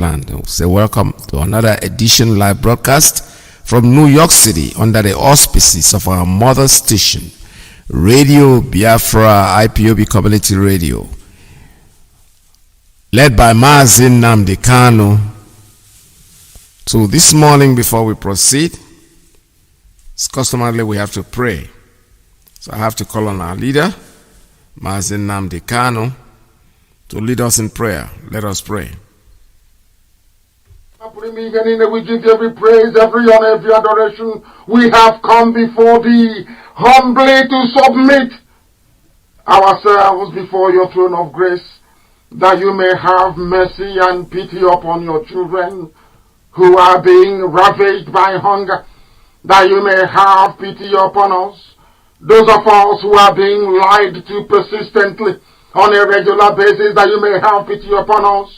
We'll say welcome to another edition live broadcast from New York City under the auspices of our mother station, Radio Biafra Ipob Community Radio, led by Mazi So this morning, before we proceed, it's customarily we have to pray. So I have to call on our leader, Mazi to lead us in prayer. Let us pray. We give you every praise, every honor, every adoration. We have come before thee humbly to submit ourselves before your throne of grace, that you may have mercy and pity upon your children who are being ravaged by hunger, that you may have pity upon us. Those of us who are being lied to persistently on a regular basis, that you may have pity upon us.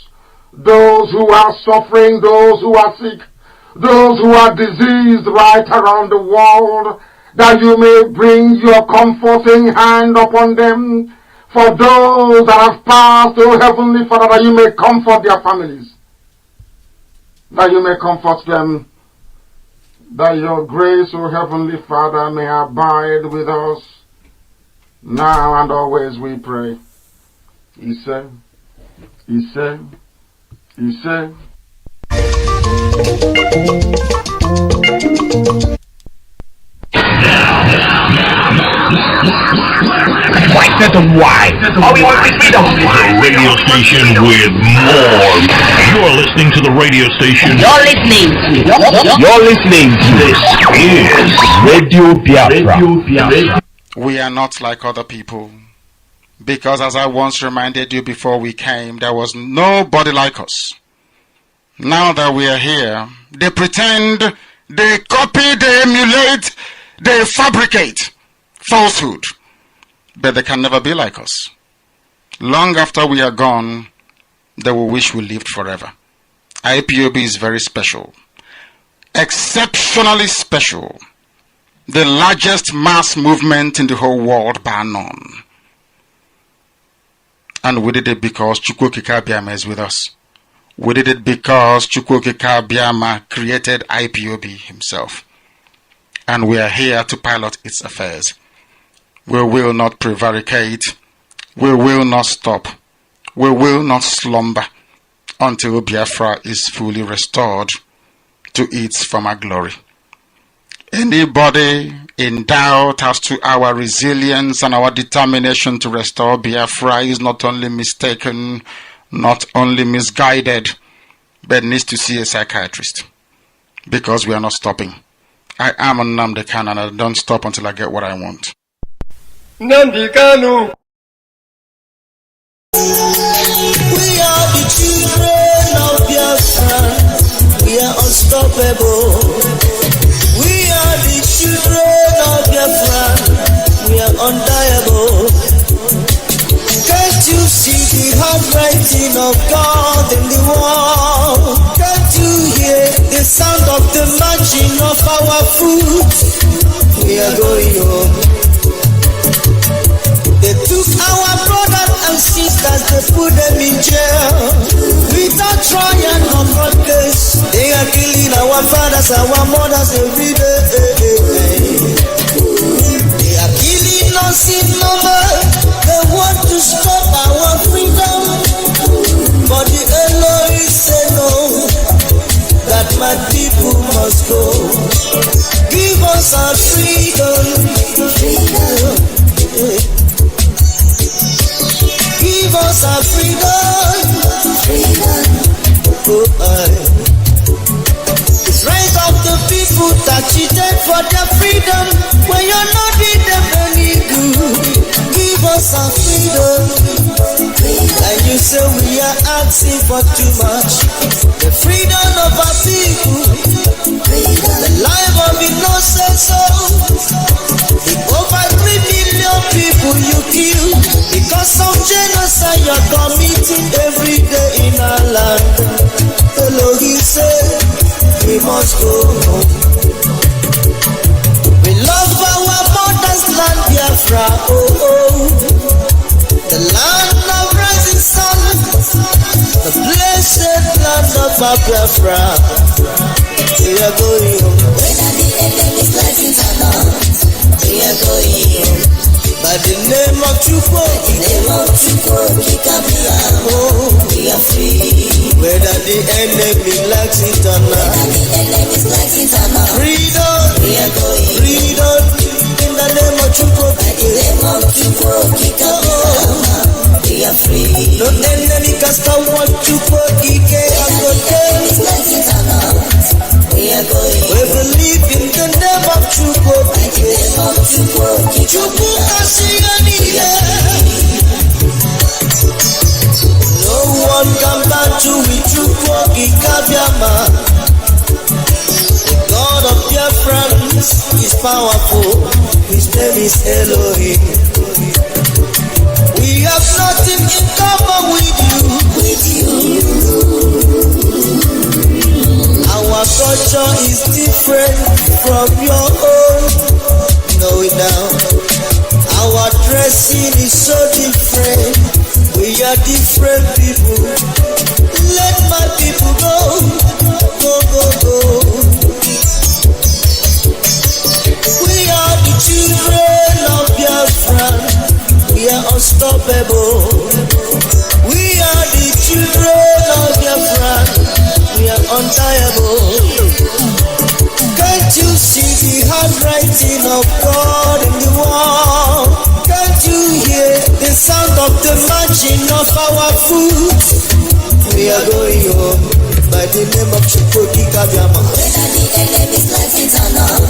Those who are suffering, those who are sick, those who are diseased right around the world, that you may bring your comforting hand upon them. For those that have passed, O Heavenly Father, that you may comfort their families, that you may comfort them, that your grace, O Heavenly Father, may abide with us now and always, we pray. Iyke. Radio station with more. You're listening to the radio station. You're listening to This is Radio Biafra. We are not like other people, because as I once reminded you before we came, there was nobody like us. Now that we are here, they pretend, they copy, they emulate, they fabricate falsehood, but they can never be like us. Long after we are gone, they will wish we lived forever. Ipob is very special, exceptionally special, the largest mass movement in the whole world bar none. And we did it because Chukwu Okike Abiama is with us. We did it because Chukwu Okike Abiama created Ipob himself. And we are here to pilot its affairs. We will not prevaricate. We will not stop. We will not slumber until Biafra is fully restored to its former glory. Anybody in doubt as to our resilience and our determination to restore Biafra is not only mistaken, not only misguided, but needs to see a psychiatrist, because we are not stopping. I am Nnamdi Kanu, and I don't stop until I get what I want. Nnamdi Kanu. We are the children of Biafra. We are unstoppable. We are the children of Biafra. We are undeniable. Can't you see the handwriting of God in the wall? Can't you hear the sound of the marching of our foot? We are going home. They took our brothers and sisters, they put them in jail without trial or court case. They are killing our fathers, our mothers every day. They are killing us in number. They want to stop our freedom, but the Elohim say no, that my people must go. Give us our freedom. Give us our freedom. It's right of the people that cheated for their freedom. When you're not with them any good, give us our freedom. And you say we are asking for too much. The freedom of our people, the life of innocent souls. The over 3 million people you kill because of genocide you're committing every day in our land. Elohim said we must go home. We love our mother's land, Biafra, the land of rising sun, the blessed land of my Biafra. We are going home. Whether the enemy's lighting or not, we are going home. By the name of Chukwu, we are free. Whether the enemy likes it or not, freedom, we are going. Freedom in the name of Chukwu. We are free. No enemy can stop what Chukwu Iyke and God. We are going. We believe in the name of Chukwu Iyke. Chukwu Kasiyaniye. No one can battle with Chukwu Iyke. The God of Biafra is powerful. His name is Elohim. We have nothing in common with you. Our culture is different from your own. Know it now. Our dressing is so different. We are different people. Let my people go. Go, go, go. We are the children of Biafra. We are unstoppable. We are the children of Biafra. We are untiable. Can't you see the handwriting of God in the wall? Can't you hear the sound of the marching of our foot? We are going home by the name of Chukwu Iyke. Whether the enemy's lighting or not,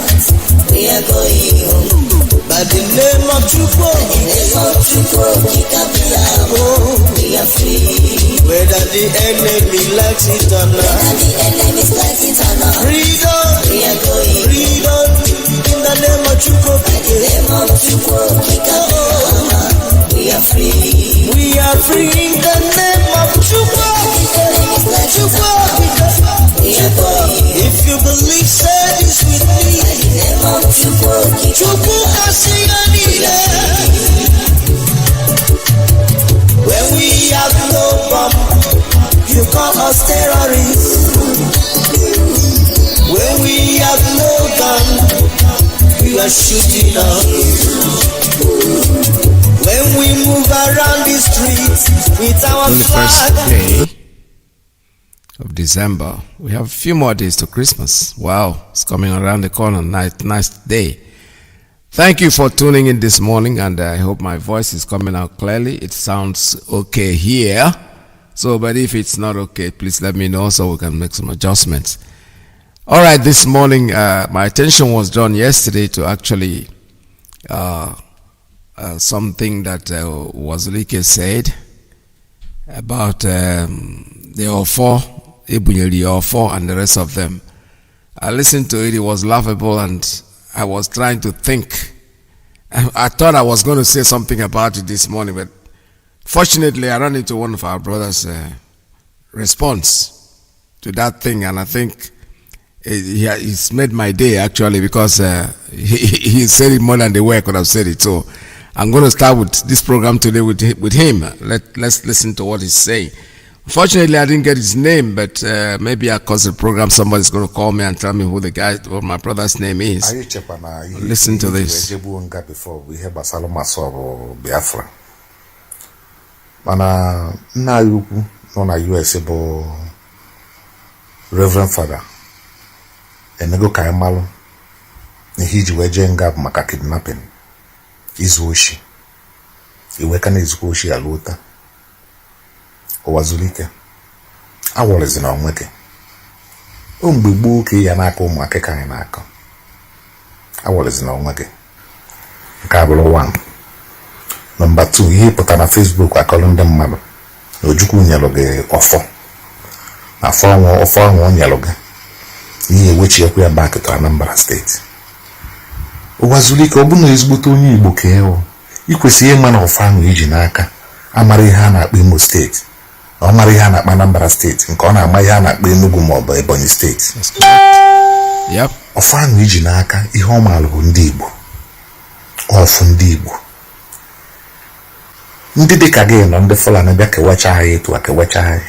we are going home by the name of Chukwu. We are free. Whether the enemy likes it or not, freedom. We are going. Freedom in the name of Chukwu. We are free. We are free in the name of Chukwu. If you believe, say this with me. Chukwu Kasiyaniye. When we have no bomb, you call us terrorists. When we have no gun, you are shooting us. When we move around the streets with our flag. 21st day of December. We have a few more days to Christmas. Wow, it's coming around the corner. Nice day. Thank you for tuning in this morning, and I hope my voice is coming out clearly. It sounds okay here. So, but if it's not okay, please let me know so we can make some adjustments. All right, this morning, my attention was drawn yesterday to actually something that Iyke said about the Ofo, Ebunyeli Ofo, and the rest of them. I listened to it. It was laughable, and I was trying to think. I thought I was going to say something about it this morning, but fortunately, I ran into one of our brothers' response to that thing, and I think he's made my day, actually, because he said it more than the way I could have said it. So I'm going to start with this program today with him. Let's listen to what he's saying. Unfortunately, I didn't get his name, but maybe across the program, somebody's going to call me and tell me who what my brother's name is. Listen to this. Before we have a Biafra. Mana na yuku no na US bo Reverend Father. Enego kaimalo ni hiji weje ngap maka kidnapping. Izuoshi. Iweka na izuoshi aluta. Owazulike. Awolezi na onweke. Mgbe gboo ka ya n'aka ụmụ akịka anyị n'aka. Awolezi na onweke. Nke abụrụ 1. Number 2, ihe pụta na Facebook akọlụ ndị mmadụ. Ojukwu nyelụ gị ọfọ. Na ọfọ ahụ o nyelụ gị. Ihe ewechi ekwe ya back to Anambra State. Owazulike ọ bụ na ezigbote onye Igbo ka ewu. Ikwesị ịma na ọfọ ahụ iji n'aka. Amara ihe a na-akpọ Imo State. Ọ mara ihe a na-akpọ Anambra State. Nke ọ na-ama ihe a na-akpọ Enugu maọbụ Ebonyi State. Yep. Ọfọ ahụ iji n'aka ihe ọ maara bụ ndị Igbo. Ọfụ ndị Igbo. Ndị dịka gị nọ ndị Fulani bịa kewacha ha etu a kewacha ha.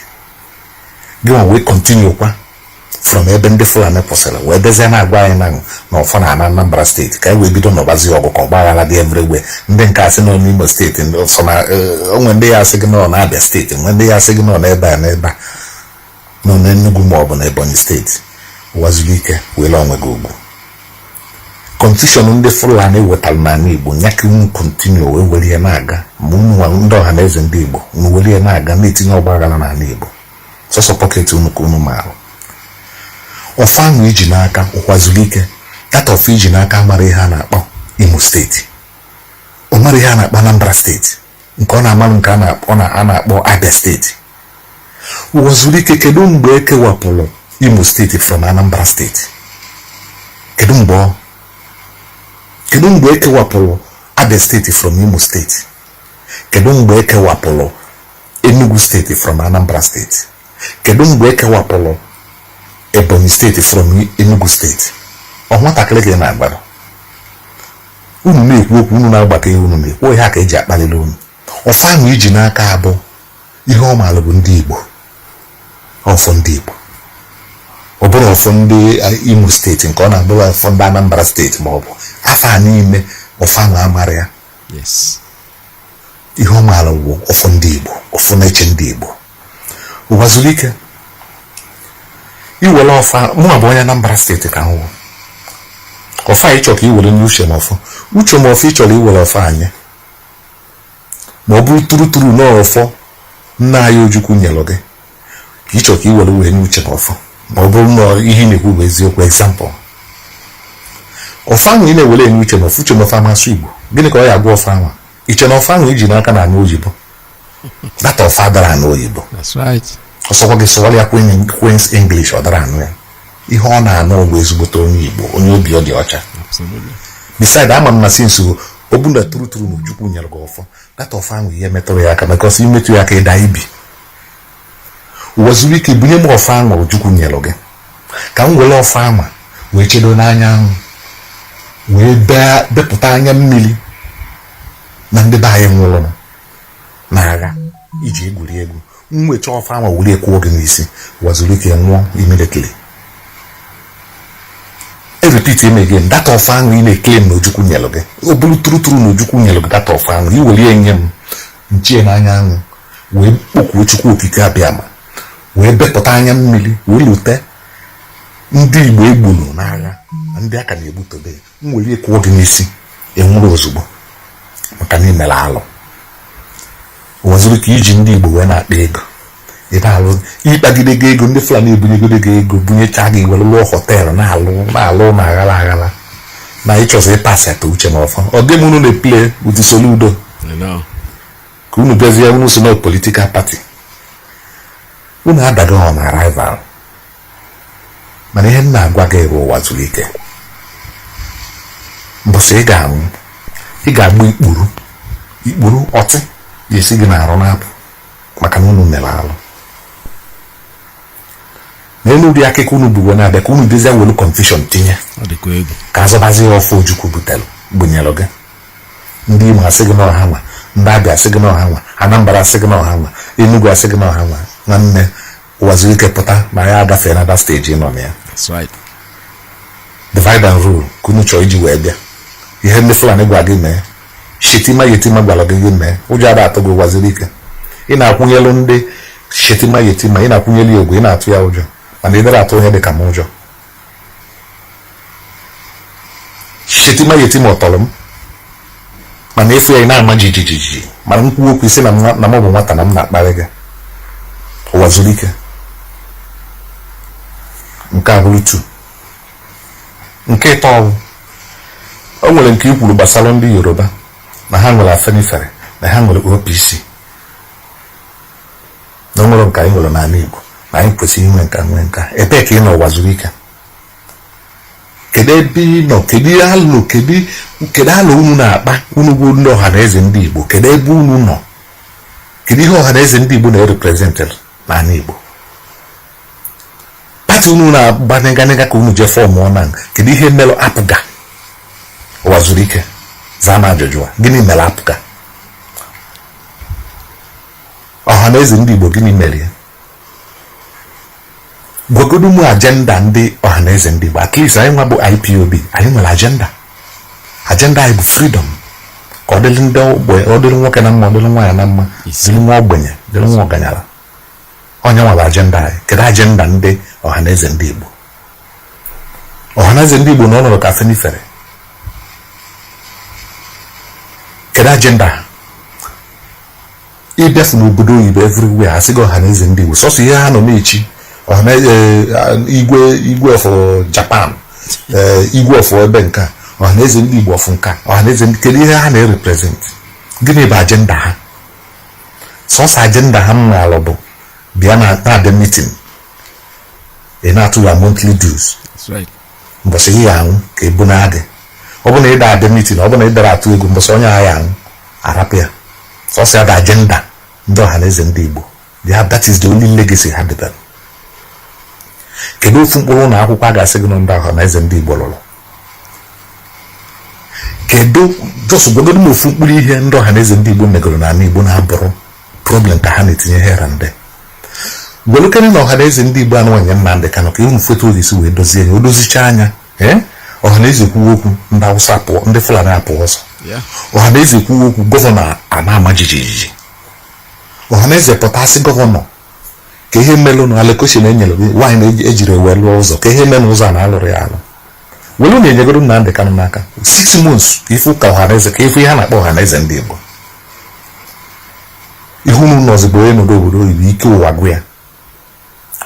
gị wee continue kwa from ebe ndị Fulani kwụsịrị wee dezie na-agwa anyị na ọfọ na Anambra steeti ka anyị wee bido n'ọbazi ọgụ ka ọgbaghara dị everywhere. Ndị nke asị nọ n'Imo steeti onwe ndị ya asị gị nọ n'Abia steeti, nwe ndị ya asị gị nọ n'ebe a n'ebe a nọ n'Enugu ma ọ bụ n'Ebonyi steeti. Ụwazuru ike were onwe gị ugwu. Confusion ndị Fulani wetara n'ala Igbo nya ka unu continue wee were ya na-aga ma unu ndị ọha na eze ndị Igbo unu were ya na-aga na-etinye ọgbaghara n'ala Igbo sọsọ pọket unu ka unu maara. Ọfọ ahụ iji n'aka ụkwazuru ike data ọfọ iji n'aka mara ihe a na-akpọ Imo steeti, ọ mara ihe a na-akpọ Anambra steeti, nke ọ na-amalụ nke a na-akpọ Abia steeti. Ụwazuru ike kedu mgbe ekewapụrụ Imo steeti from Anambra steeti? Kedu mgbe ekewapụrụ Abia steeti from Imo steeti? Kedu mgbe ekewapụrụ Enugu steeti from Anambra steeti? Kedu mgbe ekewapụrụ Ebonyi steeti from Enugu steeti? Ọ nwatakịrị gị na-agbara unu na-ekwu okwu, unu na-agbata ihe unu na-ekwu ihe a ka eji akpalili unu. Ọfọ ahụ iji n'aka abụ ihe ọ maara bụ ndị Igbo, ọfọ ndị Igbo, ọ bụrụ ọfọ ndị Imo steeti nke ọ na-abụrụ ọfọ ndị Anambra steeti ma ọ bụ afọ a niile ọfọ ahụ amara ya. Ihe ọ maara bụ ọfọ ndị Igbo, ọfọ na-eche ndị Igbo. Ụwazuru ike iwere ọfa mụ abụ onye Anambra steeti ka m wụ ọfa anyị chọrọ ka iwere nye uche ma ọfọ ị chọrọ iwere ọfa anyị ma ọ bụrụ turuturu n'ọfọ nna anyị Ojukwu nyelụ gị ka ị chọrọ ka iwere wee nye uche ma ọfọ ma ọ bụrụ na ihe ị na-ekwu bụ eziokwu. Example, ọfa ahụ ị na-ewere enye uche ma ọfọ uche ma ọfa amasị Igbo, gịnị ka ọ ya agwa ọfa ahụ? Iche na ọfa ahụ iji n'aka na anụ oyibo data ọfa dara anụ oyibo. Ọsọkwa gị sụwara ya Queen's English ọ dara anụ ya. Ihe ọ na-anụ bụ ezigbote onye Igbo, onye obi ọ dị ọcha. Beside ama m na since o bụ na turuturu na Ojukwu nyere gị ọfọ data ọfa ahụ ihe metụrụ ya aka because imetụ ya aka ịda ibi. Ụwazuru ike bunye m ọfa ahụ Ojukwu nyere gị ka m were ọfa ama wee chedo n'anya ahụ wee bepụta anya mmiri na ndị be anyị nwụrụ n'agha iji egwuri egwu. Mwecha ọfa ama were kwuo gị n'isi, Ụwazuru ike nwụọ immediately. Repeat him again. That of ahụ ị na-claim na Ojukwu nyelụ gị, o bụrụ turuturu na Ojukwu nyelụ gị that of ahụ iwere enye m nchie n'anya ahụ wee kpọkuo Chukwu okike abịama wee bepụta anya mmiri wee lute ndị Igbo egburu n'agha na ndị aka na-egbu tobe, m were kwuo gị n'isi enwuru ozugbo maka na imere alụ. Ụwazuru ka iji ndị Igbo wee na-akpa ego ebe alụ ịkpagide gị ego, ndị Fulani ebunyegode gị ego bunyecha gị were lụọ họteelụ na-alụ na aghala aghala na ịchọzọ ịpasị aka uche ma ọfọ ọ gị m unu na-eple ụdị Soludo ka unu bịazie unu so na politikal pati unu adaghị ọ na rival. Mana ihe m na-agwa gị bụ Ụwazuru ike mbọsị ị ga-anwụ ị ga-agba ikpuru ọtị ga-esi gị na-arụ na-apụ maka na unu mere alụ. N'elu ụdị akụkọ unu bụ na-abịa ka unu dezie welu confusion tinye ka azọbazie ọfọ Ojukwu butelụ gbunyelụ gị. Ndị Imo asị gị n'ọha nwa, ndị Abịa asị gị n'ọha nwa, Anambra asị gị n'ọha nwa, Enugu asị gị n'ọha nwa. Nwanne Ụwazuru ike pụta na ya agafee na steji nọ na ya. Divide and rule ka unu chọọ iji wee bịa ihe ndị Fulani gwa gị mee, Shetima Yetima gwara gị mee, ụjọ ada atụ gị. Ụwazuru ike ị na-akwụnyelụ ndị Shetima Yetima, ị na-akwụnyelu egwu, ị na-atụ ya ụjọ mana ị dara atụ onye dị ka m ụjọ. Shetima Yetima ọtọrọ m mana efu ya ị na-ama jijiji mana nkwuwa okwu isi na m bụ nwata na m na-akparị gị. Ụwazuru ike nke a bụrụ 2. Nke ịtọ ọrụ o nwere nke i kwuru gbasara ndị Yoruba na ha nwere Afenifere na ha nwere OPC na o nwere nke anyị nwere n'ala Igbo na anyị kwesịrị inwe nka ebe ka ị nọ Ụwazuru ike? Kedu ebe ị nọ? Kedu alụ unu na-akpa unu bụ ndị ọha na eze ndị Igbo? Kedu ebe unu nọ? Kedu ihe ọha na eze ndị Igbo na-representị n'ala Igbo? Pati unu na-agbanịganịga ka unu jee fọm ọna, kedu ihe melụ apụga? Ụwazuru ike zaa m ajụjụ a, gịnị mere apụga? Ọha na eze ndị Igbo gịnị mere ya? gwagodu mu agenda ndị ọhaneze ndị Igbo. At least anyị nwa bụ IPOB anyị nwere agenda anyị bụ freedom, ka ọ dịrị ndị ogbenye, ọ dịrị nwoke na mma, ọ dịrị nwaanyị na mma, dịrị nwa ogbenye, dịrị nwa ọganyala. Onye nwere agenda anyị. Kedu agenda ndị ọhaneze ndị Igbo? Ọhaneze ndị Igbo na ọnọdụ ka fenifere. Kedu agenda ha? Ịbịafu n'obodo oyibo everywhere asị gị ọhaneze ndị Igbo, sọsọ ihe ha nọ na-echi igwe of Japan, igwe of ebe nka, ọhaneze ndị Igbo of nka, ọhaneze ndị, kedu ihe ha na-represent? Gịnị bụ agenda ha? Sọsọ agenda ha m na-alụ bụ bịa na-abịa meeting, ị na-atụ ya monthly dues. Mbọsị ihe ya anwụ ka ebu na-adị. Ọ bụ na ị da-abịa meeting, ọ bụ na ị dara atụ ego, mbọsị onye agha anwụ arapụ ya. Sọsọ ya bụ agenda ndị ọhaneze ndị Igbo. That is the only legacy ha debere. Kedu ofu mkpụrụ ụlọ akwụkwọ a ga-asị gị na ndị ọhaneze ndị Igbo lụrụ? Kedu just gwagodo m ofu mkpụrụ ihe ndị ọhaneze ndị Igbo megoro n'ala Igbo na-abụrụ problem ka ha na-etinye here and there? Gwelukene na ọhaneze ndị Igbo anụwanye Nnamdị Kanụ ka ịhụ foto ogisi wee dozie ya, o dozicha anya ọhaneze kwuo okwu, ndị Hausa pụọ, ndị Fulani apụọ ọsọ. Ọhaneze kwuo okwu, gọvanọ a na-ama jijiji. Ọhaneze pụtasị gọvanọ ka ihe mmelụ na allocation enyere nwaanyị na-ejiri wee lụọ ụzọ, ka ihe mere ụzọ a na-alụrụ ya alụ. Welu na-enyegoro Nnamdị Kanụ n'aka 6 months ka ifu ka ọhaneze, ka ifu ihe a na-akpọ ọhaneze ndị Igbo. Ihu unu nọzigbo onye nọdụ obodo oyibo, ike ụwa gwụ ya.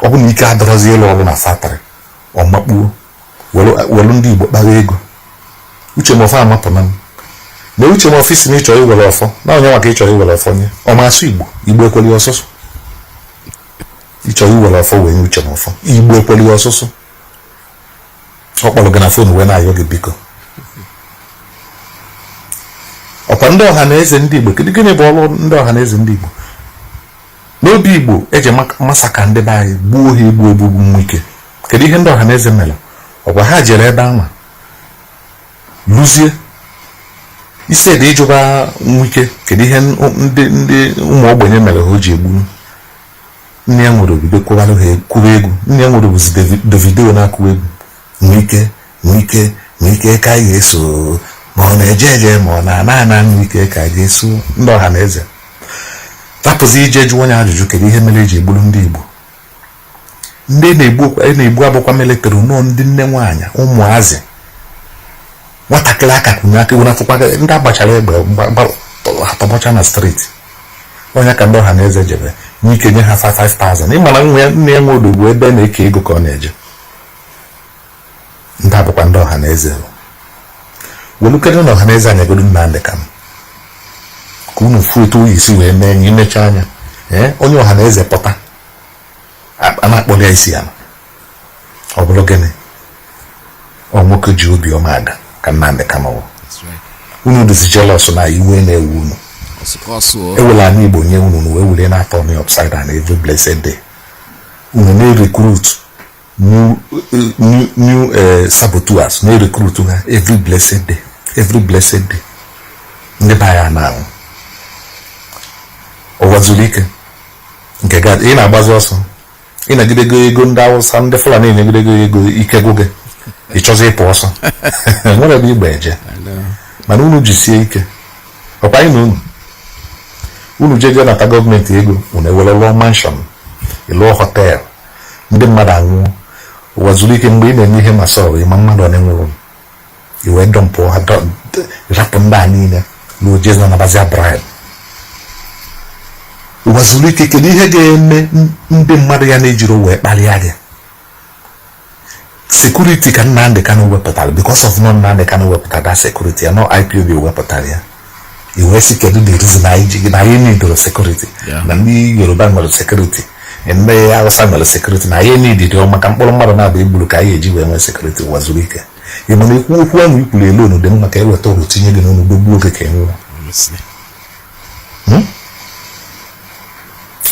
Ọ bụ na ike adọrọzi ịlụ ọrụ na factory, ọ makpuo welu ndị Igbo kpawa ego. Uche m ọfọ amapụna m na uche m ọfisi na ịchọ iwere ọfọ na onye maka ịchọ iwere ọfọ nye ọ masụ Igbo ekweli ọsụsụ. Ịchọ iwere ọfọ wee nye uche m ọfọ, Igbo ekweli ọsụsụ. Ọ kpọrọ gị na fon wee na-ayọ gị biko. Ọkwa ndị ọhaneze ndị Igbo, kedu gịnị bụ ọrụ ndị ọhaneze ndị Igbo? N'obi Igbo eji masaka ndị be anyị, gbuo ha egbu egbugbu nwa ike. Kedu ihe ndị ọhaneze mere? Ọkwa ha jere ebe ahụ lụzie isi ede ịjụba nwa ike. Kedu ihe ndị ụmụ ogbenye mere ha o ji egbu? Nne ya nwere obido kwụwa egwu, nne ya nwere bụzi Davido na-akụ egwu. Nwike ka anyị ga-eso, ma ọ na-eje eje ma ọ na-ana nwike ka anyị ga-eso. Ndị ọhaneze tapụzi ije jụọ onye ajụjụ kedu ihe mere eji egburu ndị Igbo. Ndị na-egbu abụkwa military nọ ndị nne nwaanyị, ụmụazị, nwatakịrị aka kwụnye aka ewu n'afọkwa, ndị agbachara egbe atọbọcha na streeti. Onye ka ndị ọhaneze jebe Nwike nye ha 5,000. Ịmara nne ya nwe odogwu ebe na-eke ego ka ọ na-eje. Ndị abụkwa ndị ọhaneze. Welukere na ọhaneze anyị egodu Nnamdị Kanụ ka unu fuo etu oyi isi wee mee nye imecha anya. Onye ọhaneze pụta a na-akpọrọ ya isi ala. Ọ bụrụ gịnị? Ọ nwoke ji obiọma aga ka Nnamdị Kanụ. Unu dịzi jealous na iwe na-ewu unu. Ewela anyị Igbo nye unu wee were na-atọ me upside down every blessed day. Unu na-recruit new saboteurs, na-recruit ha every blessed day. Ndị be anyị na-anwụ. Ụwa zuru ike nke ga ị na-agbazi ọsọ, ị na-egidego ego ndị Hausa, ndị Fulani na-egidego ego ike gwụ gị, ị chọzi ịpụ ọsọ. Nwere ebe Igbo eje, mana unu jisie ike. Ọkwa anyị na unu jeje nata gọọmenti ego, unu ewere lụọ manshọn, ịlụọ họtel, ndị mmadụ anwụọ. Ụwa zuru ike mgbe ị na-eme ihe masọrọ ịma mmadụ ọ na-enwere, iwe dọmpụ ha, rapụ ndị a niile na ojezi na nabazia bribe. Ụwa zuru ike, kedu ihe ga-eme ndị mmadụ ya na-ejiri wee kparịa gị? Security ka Nnamdị Kanụ wepụtara, because of no Nnamdị Kanụ wepụtara that security ya, no IPOB wepụtara ya. Iwe si kedu the reason na anyị nidoro security, na ndị Yoruba nwere security, ndị Hausa nwere security, na anyị nidiri maka mkpụrụ mmadụ na-abụ egburu ka anyị eji wee nwee security. Ụwa zuru ike. Ị mana ekwu okwu ahụ ikwuru elu unu dị mma ka eweta oru tinye gị n'onu gbogbuo oge ka enwụọ.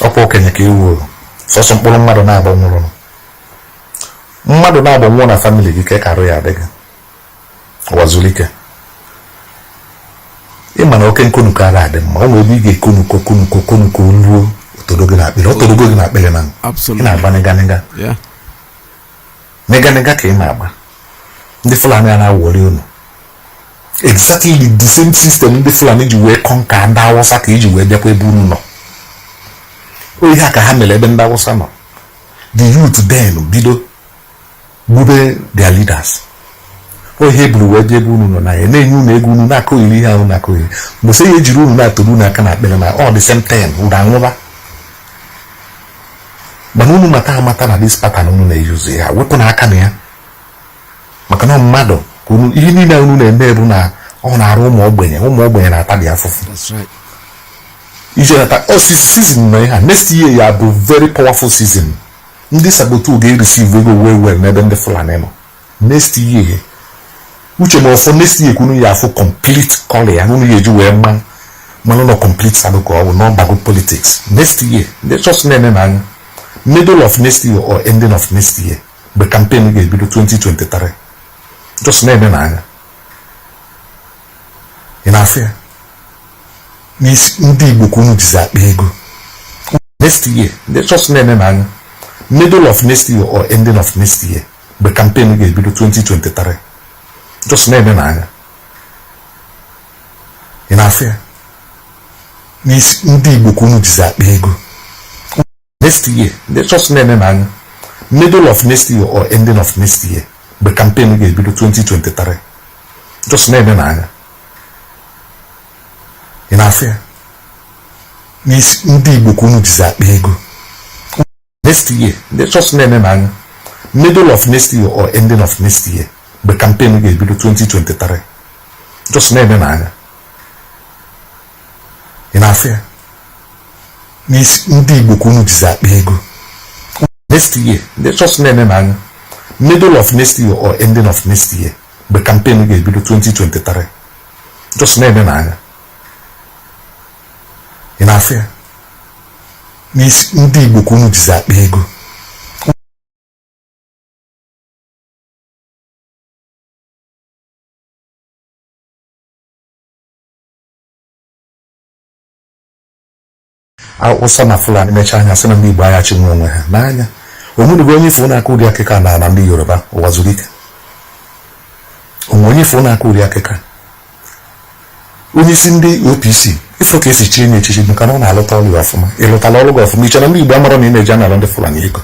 Ọkwa okenye ka ewu sọsọ mkpụrụ mmadụ na-agba nwụrụ. Mmadụ na-agba nwụọ na famili gị ka arụ ya adịghị. Ụwa zuru ike. Ịma na oke nkonuko ara adị mma, ọ nwere ebe ị ga-ekonuko ruo otorogo gị na akpịrị na ị na-agbanịganịga. nega ka ị na-agba ndị Fulani a na-awọli unu exactly the same system ndị Fulani ji wee kọnka ndị Hausa ka iji wee bịakwa ebe unu nọ. Ihe a ka ha mere ebe ndị Hausa nọ. The youth then bido gbube their leaders. Ihe buru wee bịa ebe unu nọ na ya na-enye unu ego unu na-akọghịrị ihe ahụ na-akọghịrị mgbe sị ya ejiri unu na-atụrụ unu aka na akpịrị na all the same time ụda anwụba. Mana unu mata na this pattern unu na-eyuzi ya wepụ na aka na ya maka na mmadụ ka unu ihe niile unu na-eme bụ na ọ na-arụ ụmụ ogbenye na-ata dị afụfụ. Ije nata season nọ ihe next year ya bụ very powerful season. Ndị sabotu ga-ereceive ego well n'ebe ndị Fulani nọ next year. Uche ma ọfọ next year kunu ya afụ complete call ya unu ya eji wee manụ nọ complete sabotu ọ bụ no bago politics next year. Ndị just na-ene n'anya middle of next year or ending of next year mgbe campaign ga-ebido 2023 just na-eme n'anya ị na-afụ ya n'isi ndị Igbo ka unu jizi akpa ego next year. Ndị just na-eme n'anya middle of next year or ending of next year mgbe campaign ga-ebido 2023 just na-eme n'anya ị na-afụ ya n'isi ndị Igbo ka unu jizi akpa ego next year. Ndị just na-eme n'anya middle of next year or ending of next year mgbe campaign ga-ebido 2023 just na-eme n'anya ị na-afụ ya n'isi ndị Igbo ka unu jizi akpa ego next year. Ndị just na-eme n'anya middle of next year or ending of next year mgbe campaign ga-ebido 2023 just na-eme n'anya ị na-afụ ya n'isi ndị Igbo ka unu jizi akpa ego next year. Ndị just na-eme n'anya middle of next year or ending of next year mgbe campaign ga-ebido 2023 just na-eme n'anya ị na-afụ ya n'isi ndị Igbo ka unu jizi akpa ego Awụsa na Fulani mechaa anya sị na ndị Igbo agha chinwe onwe ha n'anya onwere onye ifo na-akụ ụdị akịka na ndị Yoruba ụwa zuru ike. Onwe onye ifo na-akụ ụdị akịka onye isi ndị OPC ifo ka esi chie nye echichi maka na ọ na-alụta ọlụ ọfụma ịlụtala ọlụ gị ọfụma iche na ndị Igbo amara na ị na-eji anara ndị Fulani ego.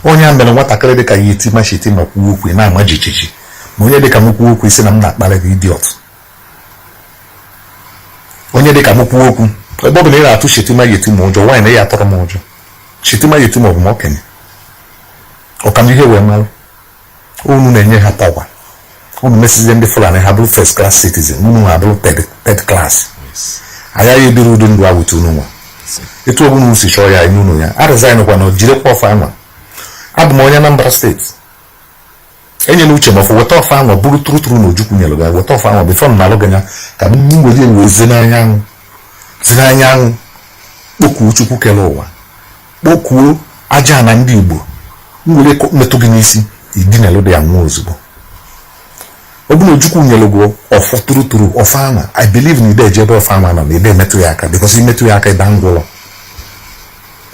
Onye a mere nwatakịrị dịka ya eti machiti ma kwuo okwu na-ama jijiji ma onye dịka m kwuo okwu isi na m na-akpara gị idiot. Onye dịka m kwuo okwu ebe ọ bụ na ị na-atụ Shetima Yetim ụjọ nwaanyị na ya atọrọ m ụjọ. Shetima Yetim ọ bụ m okenye ọkanihe wee marụ unu na-enye ha pawa unu mesizie ndị Fulani ha bụrụ first class citizen unu ha bụrụ third class. Agaghị ebiri ụdị ndụ a wute unu nwa etu ọbụla unu si chọọ ya nye unu ya arịzaịnụkwa na jirekwa ọfa anwa. Abụ m onye Anambra steeti enyela uche ma ọfụ weta ọfa anwa bụrụ tụrụtụrụ na Ojukwu nyere ga weta ọfa anwa bifọ m na alụ ganya ka m were wee zie n'anyanwụ kpokuo Chukwu kere ụwa kpokuo aja na ndị Igbo nwere metụ gị n'isi idinelu dị ya nwa ozugbo. Ọ bụ na Ojukwu nyere gị ọfọ tụrụtụrụ ọfa anwa I believe na ide ejebe ọfa anwa nọ na ide emetụ ya aka because imetụ ya aka ịda ngwụlọ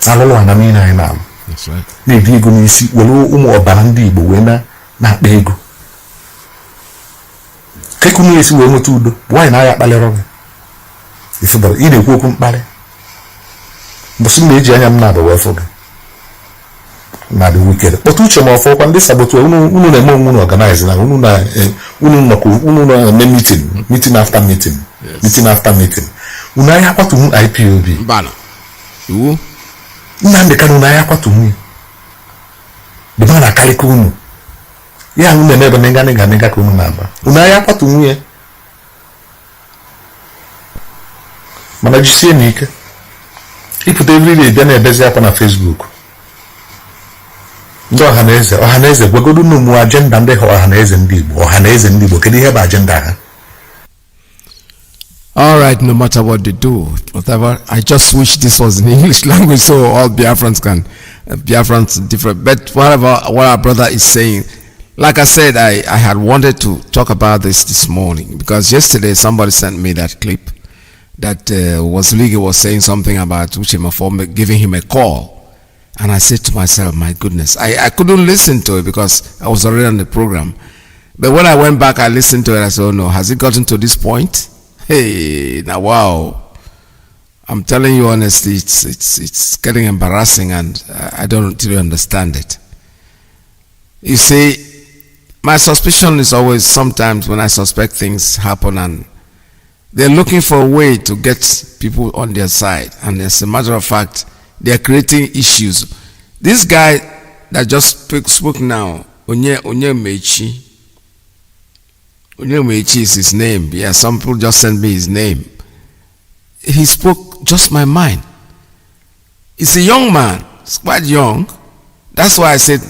alụlụ ana niile anyị na-alụ na-ebi ego n'isi were ụmụ ọbara ndị Igbo wee na-akpa ego keku na-esi wee nweta udo nwaanyị na-aya kpalịrọ gị ifebara ị na-ekwu okwu mkparị mbọsị na-eji anya m na-abụ wee fụ gị na the wicked kpọta uche ma ọfọkwa ndị sabotu unu na-eme onwe unu organize na unu na-eme meeting after meeting unu ahịa akwatụnwu IPOB Nnamdị Kanụ unu ahịa akwatụnwu dịba na akarịka unu ya unu na-eme ebe nịga ka unu na-aba unu ahịa akwatụnwu ya mana jisie n'ike ịpụta everyday bịa na-ebezi akwa na Facebook ndị ọhaneze gwagodo n'ụmụ agenda ndị ọhaneze ndị Igbo kedu ihe bụ agenda ha? All right, no matter what they do, whatever. I just wish this was in English language so all Biafrans can, different. But what our brother is saying, like I said, I had wanted to talk about this morning because yesterday somebody sent me that clip that Iyke was saying something about Uchemafo giving him a call. And I said to myself, my goodness, I couldn't listen to it because I was already on the program. But when I went back, I listened to it. I said, oh no, has it gotten to this point? Hey, now wow. I'm telling you honestly, it's getting embarrassing, and I don't really understand it. You see, my suspicion is always sometimes when I suspect things happen and they're looking for a way to get people on their side. And as a matter of fact, they're creating issues. This guy that just spoke now, Onyemechi is his name. Yeah, some people just sent me his name. He spoke just my mind. He's a young man. He's quite young. That's why I said,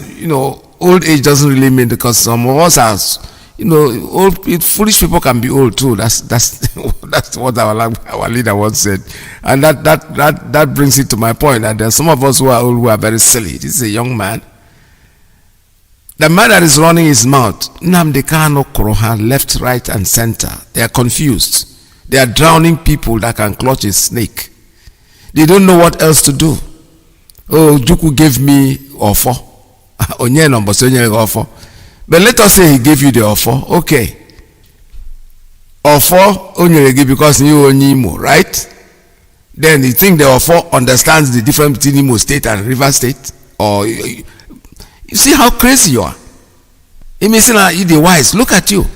old age doesn't really mean, because some of us are, old, foolish people can be old too. That's what our leader once said, and that brings it to my point. And there are some of us who are old who are very silly. This is a young man. The man that is running his mouth, Nnamdi Kanu Krohan, left, right, and center. They are confused. They are drowning people that can clutch a snake. They don't know what else to do. Oh, Juku gave me offer. But let us say he gave you the offer. Okay. Offer onyeregi because you own Imo, right? Then you think the offer understands the difference between Imo State and River State? Or you see how crazy you are. It means you the wise. Look at you.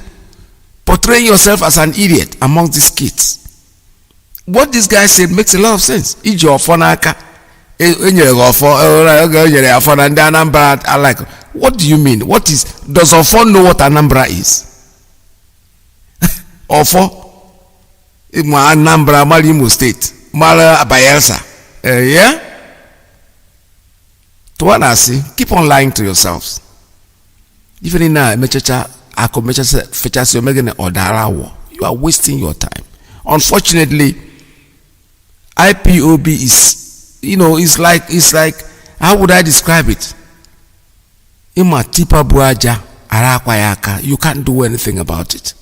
Portraying yourself as an idiot amongst these kids. What this guy said makes a lot of sense. Iji offer n'aka. I like. What do you mean? Does Ofo know what Anambra is? Ofo? Anambra, Imo State, Mara Bayelsa. Yeah? To what I see, keep on lying to yourselves. Even in you are wasting your time. Unfortunately, IPOB is, it's like, how would I describe it? You can't do anything about it.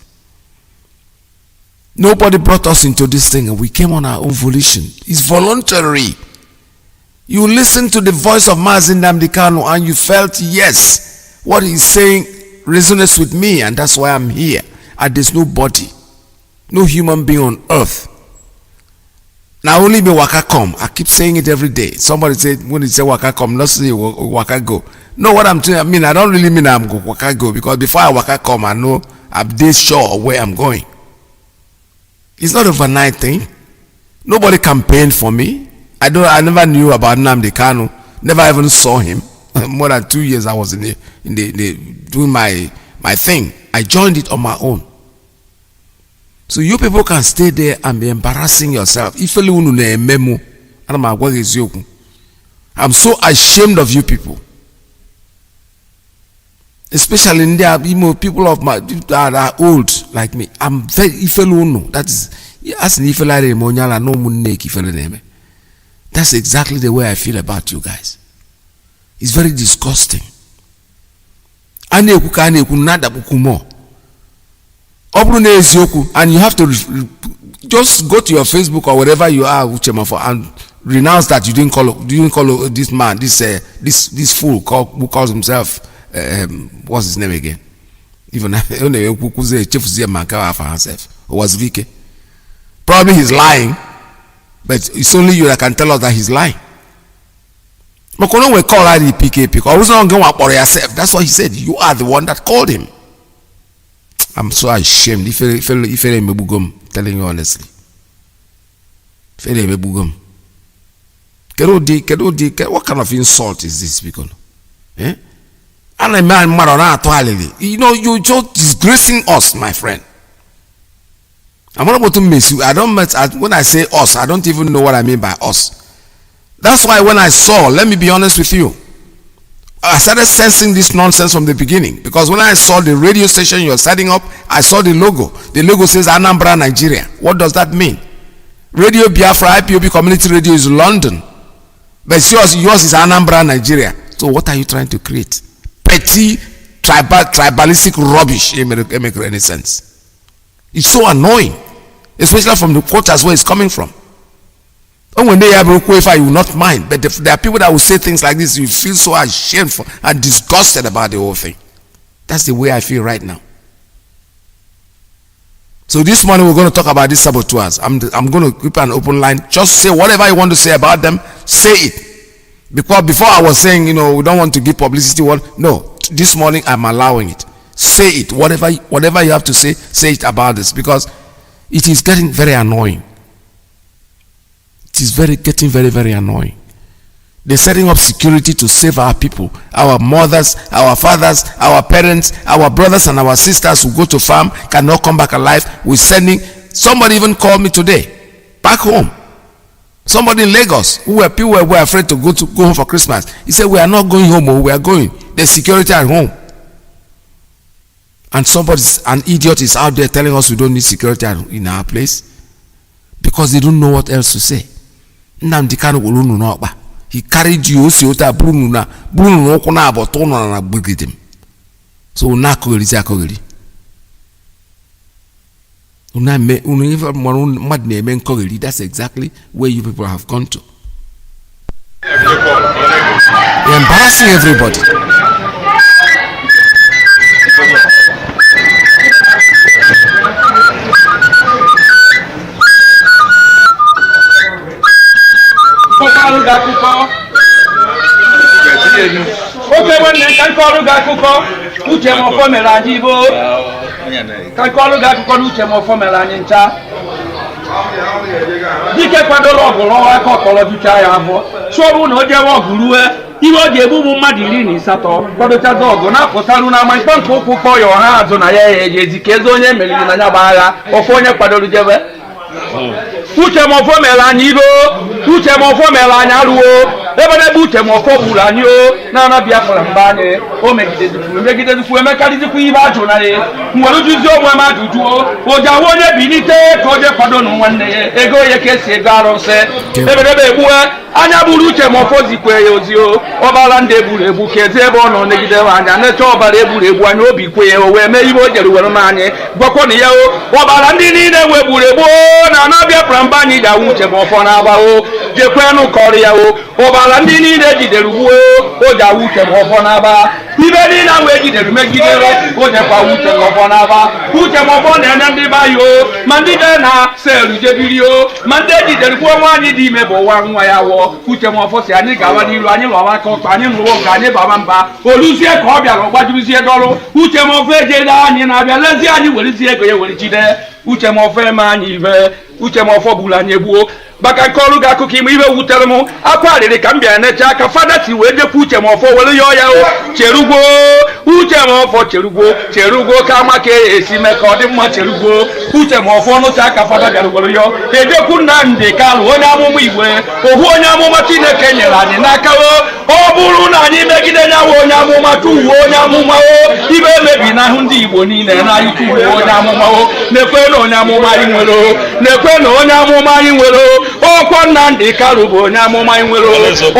Nobody brought us into this thing, and we came on our own volition. It's voluntary. You listened to the voice of Mazi Nnamdi Kanu and you felt, yes, what he's saying resonates with me, and that's why I'm here. And there's nobody, no human being on earth. Now only me waka come. I keep saying it every day. Somebody said, when they say waka come, not say waka go. No, what I'm saying, I don't really mean I'm go waka go, because before I waka come, I know I'm dead sure of where I'm going. It's not an overnight thing. Nobody campaigned for me. I never knew about Nnamdi Kanu. Never even saw him. More than 2 years I was in the doing my thing. I joined it on my own. So you people can stay there and be embarrassing yourself. I'm so ashamed of you people. Especially in there, people of my that are old like me. I'm very that is that's exactly the way I feel about you guys. It's very disgusting. And you have to just go to your Facebook or wherever you are and renounce that you didn't call this man, this fool who calls himself what's his name again? Even was Iyke. Probably he's lying, but it's only you that can tell us that he's lying. That's what he said. You are the one that called him. I'm so ashamed. Telling you honestly. What kind of insult is this, people? Eh? You're just disgracing us, my friend. I'm not about to miss you. When I say us, I don't even know what I mean by us. That's why when I saw, let me be honest with you, I started sensing this nonsense from the beginning. Because when I saw the radio station you're setting up, I saw the logo. The logo says Anambra, Nigeria. What does that mean? Radio Biafra, IPOB Community Radio is London. But yours is Anambra, Nigeria. So what are you trying to create? Petty, tribalistic rubbish. It make any sense. It's so annoying. Especially from the quarters where it's coming from. And when they have Quafer, you will not mind. But there are people that will say things like this, you feel so ashamed and disgusted about the whole thing. That's the way I feel right now. So this morning we're going to talk about these saboteurs. I'm going to keep an open line. Just say whatever you want to say about them. Say it. Because before I was saying, we don't want to give publicity. No, this morning I'm allowing it. Say it. Whatever you have to say it about this. Because it is getting very annoying. It is getting very, very annoying. They're setting up security to save our people, our mothers, our fathers, our parents, our brothers and our sisters who go to farm, cannot come back alive. We're sending, somebody even called me today, back home. Somebody in Lagos, people were afraid to go home for Christmas. He said, we are not going home, we are going. There's security at home. And an idiot is out there telling us we don't need security in our place because they don't know what else to say. He carried you, so Bruno, about Tona Brigidim. So, Nakuri. That's exactly where you people have gone to. You're embarrassing everybody. Okay, when they can call Gakuko, Uchemo Formela Jibo, can call Gakuko Uchemo Formela Ninja. Dike Quadolo, I call of Chayavo, so no Java Guru, you are the Bubu Madilini Sato, Kodotago, Napotaluna, my son, for your hands on a Yezikezo, Melina Nabara, or Fonia Padolujeva. Uchemo Formela Nibo, Uchemo Formela Naruo, Ever Uchemo Fobulanio, Nana Biafra Bane, or make it to Mekadi Jonale, who will use your Mama to do, or Jawana Binite, Koja Padon one day, Ego Yeke Garo said, Ever Anabuluche Mofozique Ozio, Obalande Bule, Kezebon on Negative and a Toba Bule, Wanobi, where maybe Jerumane, Boconio, Obalandini, Webulebo, Nanabia Prambani, da Uchemo Fonabao, Jequano Coriao, Obalandini, the Ruo, or da Uchemo Fonaba, even in a way, the Megidero, or the Pauchemo Fonaba, Uchemo Fon and the Bayo, Mandidana, Sel, Jebio, Mandedi, the Guamani, the Mebo, one way. Uchemo Fosi, and Gavani, Wako, Panin, Gane Bamba, or Lucia Cobia, or what you see a dollar, Uchemo Fedela, and Abialazia, you will see a Goyachide, Uchemo Femani, Uchemo Fobulanebu. Baka kolu ga kuki mu ibe wuteremu akwa de kambia na chaka fada ti we de puche mo fo wele yo ya o cherugo uche mo fo cherugo kama ke esi me ko de mo cherugo uche mo fo no chaka fada ga wele yo e de kunna nde kalu onya mu iwe ohu onya mu ma Chineke nyela ni naka o buru na ni megide nya wo onya mu ma tu wo onya mu ma o ibe mebi na hu ndi Igbo ni na itu wo onya mu ma o ne kwe no onya mu ma inwero ne kwe no onya mu ma inwero Okonna ndi karubo nyamuma inwero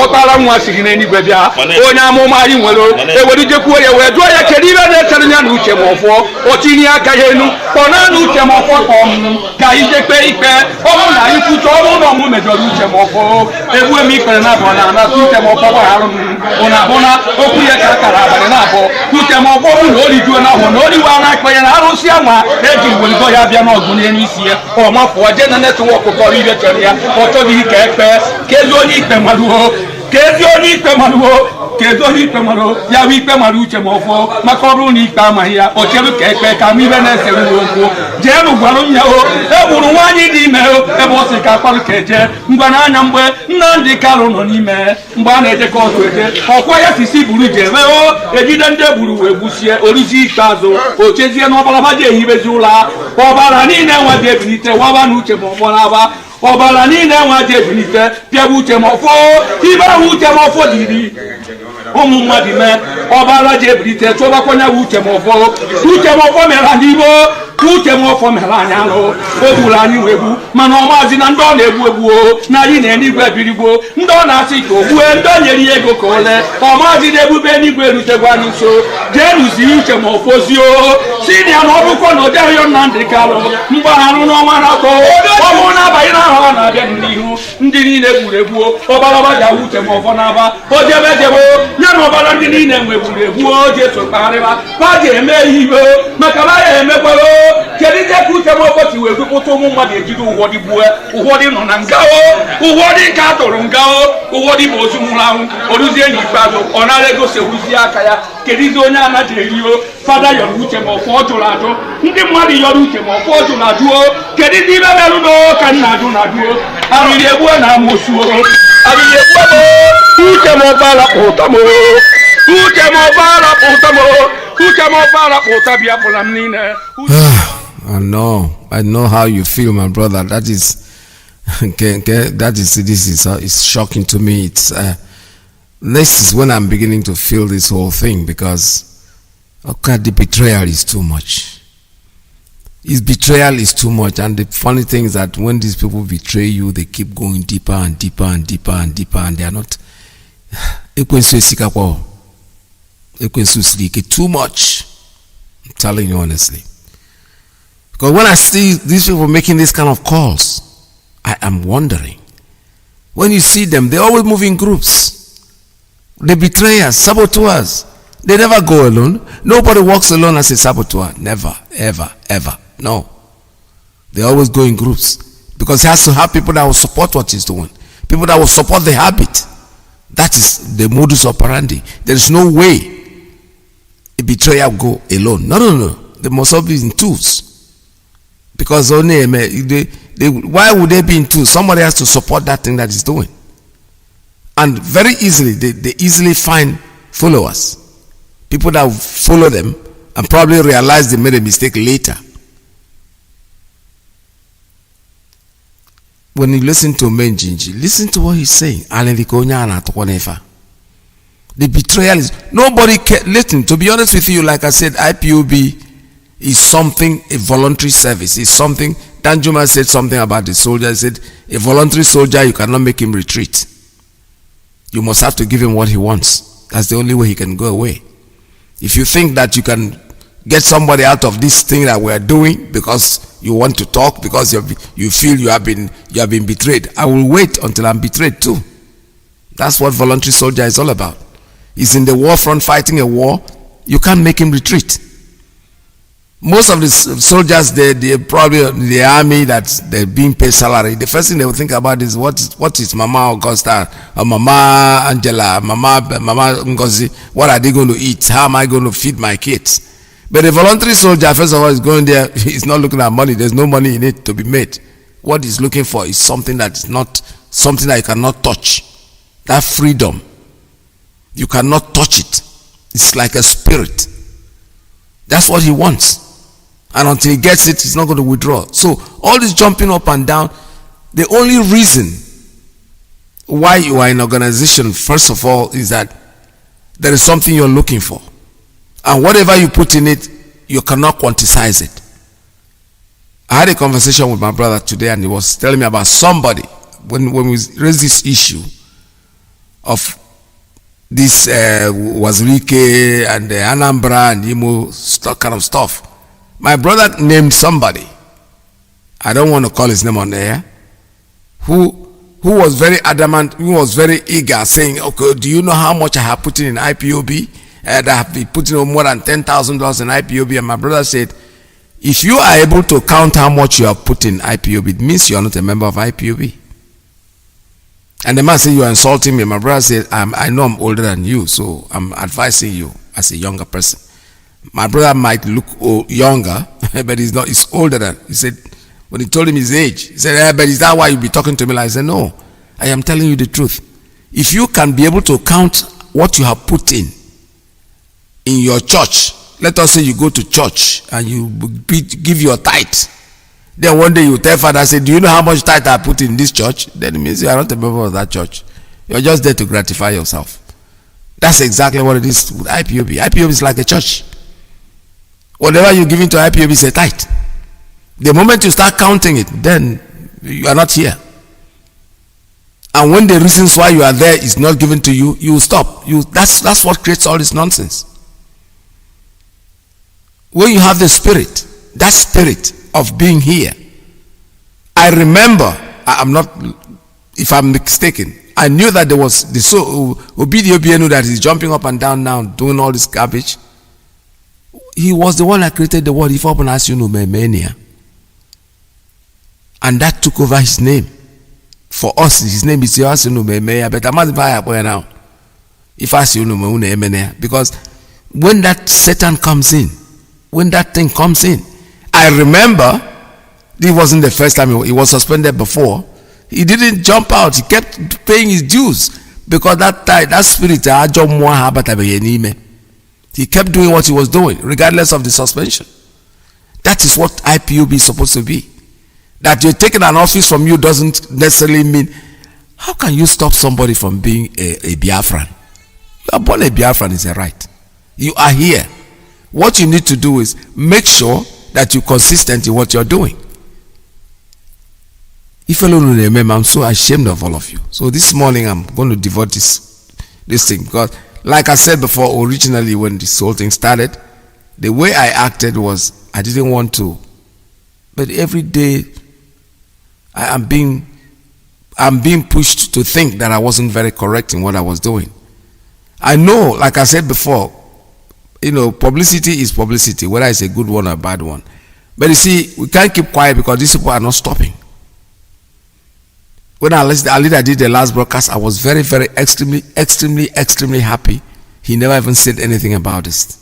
otara nwa sigine ni gbebia onyamuma inwero ewedije kuo ye wedo ye kedibe na terinya na uche mofo otini aka yenu ona na uche mofo kom ka ije pe ipe omu na ikuto omu no mu mejo uche mofo ebu emi pere na bona na uche mofo ba haru ona bona oku ye kakara ba na bo uche mofo mu no lijuo na ho no liwa na pe na haru si anwa eji woligo ya bia na ogun eni sie o ma fo je na network ko ri be teria Oto di kepe, kezoni pemaluo, kezoni pemaluo, ya wi pemalu chemofo, makoru ni kamahia, ochelu kepe kamibe na seruoko, jelu gwalo nyao, eburu wanyi di meo, ebosi ka kwalu keje, ngwana nyambwe, nandi kalo no ni me, mbana eje koto eje, okwa ya sisi buru jemeo, ejidende buru webusie, orisi ikazo, ochezie no balabaje hibezula, obara ni ne wade binite, wabanu chemofo naba, Obala ni ne wa definite piabu temofo iba hu temofo diri omu madime obala definite to ba konya hu temofo mera nibo hu temofo mera nyalo obula ni webu mana omazi na ndo na ebu na yi na ni gwa birigbo ndo na asi ko bu ndo nyeri ego ko le omazi na ebu be ni gwa rutegwa ni so jeruzi temofo zio sini anobu ko no dayo na ndikalo mba haru no mana ko ọmụ na-abanye n'ahụ a na-abịa n'ihu ndị niile gburu egbuo ọbara ji awụ uche ma ọfọ n'aba o jebe ya na ọbara ndị niile nwegburu egbuo o ji eso kpagharịba ba ji eme ihe maka ba ya emekwaro kedu ihe ka uche ma ụbọchị wee dupụta ụmụ mmadụ ejiri ụfọdụ gbue ụfọdụ nọ na nga ụfọdụ nke a tụrụ nga ụfọdụ bụ ozu nwụrụ anwụ oruzie n'ikpeazụ ọ nara ego sewuzie aka ya kedu izi onye anaghị erio fada yọrọ uche ma ọfọ jụrụ ajụ ndị mmadụ yọrọ uche ma ọfọ jụrụ ajụo kedu ndị ibe merụ ka nna ajụ na ajụo arịrị egbuo na amosuo arịrị egbuo uche ma ọbara pụta m uche ma ọbara pụta m uche ma ọbara pụta Biafra m niile. I know how you feel, my brother. That is it's shocking to me. It's this is when I'm beginning to feel this whole thing, because the betrayal is too much. Betrayal is too much, and the funny thing is that when these people betray you, they keep going deeper and deeper and deeper and deeper, and they are not too much. I'm telling you honestly. Because when I see these people making this kind of calls, I am wondering. When you see them, they always move in groups. They betray us, saboteurs. They never go alone. Nobody walks alone as a saboteur. Never, ever, ever. No. They always go in groups. Because he has to have people that will support what he's doing. People that will support the habit. That is the modus operandi. There is no way a betrayer will go alone. No. They must all be in twos. Because only why would they be in twos? Somebody has to support that thing that he's doing. And very easily, they easily find followers. People that will follow them and probably realize they made a mistake later. When you listen to Menjinji, listen to what he's saying. The betrayal is, nobody can, listen, to be honest with you, like I said, IPOB is something, a voluntary service. It's something, Danjuma said something about the soldier. He said, a voluntary soldier, you cannot make him retreat. You must have to give him what he wants. That's the only way he can go away. If you think that you can get somebody out of this thing that we're doing because you want to talk, because you feel you have been betrayed, I will wait until I'm betrayed too. That's what voluntary soldier is all about. He's in the war front fighting a war. You can't make him retreat. Most of the soldiers, they probably the army that they're being paid salary. The first thing they will think about is what is Mama Augusta, or Mama Angela, Mama Ngozi? What are they going to eat? How am I going to feed my kids? But the voluntary soldier, first of all, is going there. He's not looking at money. There's no money in it to be made. What he's looking for is something that is not something that you cannot touch. That freedom, you cannot touch it. It's like a spirit. That's what he wants. And until he gets it, he's not going to withdraw. So all this jumping up and down, the only reason why you are in an organization, first of all, is that there is something you're looking for. And whatever you put in it, you cannot quantize it. I had a conversation with my brother today, and he was telling me about somebody, when we raised this issue of this was Iyke and Anambra and Imo kind of stuff. My brother named somebody, I don't want to call his name on air, who was very adamant, who was very eager, saying, okay, do you know how much I have put in IPOB? I have been putting more than $10,000 in IPOB. And my brother said, if you are able to count how much you have put in IPOB, it means you are not a member of IPOB. And the man said, you are insulting me. My brother said, I know I'm older than you, so I'm advising you as a younger person. My brother might look younger, but he's not. He's older than. He said, when he told him his age, he said, but is that why you be talking to me like? I said, no, I am telling you the truth. If you can be able to count what you have put in your church, let us say you go to church and you give your tithe. Then one day you tell father, say, do you know how much tithe I put in this church? Then it means you are not a member of that church. You're just there to gratify yourself. That's exactly what it is with IPOB. IPOB is like a church. Whatever you give into IPOB is a tithe. The moment you start counting it, then you are not here. And when the reasons why you are there is not given to you, you will stop. That's what creates all this nonsense. When you have the spirit, that spirit of being here, I remember, I'm not, if I'm mistaken, I knew that there was the Obidio that is jumping up and down now, doing all this garbage. He was the one that created the word Ipob mania. And that took over his name. For us, his name is Yasunu Memeya, but I must buy a boy now. If I see because when that Satan comes in, when that thing comes in, I remember it wasn't the first time he was suspended before. He didn't jump out, he kept paying his dues because that spirit, he kept doing what he was doing, regardless of the suspension. That is what IPOB is supposed to be. That you're taking an office from you doesn't necessarily mean. How can you stop somebody from being a Biafran? You are born a Biafran is a right. You are here. What you need to do is make sure that you're consistent in what you're doing. If I'm so ashamed of all of you. So this morning I'm going to devote this thing because, like I said before, originally when this whole thing started, the way I acted was I didn't want to. But every day I'm being pushed to think that I wasn't very correct in what I was doing. I know, like I said before, publicity is publicity, whether it's a good one or a bad one. But you see, we can't keep quiet because these people are not stopping. When our leader did the last broadcast, I was very, very extremely happy. He never even said anything about this.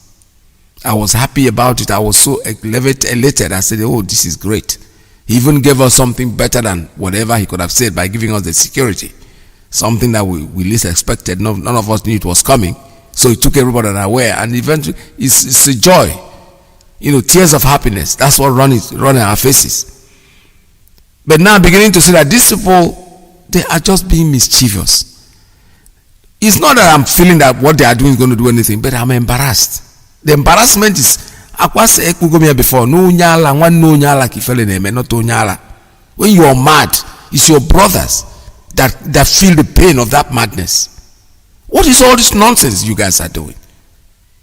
I was happy about it. I was so elated. I said, oh, this is great. He even gave us something better than whatever he could have said by giving us the security. Something that we least expected. None of us knew it was coming. So he took everybody unaware. And eventually, it's a joy. Tears of happiness. That's what running our faces. But now I'm beginning to see that these people, they are just being mischievous. It's not that I'm feeling that what they are doing is going to do anything, but I'm embarrassed. The embarrassment is, before, no nyala, one no nyala kifele neme, not nyala. When you are mad, it's your brothers that feel the pain of that madness. What is all this nonsense you guys are doing?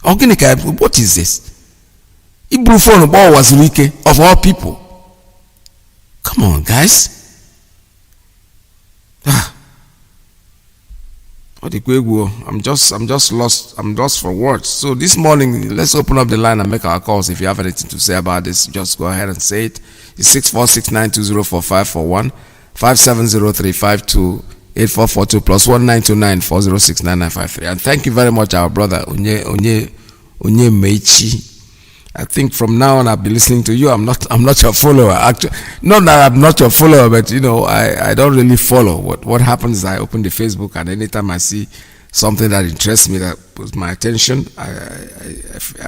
What is this? Ibrufon was Iyke of all people. Come on, guys. I'm just lost. I'm lost for words. So this morning, let's open up the line and make our calls. If you have anything to say about this, just go ahead and say it. It's 64692045541 5703528442 plus 1929406995. And thank you very much, our brother Onye Meichi. I think from now on I'll be listening to you. I'm not your follower. Actually, not that I'm not your follower, but I don't really follow. What happens is I open the Facebook, and anytime I see something that interests me, that puts my attention, I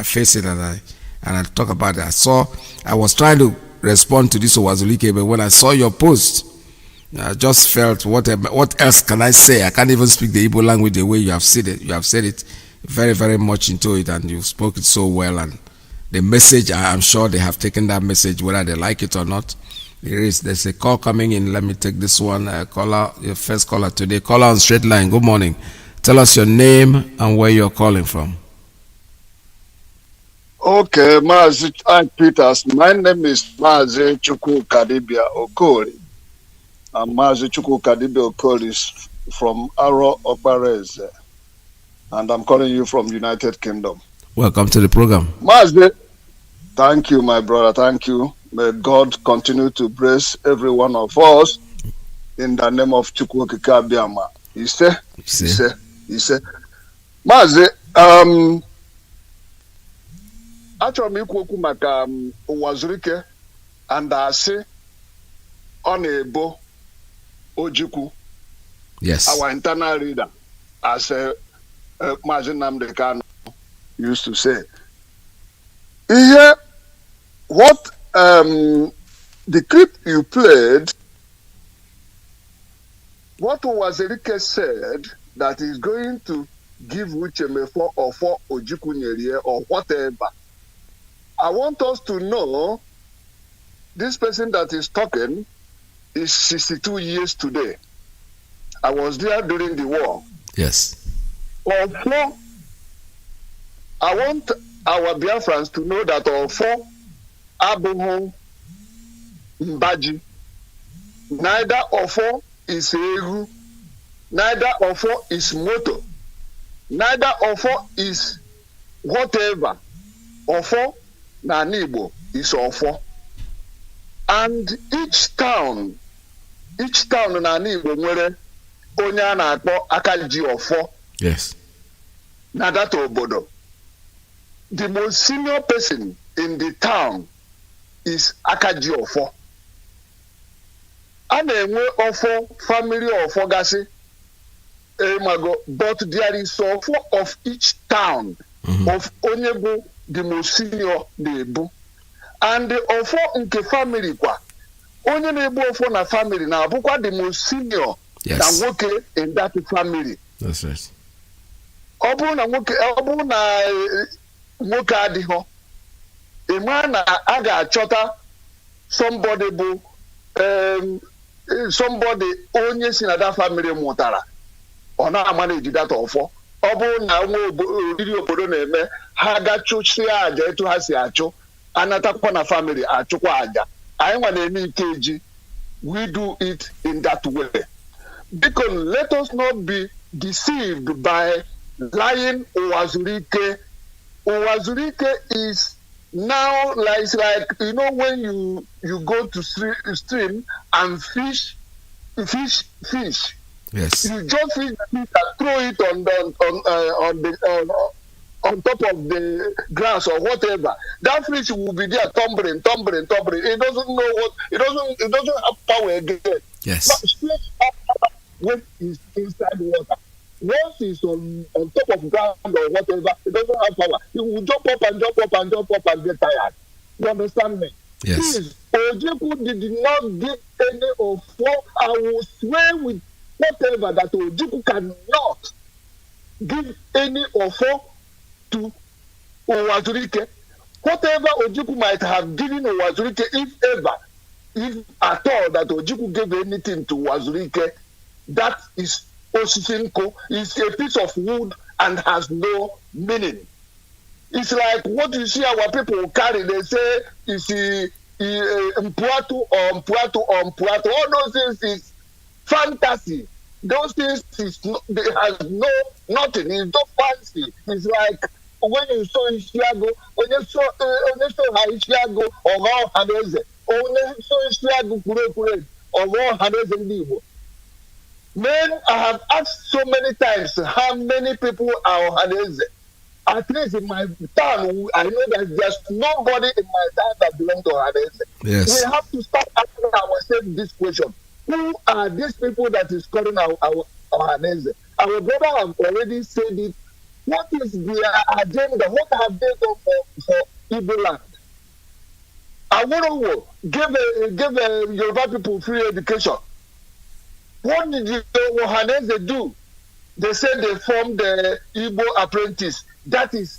face it and I talk about it. I was trying to respond to this Iyke, but when I saw your post, I just felt what else can I say? I can't even speak the Igbo language the way you have said it. You have said it very, very much into it, and you spoke it so well. And the message, I'm sure they have taken that message, whether they like it or not. There's a call coming in. Let me take this one. Your first caller today. Caller on straight line. Good morning. Tell us your name and where you're calling from. Okay, Mazi Peters. My name is Mazi Chukwu Kadibia Okori. And Mazi Chukwu Kadibia Okori is from Aro Okpareze. And I'm calling you from United Kingdom. Welcome to the program. Mazi, thank you, my brother. Thank you. May God continue to bless every one of us in the name of Chukwu Kikabiama. You say? Mazi, achọrọ m ikwu okwu maka Iyke and asị ọ na-ebo Ojukwu. Yes. Our internal reader, as Mazi Nnamdi Kanu used to say. Here, what the clip you played, what Iyke said that he's going to give Ucheme 4 or 4 Ojukwu Nyerie or whatever. I want us to know this person that is talking is 62 years today. I was there during the war. Yes. Or 4, I want our Biafrans to know that all 4 Abuhu Mbaji. Neither Ofo is Egu. Neither Ofo is Moto. Neither Ofo is whatever. Ofo na Igbo is Ofo. And each town na Igbo nwere onye a na-akpọ Akaji Ofo. Yes. Na that obodo. The most senior person in the town is Akaji Ofo. A na-enwe Ofo, family Ofo gasị. But there is Ofo of each town of onye bụ the most senior na-ebu. And the Ofo nke family kwa. Onye na-ebu Ofo na family na-abụkwa the most senior na nwoke in that family. That's right. Ọ bụrụ na nwoke adịghọ, ịma na a ga-achọta somebody bụ somebody onye si na that family mụtara ọ na-amanage that Ofo. Ọ bụrụ na oriri obodo na-eme ha ga-achụsịa aja etu ha si achụ, anatakwa na family achụkwa aja. Anyị nwa na-eme Ikeji, we do it in that way. Because let us not be deceived by lying Uwazurike. Uwazurike is now like you know when you go to stream and fish. Yes. You just fish the fish and throw it on top of the grass or whatever. That fish will be there tumbling. It doesn't know what. It doesn't have power again. Yes. But fish when it's inside water. Once it's on top of ground or whatever, it doesn't have power. It will jump up and get tired. You understand me? Yes. Please, Ojeku did not give any Ofo. I will swear with whatever that Ojeku cannot give any Ofo to Uwazurike. Whatever Ojeku might have given Uwazurike, if at all that Ojeku gave anything to Uwazurike, that is Oshisinko, is a piece of wood and has no meaning. It's like what you see our people carry. They say it's Mpuatu or Mpuatu or Mpuatu. All those things is fantasy. Those things they has nothing. It's not fancy. It's like when you saw Ishiago, when you saw Ishiago or how Haneze, or when you saw Ishiago Kure or how Haneze Ndibo. Men, I have asked so many times how many people are Haneze. At least in my town, I know that there's nobody in my town that belongs to Haneze. Yes. We have to start asking ourselves this question. Who are these people that is calling our Haneze? Our brother have already said it. What is their agenda? What have they done for Igbo land? Awolowo gave Yoruba people free education. What did the Haneze do? They said they formed the Igbo apprentice. That's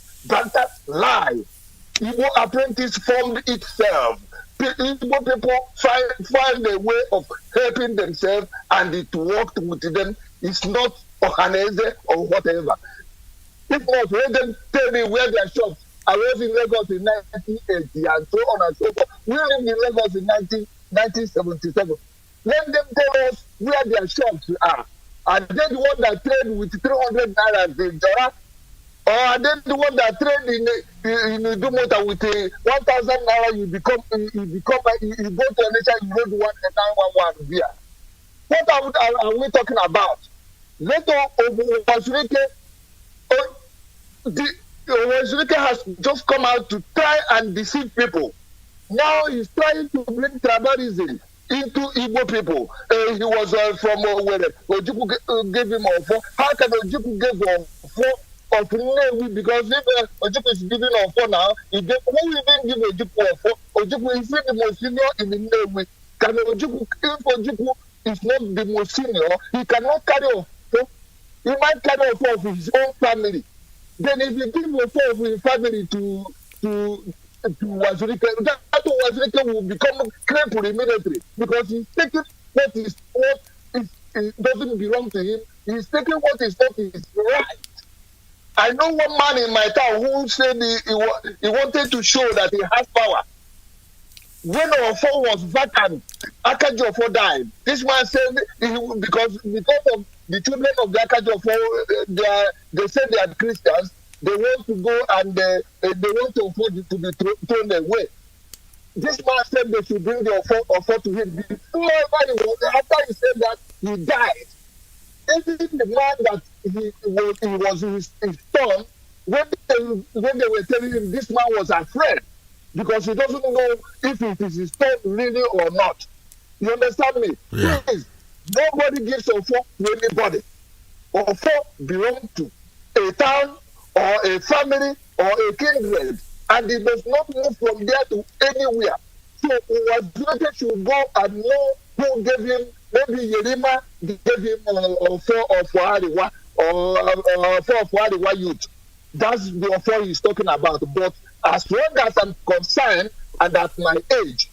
lie. Igbo apprentice formed itself. Igbo people find a way of helping themselves and it worked with them. It's not Haneze or whatever. If not, let them tell me where their shops. I was in Lagos in 1980 and so on and so forth. We lived in Lagos in 1977. Let them tell us where their shops are. Are they the one that trade with 300 naira in Jora? Or are they the one that trade in Dumota with 1,000 naira? You go to Onitsha, you road 1911 beer. What are we talking about? Later, Owazurike has just come out to try and deceive people. Now he's trying to bring tribalism into Igbo people. He was from where Ojukwu gave him Ofo. How can Ojukwu give Ofo of Nnewi? Because if Ojukwu is giving Ofo now, who even give Ojukwu Ofo? Ojukwu is the most senior in the Nnewi. Can Ojukwu, if Ojukwu is not the most senior, he cannot carry Ofo. He might carry Ofo of his own family. Then if you give Ofo of his family to Wazurike, that Wazurike will become crippled immediately because he's taking what doesn't belong to him. He's taking what is not his right. I know one man in my town who said he wanted to show that he has power. when Ofo was vacant, Akaji Ofo died. This man said because of the children of the Akaji Ofo, they said they are Christians. They want to go and they want to afford it to be thrown away. This man said they should bring the offer to him. After he said that, he died. Even the man that he was his son, when they were telling him, this man was afraid because he doesn't know if it is his son really or not. You understand me? Yeah. Please, nobody gives offer to anybody. Offer belongs to a town or a family or a kindred, and it does not move from there to anywhere. So Wazirike should go and know who gave him. Maybe Yerima gave him four of Ariwa or 4 of Ariwa youth. That's the offer he's talking about. But as long as I'm concerned, and at my age,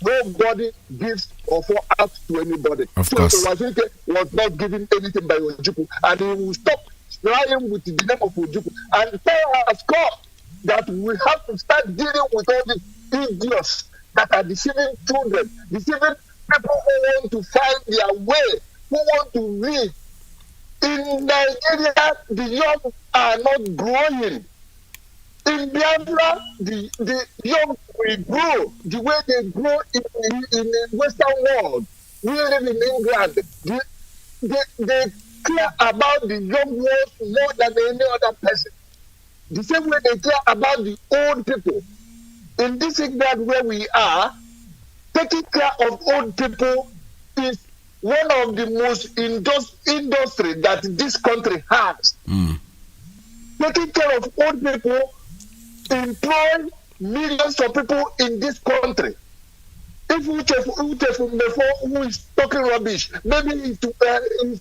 nobody gives offer out to anybody. Of course. Wazirike was not giving anything by Ojukwu, and he will stop trying with the name of Ojukwu. And time has come that we have to start dealing with all these idiots that are deceiving children, deceiving people who want to find their way, who want to live. In Nigeria, the young are not growing. In Biafra, the young will grow the way they grow in the Western world. We live in England. They care about the young ones more than any other person. The same way they care about the old people. In this England where we are, taking care of old people is one of the most industry that this country has. Taking care of old people employ millions of people in this country. If Uche who is talking rubbish, maybe his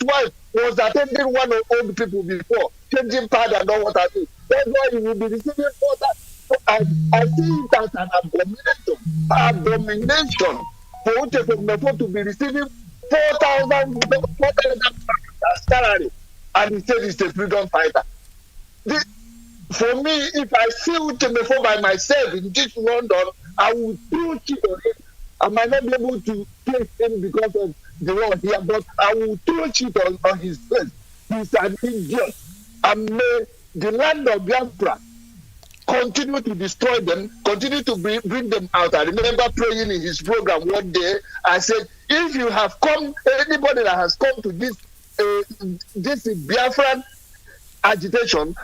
wife was attending one of old people before, changing pad and all what I do. That's why he will be receiving all that. So I see it as an abomination for Uche to be receiving 4,000 salary, and he said he's a freedom fighter. For me, if I see Uche by myself in this London, I will throw shit on him. I might not be able to place him because of the law here, but I will throw shit on his face. He's an idiot. And may the land of Biafra continue to destroy them, continue to bring them out. I remember praying in his program one day. I said, if you have come, anybody that has come to this Biafran agitation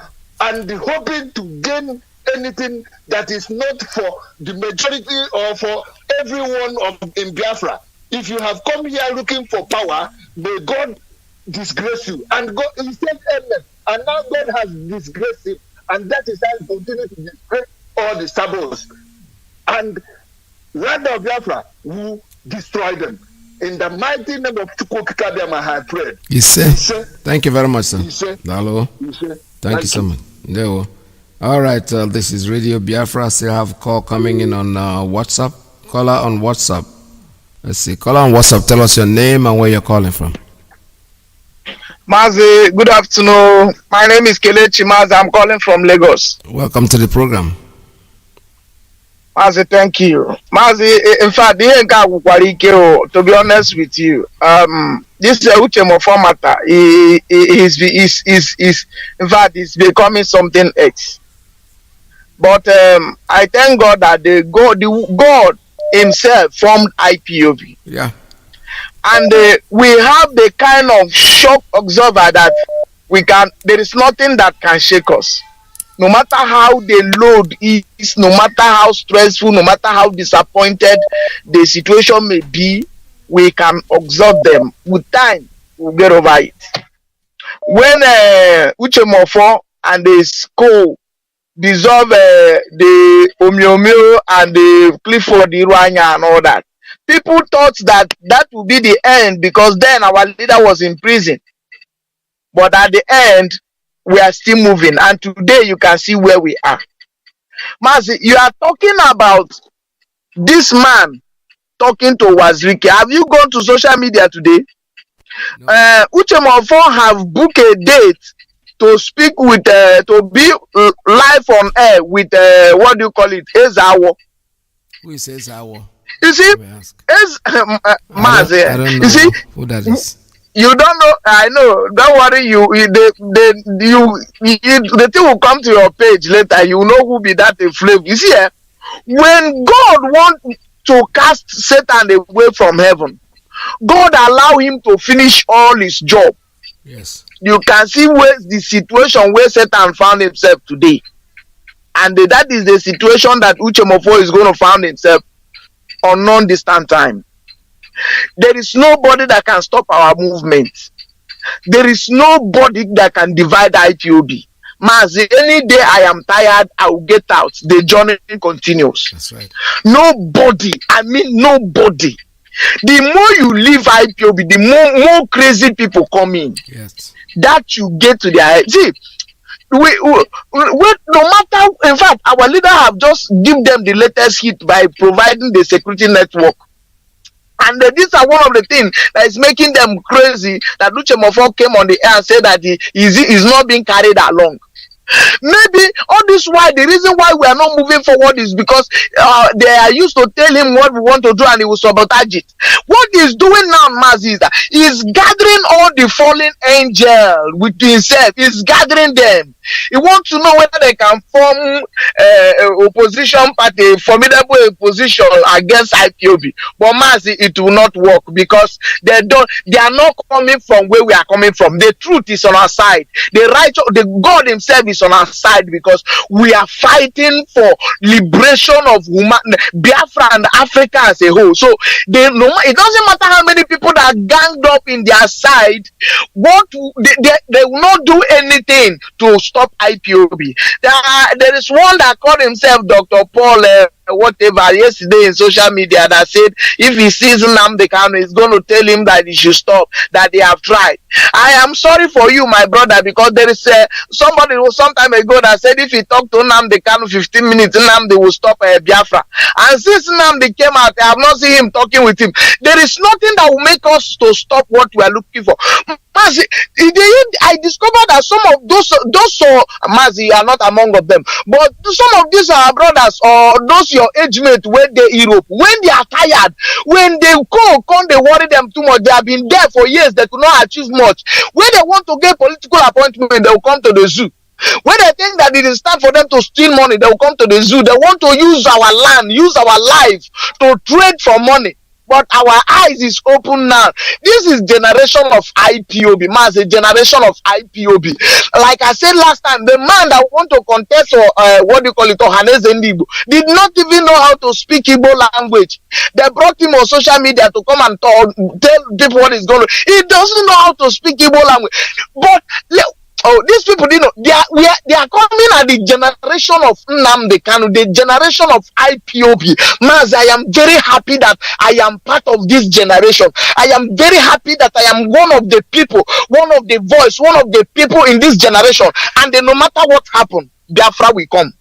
and hoping to gain anything that is not for the majority or for everyone in Biafra, if you have come here looking for power, may God disgrace you. And God, he said amen. And now God has disgraced him. And that is how he continues to disgrace all the sabos. And land of Biafra will destroy them. In the mighty name of Chukwukikabiama, I prayed. Thank you very much, sir. Hello. Thank you so much. All right, this is Radio Biafra. I still have a call coming in on WhatsApp. Caller on WhatsApp. Let's see. Caller on WhatsApp. Tell us your name and where you're calling from. Mazi, good afternoon. My name is Kelechi Mazi. I'm calling from Lagos. Welcome to the program. Mazi, thank you. Mazi, in fact, to be honest with you, this Uchemo formatter is in fact is becoming something else. But I thank God that God himself formed IPOB. Yeah. And we have the kind of shock observer that there is nothing that can shake us. No matter how the load is, no matter how stressful, no matter how disappointed the situation may be, we can observe them. With time, we'll get over it. When Uchemofo and the school dissolve the Omiomio and the Clifford Irwanya and all that, people thought that would be the end because then our leader was in prison. But at the end, we are still moving. And today you can see where we are. Mazi, you are talking about this man talking to Wazirike. Have you gone to social media today? No. Uchemofo have booked a date to speak with, to be live on air with, what do you call it? Ezawo. Who is Ezawo? You see, as Mazi, I don't know you see who that is. You don't know. I know. Don't worry. The thing will come to your page later. You know who be that slave. You see, when God wants to cast Satan away from heaven, God allow him to finish all his job. Yes. You can see where the situation where Satan found himself today, and that is the situation that Uchemofo is going to find himself on non-distant time. There is nobody that can stop our movement. There is nobody that can divide IPOB. Mazi, any day I am tired, I will get out. The journey continues. That's right. Nobody, I mean nobody. The more you leave IPOB, the more crazy people come in. Yes. That you get to their head. See, we no matter, in fact, our leader have just give them the latest hit by providing the security network. And these are one of the things that is making them crazy, that Uchemofo came on the air and said that he is not being carried along. Maybe all this why the reason why we are not moving forward is because they are used to tell him what we want to do and he will sabotage it. What he's doing now, Mazi, is that he's gathering all the fallen angels with himself. He's gathering them. He wants to know whether they can form opposition party, formidable opposition against IPOB. But Mazi, it will not work because they are not coming from where we are coming from. The truth is on our side. The God himself is on our side because we are fighting for liberation of Biafra and Africa as a whole. So it doesn't matter how many people that are ganged up in their side, they will not do anything to stop IPOB. There is one that called himself Dr. Paul whatever yesterday in social media that said if he sees Nnamdi Kanu, he's going to tell him that he should stop, that they have tried. I am sorry for you, my brother, because there is somebody who some time ago that said if he talked to Nnamdi Kanu 15 minutes, Nnamdi will stop Biafra. And since Nnamdi came out, I have not seen him talking with him. There is nothing that will make us to stop what we are looking for. Mazi, I discovered that some of those Mazi are not among them, but some of these are brothers or those your age mate when they Europe, when they are tired, when they come, they worry them too much. They have been there for years, they could not achieve much. When they want to get political appointment, they will come to the zoo. When they think that it is time for them to steal money, they will come to the zoo. They want to use our land, use our life to trade for money. But our eyes is open now. This is generation of IPOB. Man, a generation of IPOB. Like I said last time, the man that want to contest or what do you call it, Ohaneze Ndigbo, did not even know how to speak Igbo language. They brought him on social media to come and tell people what is going on. He doesn't know how to speak Igbo language. But these people didn't know. They are coming at the generation of Nnamdi Kanu, the generation of IPOB. Maz, I am very happy that I am part of this generation. I am very happy that I am one of the people, one of the voice, one of the people in this generation. And then no matter what happens, Biafra will come.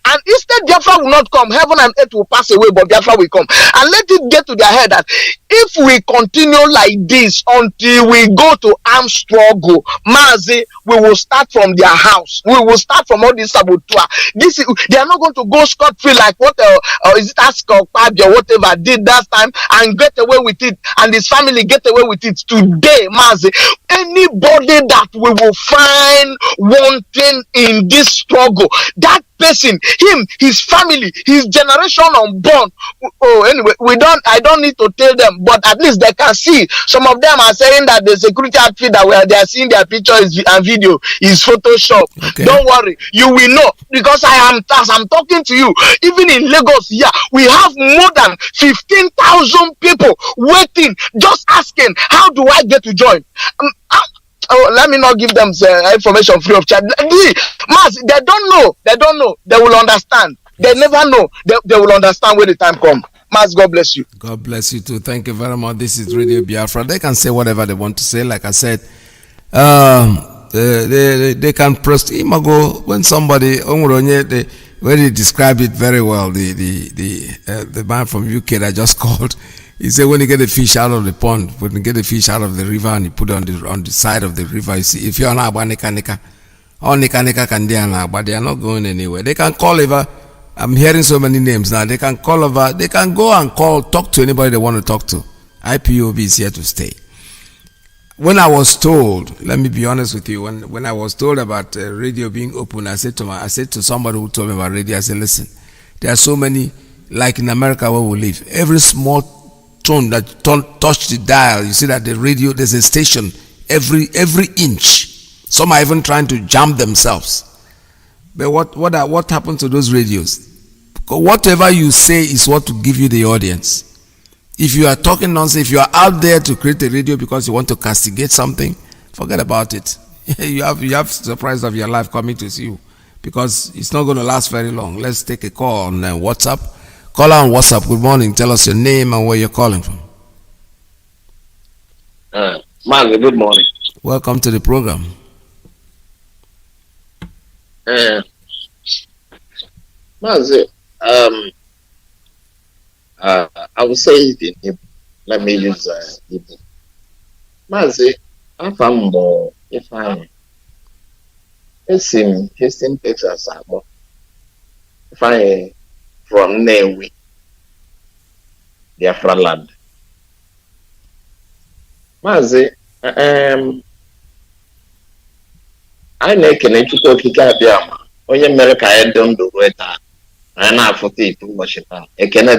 And instead, Biafra will not come. Heaven and earth will pass away, but Biafra will come. And let it get to their head that if we continue like this until we go to armed struggle, Mazi, we will start from their house. We will start from all this saboteur. They are not going to go scot-free like what is it Ask or whatever did that time and get away with it, and his family get away with it today, Mazi. Anybody that we will find wanting in this struggle, that person, him, his family, his generation unborn. Anyway, I don't need to tell them, but at least they can see. Some of them are saying that the security outfit that they are seeing their pictures and video is Photoshop. Okay. Don't worry, you will know, because as I'm talking to you, even in Lagos here, we have more than 15,000 people waiting, just asking, how do I get to join? Let me not give them information free of charge. Mas, they don't know. They will understand. They never know. They will understand when the time comes. Mas, God bless you. God bless you too. Thank you very much. This is Radio Biafra. They can say whatever they want to say. Like I said, they can proceed. When somebody, when he described it very well, the man from UK that just called. He said when you get a fish out of the pond, when you get a fish out of the river and you put it on the side of the river, you see, if you're an Abanika, all Nika can but they are not going anywhere. They can call over I'm hearing so many names now. They can call over. They can go and talk to anybody they want to talk to. IPOB is here to stay. When I was told, let me be honest with you, when I was told about radio being open, I said to somebody who told me about radio, I said, listen, there are so many, like in America where we live, every small tone that touch the dial, you see that the radio, there's a station every inch. Some are even trying to jam themselves. But what happened to those radios? Whatever you say is what to give you the audience. If you are talking nonsense, if you are out there to create a radio because you want to castigate something, forget about it. you have surprise of your life coming to see you, because it's not going to last very long. Let's take a call on WhatsApp. Call on WhatsApp. Good morning. Tell us your name and where you're calling from. Mazi, good morning. Welcome to the program. Mazi, I will say it in Hebrew. Let me use Hebrew. Mazi, afambo ifanye. Esim Houston, Texas, abo. Ifanye from Newi, Biafra land. Mazi, I na-ekene Chukwu okike abịa onye mere ka anyị dị ndụ ruo taa. Anyị na-afụta ite ụbọchị taa. Ekene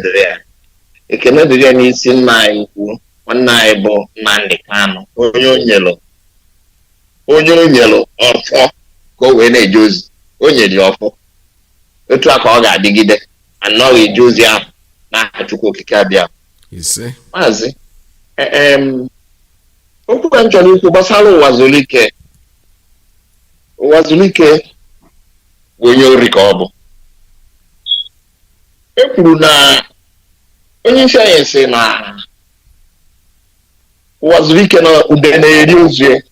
dịrị ya n'isi nna anyị ukwu, nwanne anyị bụ Nnamdi Kanu, onye o nyelụ ọfọ ka o wee na-eje ozi. O nyere ya ọfọ. Otu a ka ọ ga-adịgide, anọghị eje ozi ahụ n'aha Chukwu okike abịa. Maazị, okwu ka m chọrọ ikwu gbasara ụwa zuru ike. Ụwa zuru ike bụ onye ori ka ọ bụ. E kwuru na onye sayensị na ụwa zuru ike na ude na-eri ozu,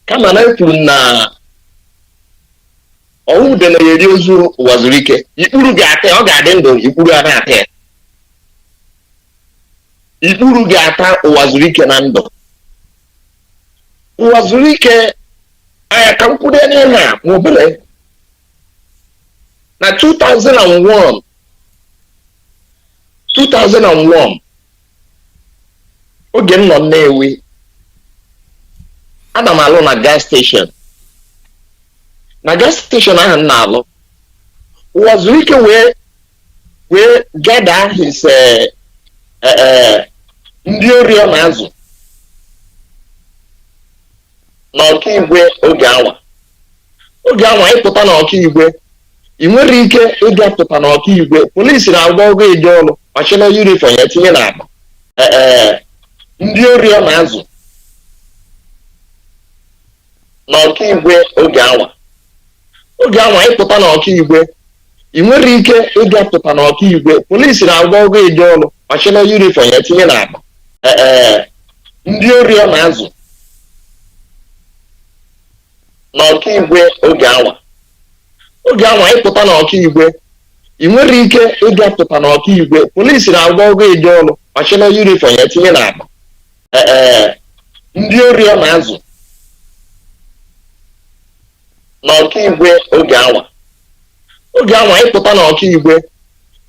kama na e kwuru na ọwụ ude na-eri ozu ụwa zuru ike. Ikpuru ga-ata, ọ ga-adị ndụ, ikpuru a na-ata ya. Ikpuru ga-ata ụwa zuru ike na ndụ. Ụwa zuru ike aya ka mkwude n'ihe a mobile na 2001 oge m nọ Nnewi, ana m alụ na gas station ahụ m na-alụ. Ụwa zuru ike wee gather his ndị ori ọ na-azụ n'ọkaigwe oge anwa ịpụta n'ọkaigwe, ị nwere ike ịga pụta n'ọkaigwe, polisi na-agba ọgụ eje ọrụ, ọchịna yunifọm ya tinye n'akpa. Ndị ori ọ na-azụ n'ọkaigwe oge anwa ịpụta n'ọkaigwe, ị nwere ike ịga pụta n'ọkaigwe, polisi na-agba ọgụ eje ọrụ, ọchịna yunifọm ya tinye n'akpa. Ndị ori ọ na-azụ n'ọkaigwe oge anwa ịpụta n'ọkaigwe, ị nwere ike ịga pụta n'ọkaigwe, polisi na-agba ọgụ eje ọrụ, ọchịna yunifọm ya tinye n'akpa. Ndị ori ọ na-azụ n'ọkaigwe oge anwa ịpụta n'ọkaigwe,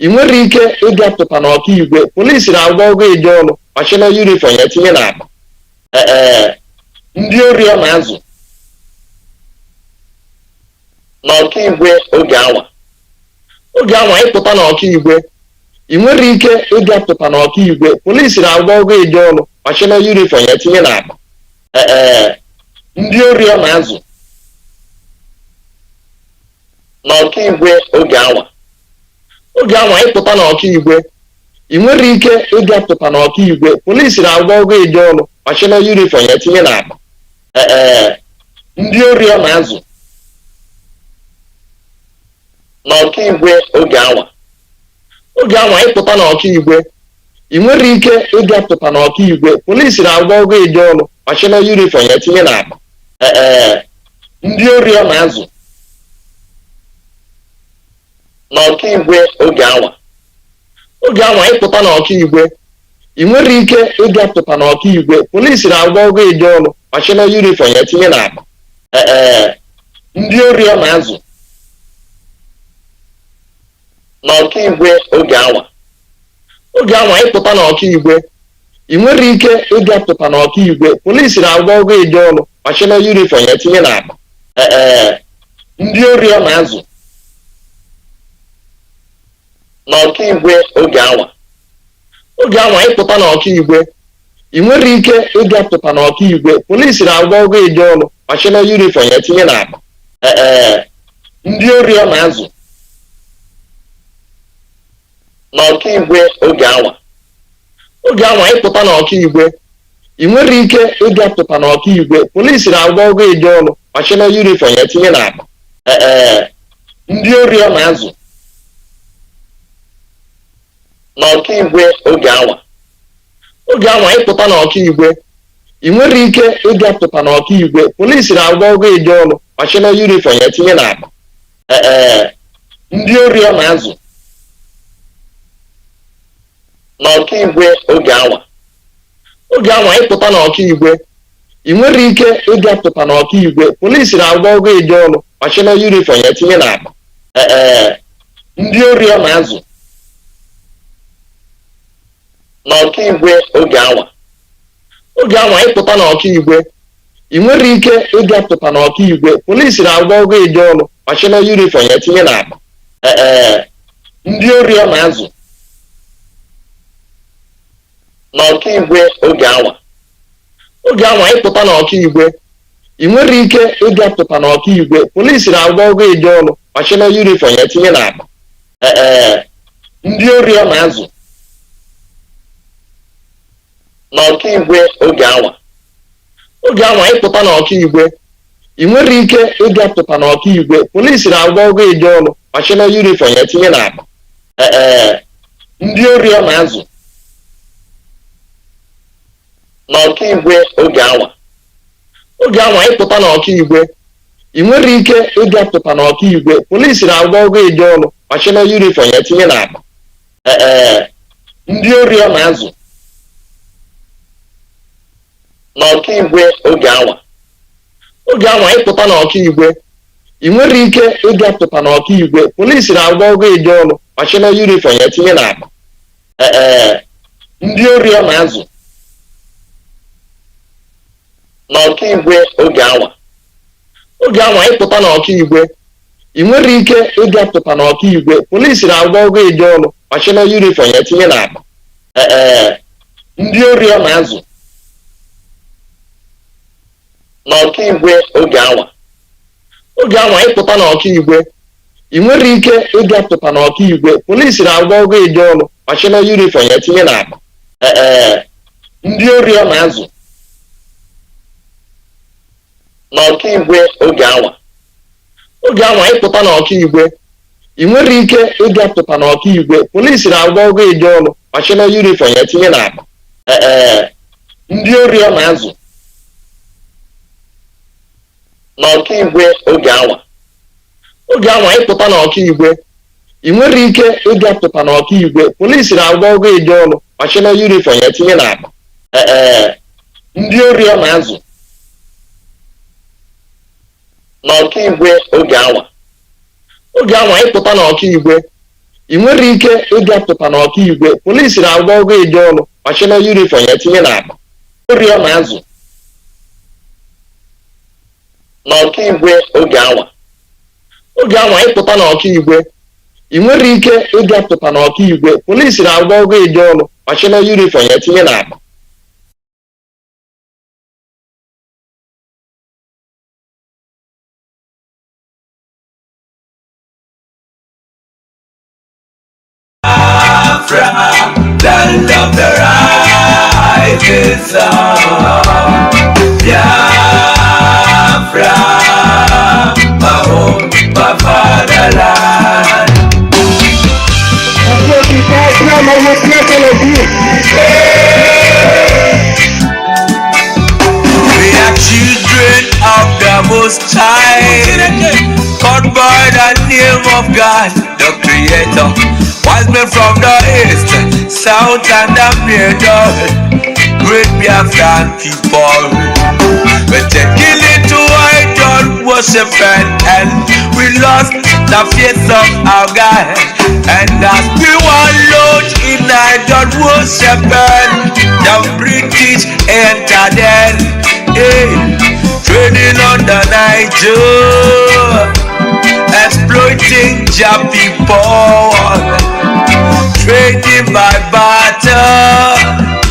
ị nwere ike ịga pụta n'ọkaigwe, polisi na-agba ọgụ eje ọrụ, ọchịna yunifọm ya tinye n'akpa. Ndị ori ọ na-azụ n'ọkaigwe oge anwa ịpụta n'ọkaigwe, ị nwere ike ịga pụta n'ọkaigwe, polisi na-agba ọgụ eje ọrụ, ọchịna yunifọm ya tinye n'akpa. Ndị ori ọ na-azụ n'ọkaigwe oge anwa ịpụta n'ọkaigwe, ị nwere ike ịga pụta n'ọkaigwe, polisi na-agba ọgụ eje ọrụ, ọchịna yunifọm ya tinye n'akpa. Ndị ori ọ na-azụ n'ọkaigwe oge anwa ịpụta n'ọkaigwe, ị nwere ike ịga pụta n'ọkaigwe, polisi na-agba ọgụ eje ọrụ, ọchịna yunifọm ya tinye n'akpa. Ndị ori ọ na-azụ n'ọkaigwe oge anwa ịpụta n'ọkaigwe, ị nwere ike ịga pụta n'ọkaigwe, polisi na-agba ọgụ eje ọrụ, ọchịna yunifọm ya tinye n'akpa. Ndị ori ọ na-azụ n'ọkaigwe oge anwa ịpụta n'ọkaigwe ị nwere ike ịga pụta n'ọkaigwe polisi na-agwa ogo eje ọrụ machina yunifọm ya tinye n'akpa ndị ori ọ na-azụ n'ọkaigwe oge anwa ịpụta n'ọkaigwe ị nwere ike ịga pụta n'ọkaigwe polisi na-agwa ogo eje ọrụ machina yunifọm ya tinye n'akpa ndị ori ọ na-azụ n'ọkaigwe oge anwa ịpụta n'ọkaigwe ị nwere ike ịga pụta n'ọkaigwe polisi na-agwa ogo eje ọrụ machina yunifọm ya tinye n'akpa ndị ori ọ na-azụ n'ọkaigwe oge anwa ịpụta n'ọkaigwe ị nwere ike ịga pụta n'ọkaigwe polisi na-agwa ogo eje ọrụ machina yunifọm ya tinye n'akpa ndị ori ọ na-azụ n'ọkaigwe oge anwa ịpụta n'ọkaigwe ị nwere ike ịga pụta n'ọkaigwe polisi na-agwa ogo eje ọrụ machina yunifọm ya tinye n'akpa ndị ori ọ na-azụ n'ọkaigwe oge anwa ịpụta n'ọkaigwe ị nwere ike ịga pụta n'ọkaigwe polisi na-agwa ogo eje ọrụ machina yunifọm ya tinye n'akpa ndị ori ọ na-azụ n'ọkaigwe oge anwa ịpụta n'ọkaigwe ị nwere ike ịga pụta n'ọkaigwe polisi na-agwa ogo eje ọrụ machina yunifọm ya tinye n'akpa ndị ori ọ na-azụ n'ọkaigwe oge anwa ịpụta n'ọkaigwe ị nwere ike ịga pụta n'ọkaigwe polisi na-agwa ogo eje ọrụ machina yunifọm ya tinye n'akpa ndị ori ọ na-azụ n'ọkaigwe oge anwa ịpụta n'ọkaigwe ị nwere ike ịga pụta n'ọkaigwe polisi na-agwa ogo eje ọrụ machina yunifọm ya tinye n'akpa ndị ori ọ na-azụ n'ọkaigwe oge anwa ịpụta n'ọkaigwe ị nwere ike ịga pụta n'ọkaigwe polisi na-agwa ogo eje ọrụ machina yunifọm ya tinye n'akpa ndị ori ọ na-azụ n'ọkaigwe oge anwa ịpụta n'ọkaigwe ị nwere ike ịga pụta n'ọkaigwe polisi na-agwa ogo eje ọrụ machina yunifọm ya tinye n'akpa ndị ori ọ na-azụ n'ọkaigwe oge anwa ịpụta n'ọkaigwe ị nwere ike ịga pụta n'ọkaigwe polisi na-agwa ogo eje ọrụ machina yunifọm ya tinye n'akpa ndị ori ọ na-azụ n'ọkaigwe oge anwa ịpụta n'ọkaigwe ị nwere ike ịga pụta n'ọkaigwe polisi na-agwa ogo eje ọrụ machina yunifọm ya tinye n'akpa ndị ori ọ na-azụ n'ọkaigwe oge anwa ịpụta n'ọkaigwe ị nwere ike ịga pụta n'ọkaigwe polisi na-agwa ogo eje ọrụ machina yunifọm ya tinye n'akpa ndị ori ọ na-azụ n'ọkaigwe oge anwa ịpụta n'ọkaigwe ị nwere ike ịga pụta n'ọkaigwe polisi na-agwa ogo eje ọrụ machina yunifọm ya tinye n'akpa ori ọ na-azụ n'ọkaigwe oge anwa ịpụta n'ọkaigwe ị nwere ike ịga pụta n'ọkaigwe polisi na-agwa ogo eje ọrụ machina yunifọm ya tinye n'akpa Land of the rising sun, Biafra, my home, my fatherland. We are children of the Most High, called by the name of God, the Creator. Wise men from the east, south and the middle, great Biafran people. We're taking it to idol worshiping, and we lost the faith of our God. And as we were lost in idol worshiping, the British entered in, trading on the Niger, exploiting Jah people, trading by barter.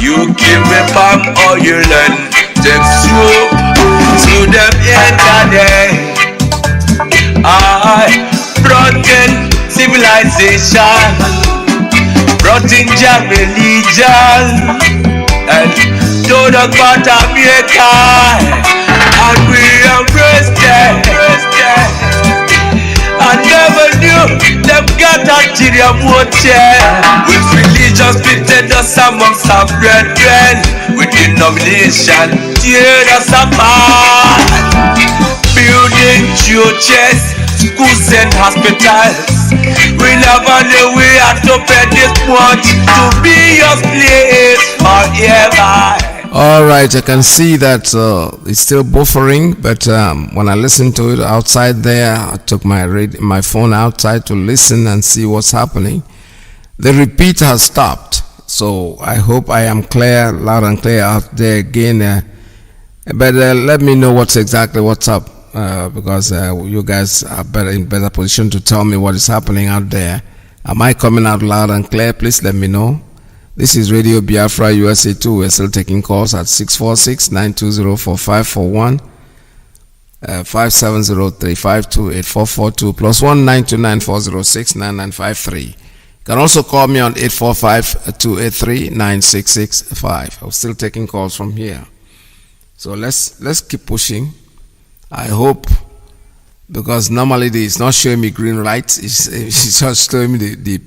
You give me palm oil and take soup to them yesterday. I brought in civilization, brought in Jah religion, and told us about America, and we embraced it. I never knew them got Algeria water. With religious pitted us amongst our brethren, with denomination tear us apart. Building churches, schools and hospitals. We never knew we had to pay this much to be your place forever. All right, I can see that it's still buffering, but when I listen to it outside there, I took my phone outside to listen and see what's happening. The repeat has stopped, so I hope I am clear, loud and clear out there again. But let me know what's up, because you guys are in better position to tell me what is happening out there. Am I coming out loud and clear? Please let me know. This is Radio Biafra USA 2. We're still taking calls at 646-920-4541, 570-352-8442, plus 1-929-406-9953. You can also call me on 845-283-9665. I'm still taking calls from here. So let's keep pushing. I hope, because normally it's not showing me green lights. It's just showing me the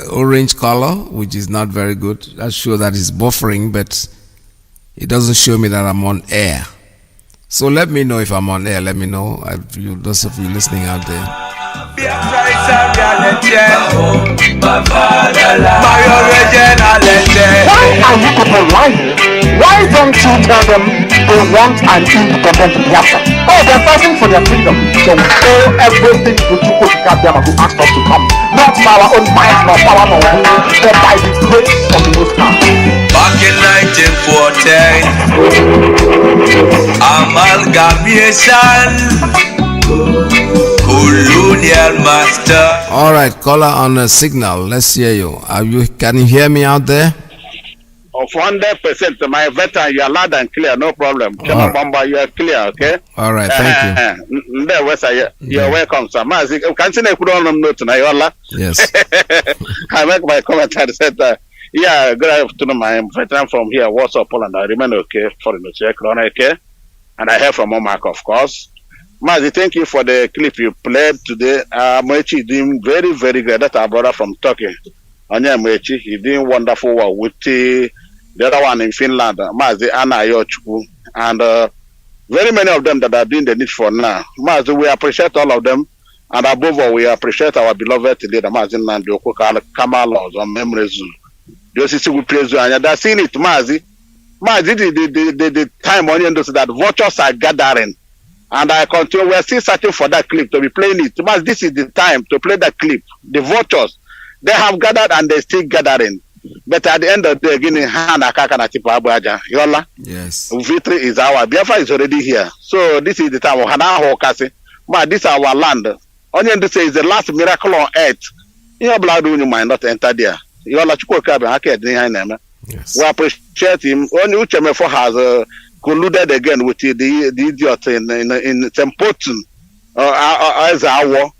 orange color, which is not very good. That shows that it's buffering, but it doesn't show me that I'm on air. So let me know if I'm on air. Let me know, those of you listening out there. Why are you people lying? Why don't you tell them they want an independent Biafra? Oh, they're fighting for their freedom. So we owe everything to Chukwuka who asked us to come. Not by our own might, nor power, nor will, but by the grace of the Most High. Back in 1914, amalgamation, colonial master. All right, caller on a signal. Let's hear you. Can you hear me out there? Of 100%, my veteran, you are loud and clear, no problem. Right. Bamba, you are clear, okay? All right, thank you. You're welcome, sir. Mazi, can you put on note tonight? Yes. I make my comment and said, yeah, good afternoon, my veteran from here, what's up, Poland? I remain okay for the check, okay? And I hear from Omak, of course. Mazi, thank you for the clip you played today. Moechi doing very, very good. That's our brother from Turkey. Anya Moechi, he doing wonderful work with the other one in Finland, Mazi Anna Yochukwu, and very many of them that are doing the need for now. Mazi, we appreciate all of them, and above all, we appreciate our beloved leader, Mazi Nandi Kamalos on Memory Zoo. The we praise you, and that's seen it, Mazi. Mazi, the time on that vultures are gathering. And I continue, we're still searching for that clip to be playing it. But this is the time to play that clip. The vultures, they have gathered and they're still gathering. But at the end of the day, yes, victory is our. Biafra is already here. So this is the time of Hana. But this is our land. Only to say is the last miracle on earth. Your blood you might not enter there. Yes. We appreciate him. Only Uchemefo has colluded again with the idiot in Tempoton as our.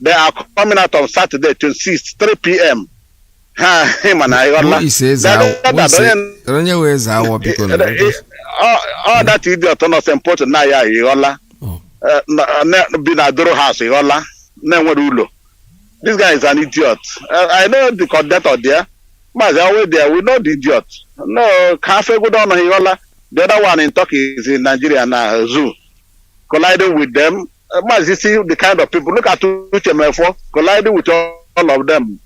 They are coming out on Saturday, 26, 3 p.m. Him and I. Who says our people? All that idiot on Tempoton now, Yola. Been a door house, Yola. This guy is an idiot. I know the conductor there. But always there, we know the idiot. No, cafe go down on Yola. The other one in Turkey is in Nigeria now, Zoo. Colliding with them. You see the kind of people. Look at Uchemefo colliding with all of them.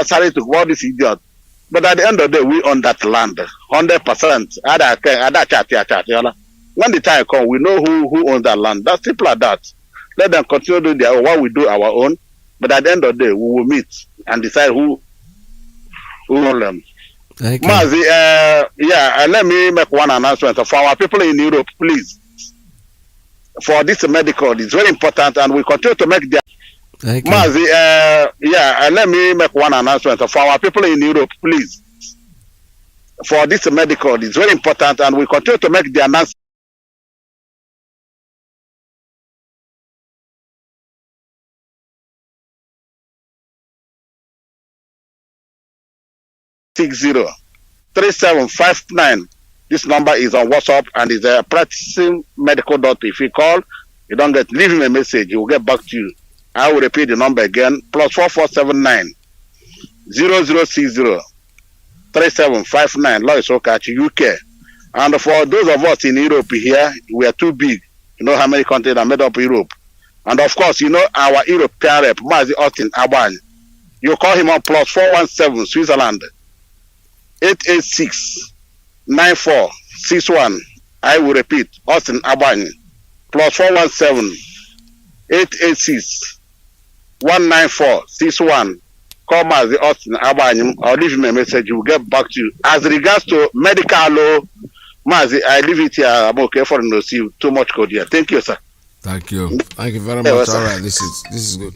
Sorry to all this idiot. But at the end of the day, we own that land. 100%. When the time comes, we know who owns that land. That's simple as that. Let them continue doing their own while we do our own. But at the end of the day, we will meet and decide who owns them. Mazi, let me make one announcement for our people in Europe, please. For this medical, it's very important, and we continue to make their. Mazi, let me make one announcement for our people in Europe, please. For this medical, it's very important, and we continue to make the announcement. 3759. This number is on WhatsApp and is a practicing medical doctor. If you call, you don't get, leave him a message. He will get back to you. I will repeat the number again. +4479 0060 3759. Lois Okachi, UK. And for those of us in Europe here, we are too big. You know how many countries are made up Europe. And of course, you know our European rep, Mazi Austin Aban. You call him on +417 Switzerland 886-9461. I will repeat, Austin Aban +417 886-19461. Call Mazi Austin Aban or leave him a message. He will get back to you. As regards to medical law, Mazi, I leave it here. I'm okay for no see you. Too much code here. Thank you, sir. Thank you. Thank you very much. All right, this is good.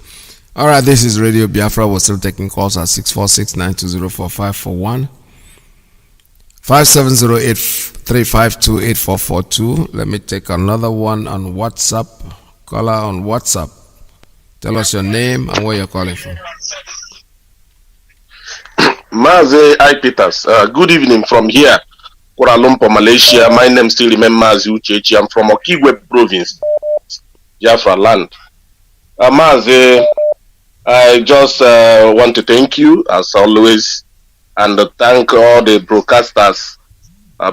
All right, this is Radio Biafra. We're still taking calls at 646-920-4541, 5708-352-8442. Let me take another one on WhatsApp. Caller on WhatsApp. Tell us your name and where you're calling from. Mazi I Peters. Good evening from here, Kuala Lumpur, Malaysia. My name still remains Mazi Uchechi. I'm from Okigwe province, Biafra land. Mazi, I just want to thank you as always, and thank all the broadcasters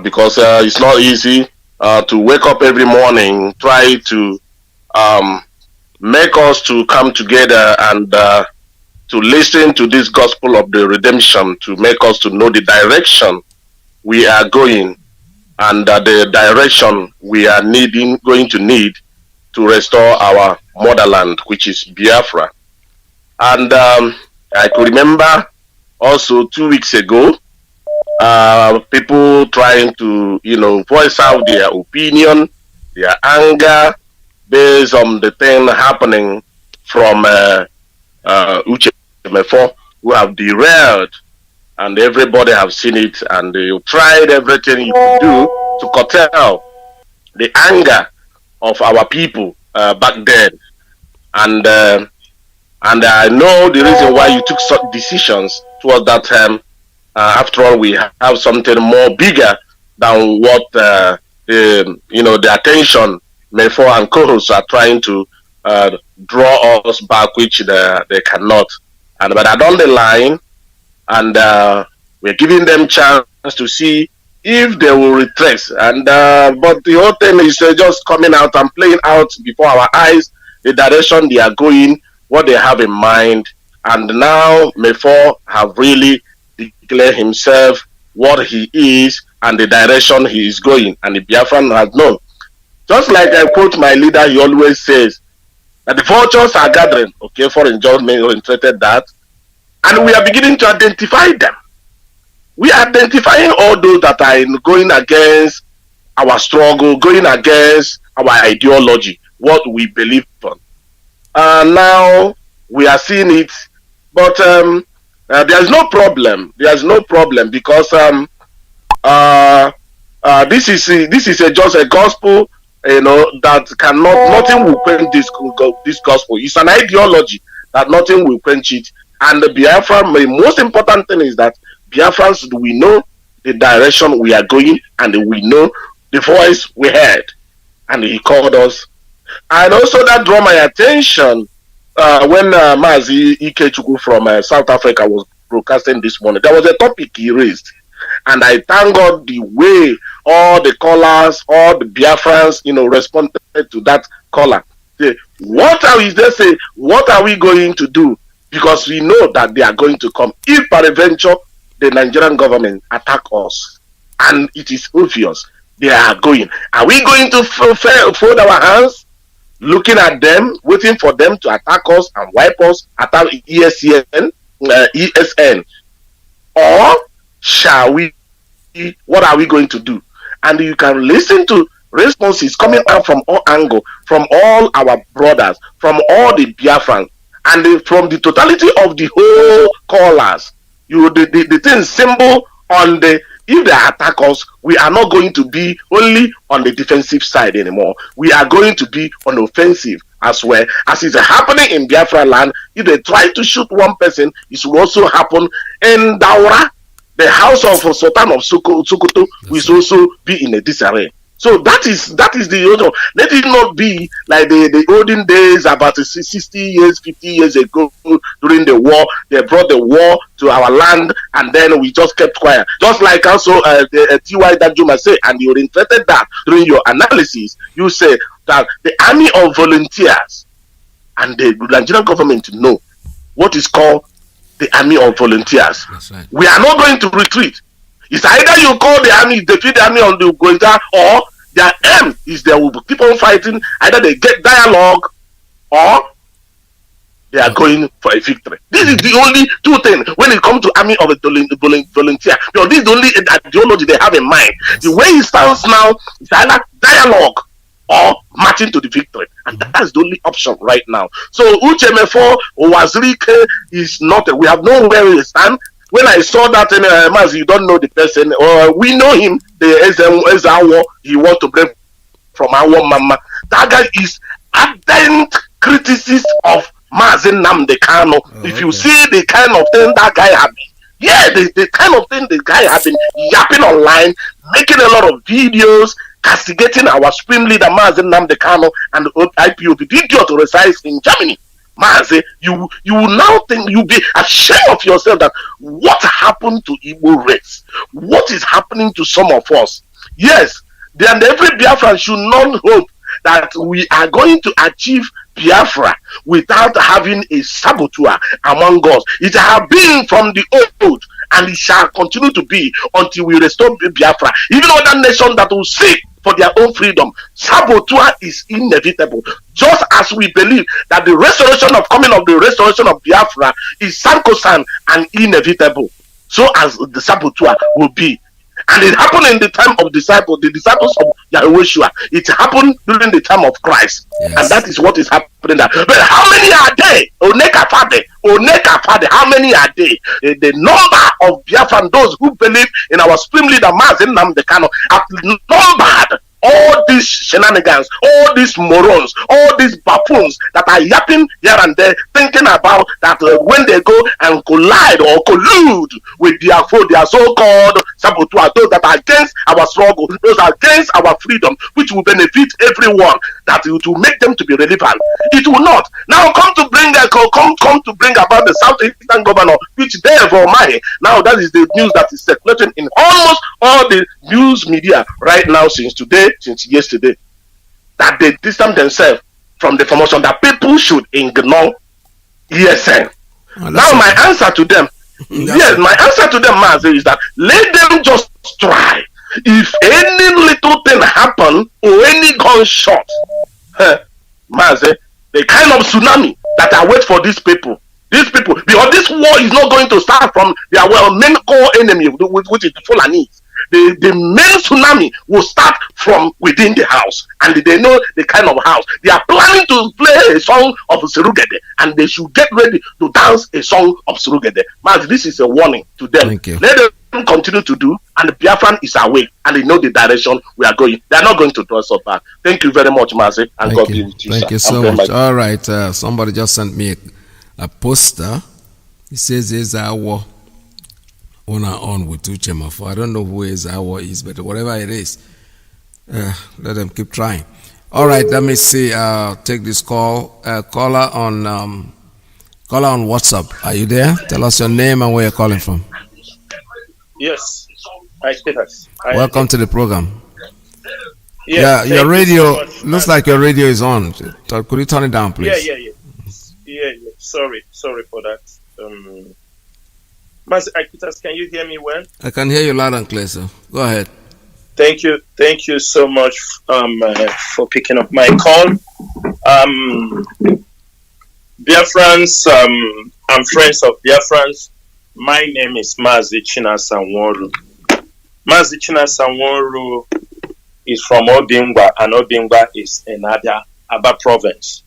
because it's not easy to wake up every morning, try to make us to come together and to listen to this gospel of the redemption, to make us to know the direction we are going and the direction we are going to need to restore our motherland, which is Biafra. And I could remember also 2 weeks ago, people trying to, voice out their opinion, their anger, based on the thing happening from Uche Mefo, who have derailed, and everybody have seen it, and you tried everything you could do to curtail the anger of our people back then. And I know the reason why you took such decisions towards that time. After all, we have something more bigger than what the attention Mefo and co-hosts are trying to draw us back, which they cannot. But along the line, and we're giving them chance to see if they will retrace. And but the whole thing is just coming out and playing out before our eyes the direction they are going, what they have in mind. And now Mefo have really declared himself what he is and the direction he is going, and the Biafran has known. Just like I quote my leader, he always says that the vultures are gathering. Okay, foreign government reiterated that, and we are beginning to identify them. We are identifying all those that are going against our struggle, going against our ideology, what we believe on. Now we are seeing it, but there's no problem. There's no problem because this is just a gospel, that nothing will quench this gospel. It's an ideology that nothing will quench it. And the Biafra, the most important thing is that Biafrans, we know the direction we are going, and we know the voice we heard, and he called us. And also that drew my attention when Mazi Iyke from South Africa was broadcasting this morning. There was a topic he raised, and I thank God the way all the callers, all the Biafrans, responded to that caller. What are we going to do? Because we know that they are going to come. If peradventure the Nigerian government attack us, and it is obvious they are going. Are we going to fold our hands, looking at them, waiting for them to attack us and wipe us, attack ESN? Or shall we, what are we going to do? And you can listen to responses coming out from all angles, from all our brothers, from all the Biafrans, and from the totality of the whole callers. The thing symbol on the, if they attack us, we are not going to be only on the defensive side anymore. We are going to be on offensive as well. As is happening in Biafra land, if they try to shoot one person, it will also happen in Daura. The house of Sultan of Sokoto will also be in a disarray. So that is the other. Let it not be like the olden days about 60 years, 50 years ago during the war. They brought the war to our land and then we just kept quiet. Just like also T.Y. Danjuma said, and you interpreted that during your analysis. You said that the army of volunteers and the Nigerian government know what is called the army of volunteers. That's right. We are not going to retreat. It's either you call the army, defeat the army on the Goita, or their aim is they will keep on fighting. Either they get dialogue or they are going for a victory. This is the only two things when it comes to army of a volunteer. Because this is the only ideology they have in mind. Yes. The way it stands now is either dialogue or marching to the victory. And that's the only option right now. So Uchemefo Wazirike is not, we have known where he stands. When I saw that in Mazi, you don't know the person, we know him, the Ezawo, he wants to bring from our mama. That guy is ardent criticist of Mazi Nnamdi Kanu. If you see the kind of thing that guy has been, the kind of thing the guy has been yapping online, making a lot of videos, castigating our supreme leader Mazi Nnamdi Kanu and the IPOB, the idiot resides in Germany. Mazi, you will now think, you'll be ashamed of yourself that what happened to Igbo race? What is happening to some of us? Yes, then every Biafran should not hope that we are going to achieve Biafra without having a saboteur among us. It has been from the old and it shall continue to be until we restore Biafra. Even other nations that will seek for their own freedom, saboteur is inevitable. Just as we believe that the restoration of Biafra is sacrosanct and inevitable, so as the saboteur will be. And it happened in the time of the disciples of Yahushua. It happened during the time of Christ. Yes. And that is what is happening now. But how many are they? Oneka Fade, how many are they? The number of Biafran, those who believe in our supreme leader, Mazi Nnamdi Kanu, have numbered all these shenanigans, all these morons, all these buffoons that are yapping here and there, thinking about that when they go and collide or collude with their so-called saboteurs, those that are against our struggle, those are against our freedom, which will benefit everyone, that it will make them to be relevant. It will not. Now come to bring about the Southeastern governor, which they have Omahe. Now that is the news that is circulating in almost all the news media right now since yesterday, that they distance themselves from the formation, that people should ignore ESN. Now my answer to them, Mazi, is that let them just try. If any little thing happen or any gunshot, Mazi, the kind of tsunami that I wait for these people, because this war is not going to start from their main core enemy, which is the Fulanese. The main tsunami will start from within the house, and they know the kind of house. They are planning to play a song of Surugede, and they should get ready to dance a song of Surugede. Mazi, this is a warning to them. Thank you. Let them continue to do, and the Biafran is awake, and they know the direction we are going. They are not going to draw us back. Thank you very much, Mazi, and God be with you. Thank you so much. All right, somebody just sent me a poster. It says there's a war on with Uchemefo. I don't know who Ezawo is, but whatever it is, let them keep trying. All right, let me see. Take this call. Caller on WhatsApp. Are you there? Tell us your name and where you're calling from. Yes, I status. Welcome to the program. Yes, your radio looks like your radio is on. Could you turn it down, please? Yeah. Sorry for that. Mazi, can you hear me well? I can hear you loud and clear, sir. Go ahead. Thank you so much for picking up my call. Biafrans, I'm friends of Biafrans. My name is Mazi Chinasanworu. Mazi Chinasanworu is from Obingwa, and Obingwa is in Aba province.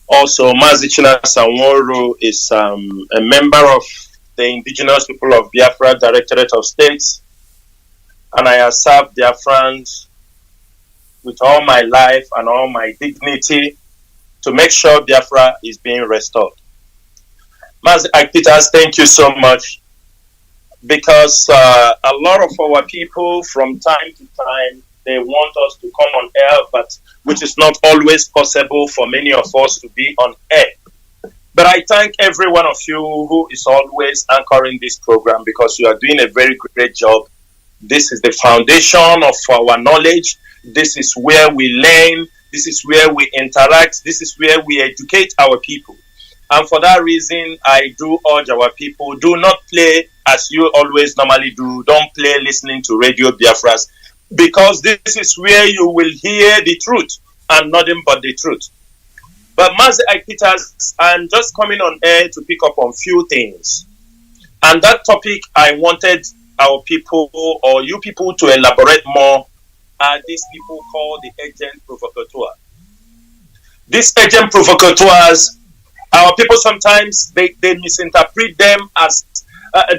Also, Mazi Chinasanworu is a member of the Indigenous People of Biafra Directorate of States, and I have served Biafrans with all my life and all my dignity to make sure Biafra is being restored. Mazi Peters, thank you so much, because a lot of our people from time to time, they want us to come on air, but which is not always possible for many of us to be on air. But I thank every one of you who is always anchoring this program, because you are doing a very great job. This is the foundation of our knowledge. This is where we learn. This is where we interact. This is where we educate our people. And for that reason, I do urge our people, do not play as you always normally do. Don't play listening to Radio Biafras, because this is where you will hear the truth and nothing but the truth. But Mazi Peters, I'm just coming on air to pick up on few things. And that topic I wanted our people or you people to elaborate more are these people called the agent provocateur. These agent provocateurs, our people sometimes they misinterpret them as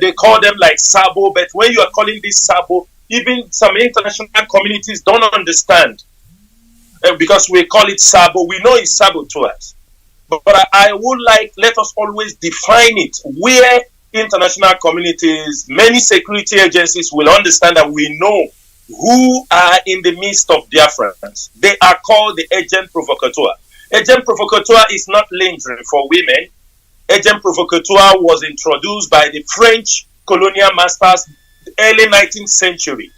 they call them like Sabo, but when you are calling this Sabo, even some international communities don't understand, because we call it Sabo. We know it's saboteurs, but I would like, let us always define it where international communities, many security agencies will understand that we know who are in the midst of Biafrans. They are called the agent provocateur. Agent provocateur is not lingerie for women. Agent provocateur was introduced by the French colonial masters in the early 19th century.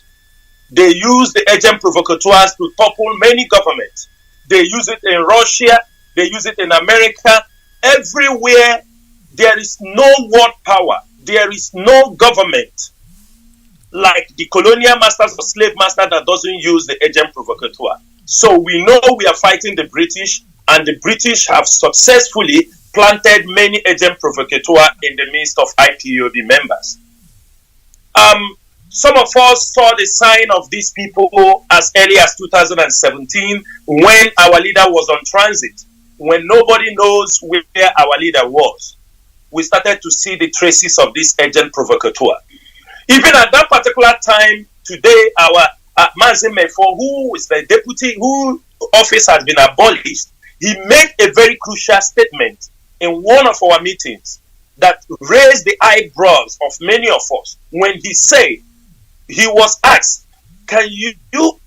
They used the agent provocateurs to topple many governments. They use it in Russia. They use it in America. Everywhere there is no world power. There is no government like the colonial masters or slave master that doesn't use the agent provocateur. So we know we are fighting the British, and the British have successfully planted many agent provocateurs in the midst of IPOB members. Some of us saw the sign of these people as early as 2017 when our leader was on transit, when nobody knows where our leader was. We started to see the traces of this agent provocateur. Even at that particular time, today, our Mazi Mefo, who is the deputy, whose office has been abolished, he made a very crucial statement in one of our meetings that raised the eyebrows of many of us when he said, he was asked, can you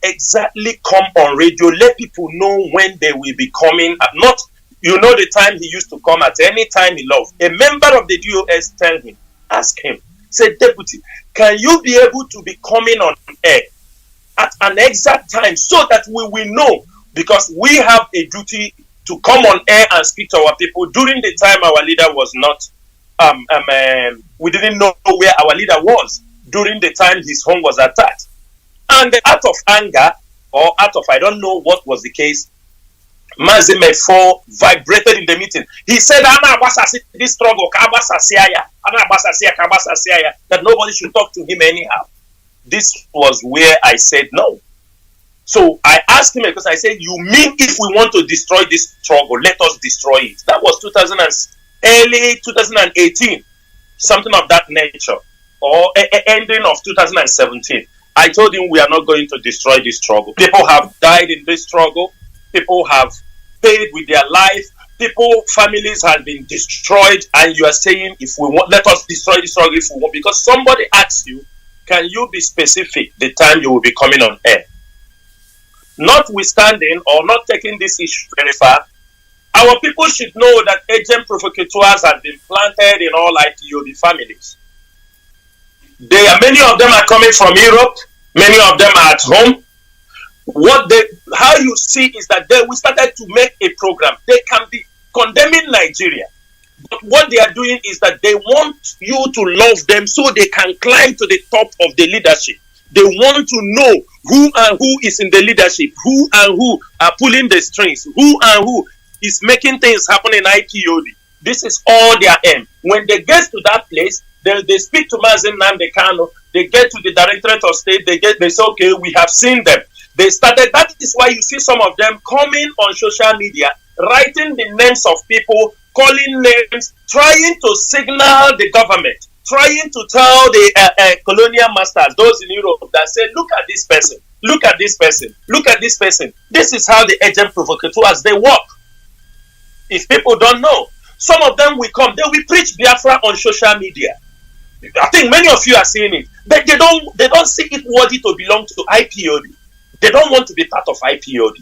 exactly come on radio, let people know when they will be coming, not, you know, the time he used to come at any time he loved. A member of the DOS tell him, ask him, say, deputy, can you be able to be coming on air at an exact time so that we will know, because we have a duty to come on air and speak to our people. During the time our leader was not, we didn't know where our leader was during the time his home was attacked. And out of anger, or out of I don't know what was the case, Mazi Mefo vibrated in the meeting. He said, this struggle, that nobody should talk to him anyhow. This was where I said no. So I asked him, because I said, you mean if we want to destroy this struggle, let us destroy it. That was early 2018, something of that nature, or ending of 2017. I told him we are not going to destroy this struggle. People have died in this struggle. People have paid with their life. Families have been destroyed, and you are saying, if we want, let us destroy this struggle if we want. Because somebody asks you, can you be specific the time you will be coming on air? Notwithstanding or not taking this issue very far, our people should know that agent provocateurs have been planted in all IPOB families. Many of them are coming from Europe. Many of them are at home. How you see is that we started to make a program. They can be condemning Nigeria, but what they are doing is that they want you to love them so they can climb to the top of the leadership. They want to know who and who is in the leadership, who and who are pulling the strings, who and who is making things happen in IPOB. This is all their aim. When they get to that place, they speak to Mazi Nnamdi Kanu, they get to the Directorate of State, they say, okay, we have seen them. They started, that is why you see some of them coming on social media, writing the names of people, calling names, trying to signal the government, trying to tell the colonial masters, those in Europe, that say, look at this person, look at this person, look at this person. This is how the agent provocateurs, they work. If people don't know, some of them will come, they will preach Biafra on social media. I think many of you are seeing it, but they don't see it worthy to belong to IPOB. They don't want to be part of IPOB.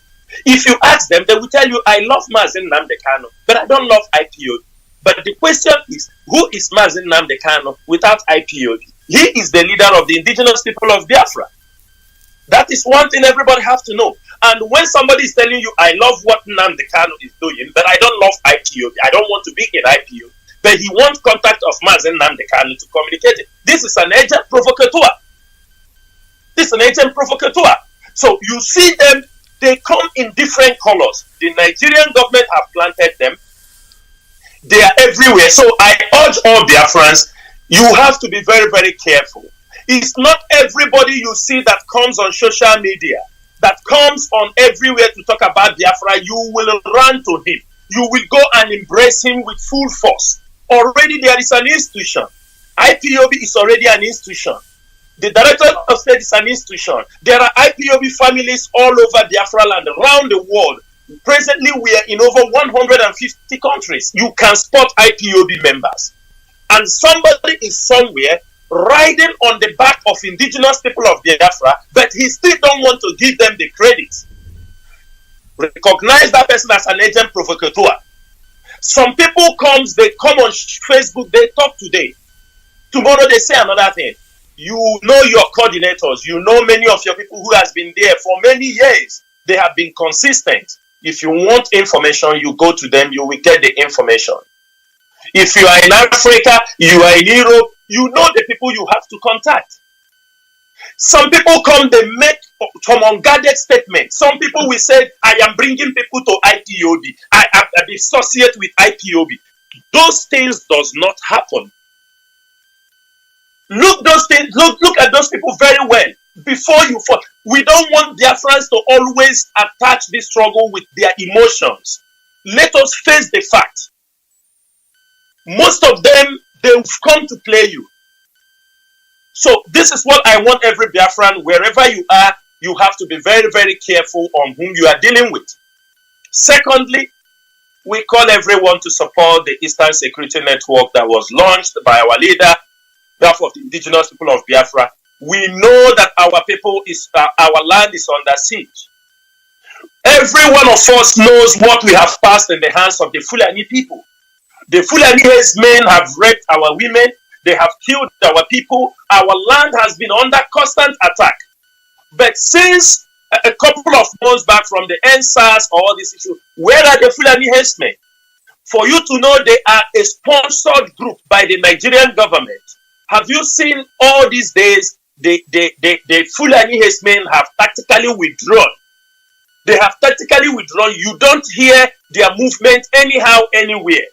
If you ask them, they will tell you, I love Mazi Nnamdi Kanu, but I don't love IPOB. But the question is, who is Mazi Nnamdi Kanu without IPOB? He is the leader of the indigenous people of Biafra. That is one thing everybody has to know. And when somebody is telling you, I love what Nnamdi Kanu is doing, but I don't love IPOB, I don't want to be in IPOB, but he wants contact of Mazi Nnamdi Kanu to communicate it. This is an agent provocateur. This is an agent provocateur. So you see them, they come in different colors. The Nigerian government have planted them. They are everywhere. So I urge all Biafrans, you have to be very, very careful. It's not everybody you see that comes on social media, that comes on everywhere to talk about Biafra, you will run to him. You will go and embrace him with full force. Already there is an institution. IPOB is already an institution. The Directorate of State is an institution. There are IPOB families all over Biafra land, around the world. Presently, we are in over 150 countries. You can spot IPOB members. And somebody is somewhere riding on the back of indigenous people of Biafra, but he still don't want to give them the credit. Recognize that person as an agent provocateur. Some people they come on Facebook, they talk today. Tomorrow they say another thing. You know your coordinators. You know many of your people who has been there for many years. They have been consistent. If you want information, you go to them, you will get the information. If you are in Africa, you are in Europe, you know the people you have to contact. Some people come, they make some unguarded statements. Some people will say, I am bringing people to IPOB. I associate with IPOB. Those things does not happen. Look at those people very well before you fall. We don't want Biafrans to always attach this struggle with their emotions. Let us face the fact. Most of them, they've come to play you. So this is what I want every Biafran, wherever you are, you have to be very, very careful on whom you are dealing with. Secondly, we call everyone to support the Eastern Security Network that was launched by our leader, of the indigenous people of Biafra. We know that our people our land is under siege. Every one of us knows what we have passed in the hands of the Fulani people. The Fulani men have raped our women. They have killed our people. Our land has been under constant attack. But since a couple of months back from the NSAS or all this issue, where are the Fulani men? For you to know, they are a sponsored group by the Nigerian government. Have you seen all these days, the Fulani men have tactically withdrawn. They have tactically withdrawn. You don't hear their movement anyhow, anywhere.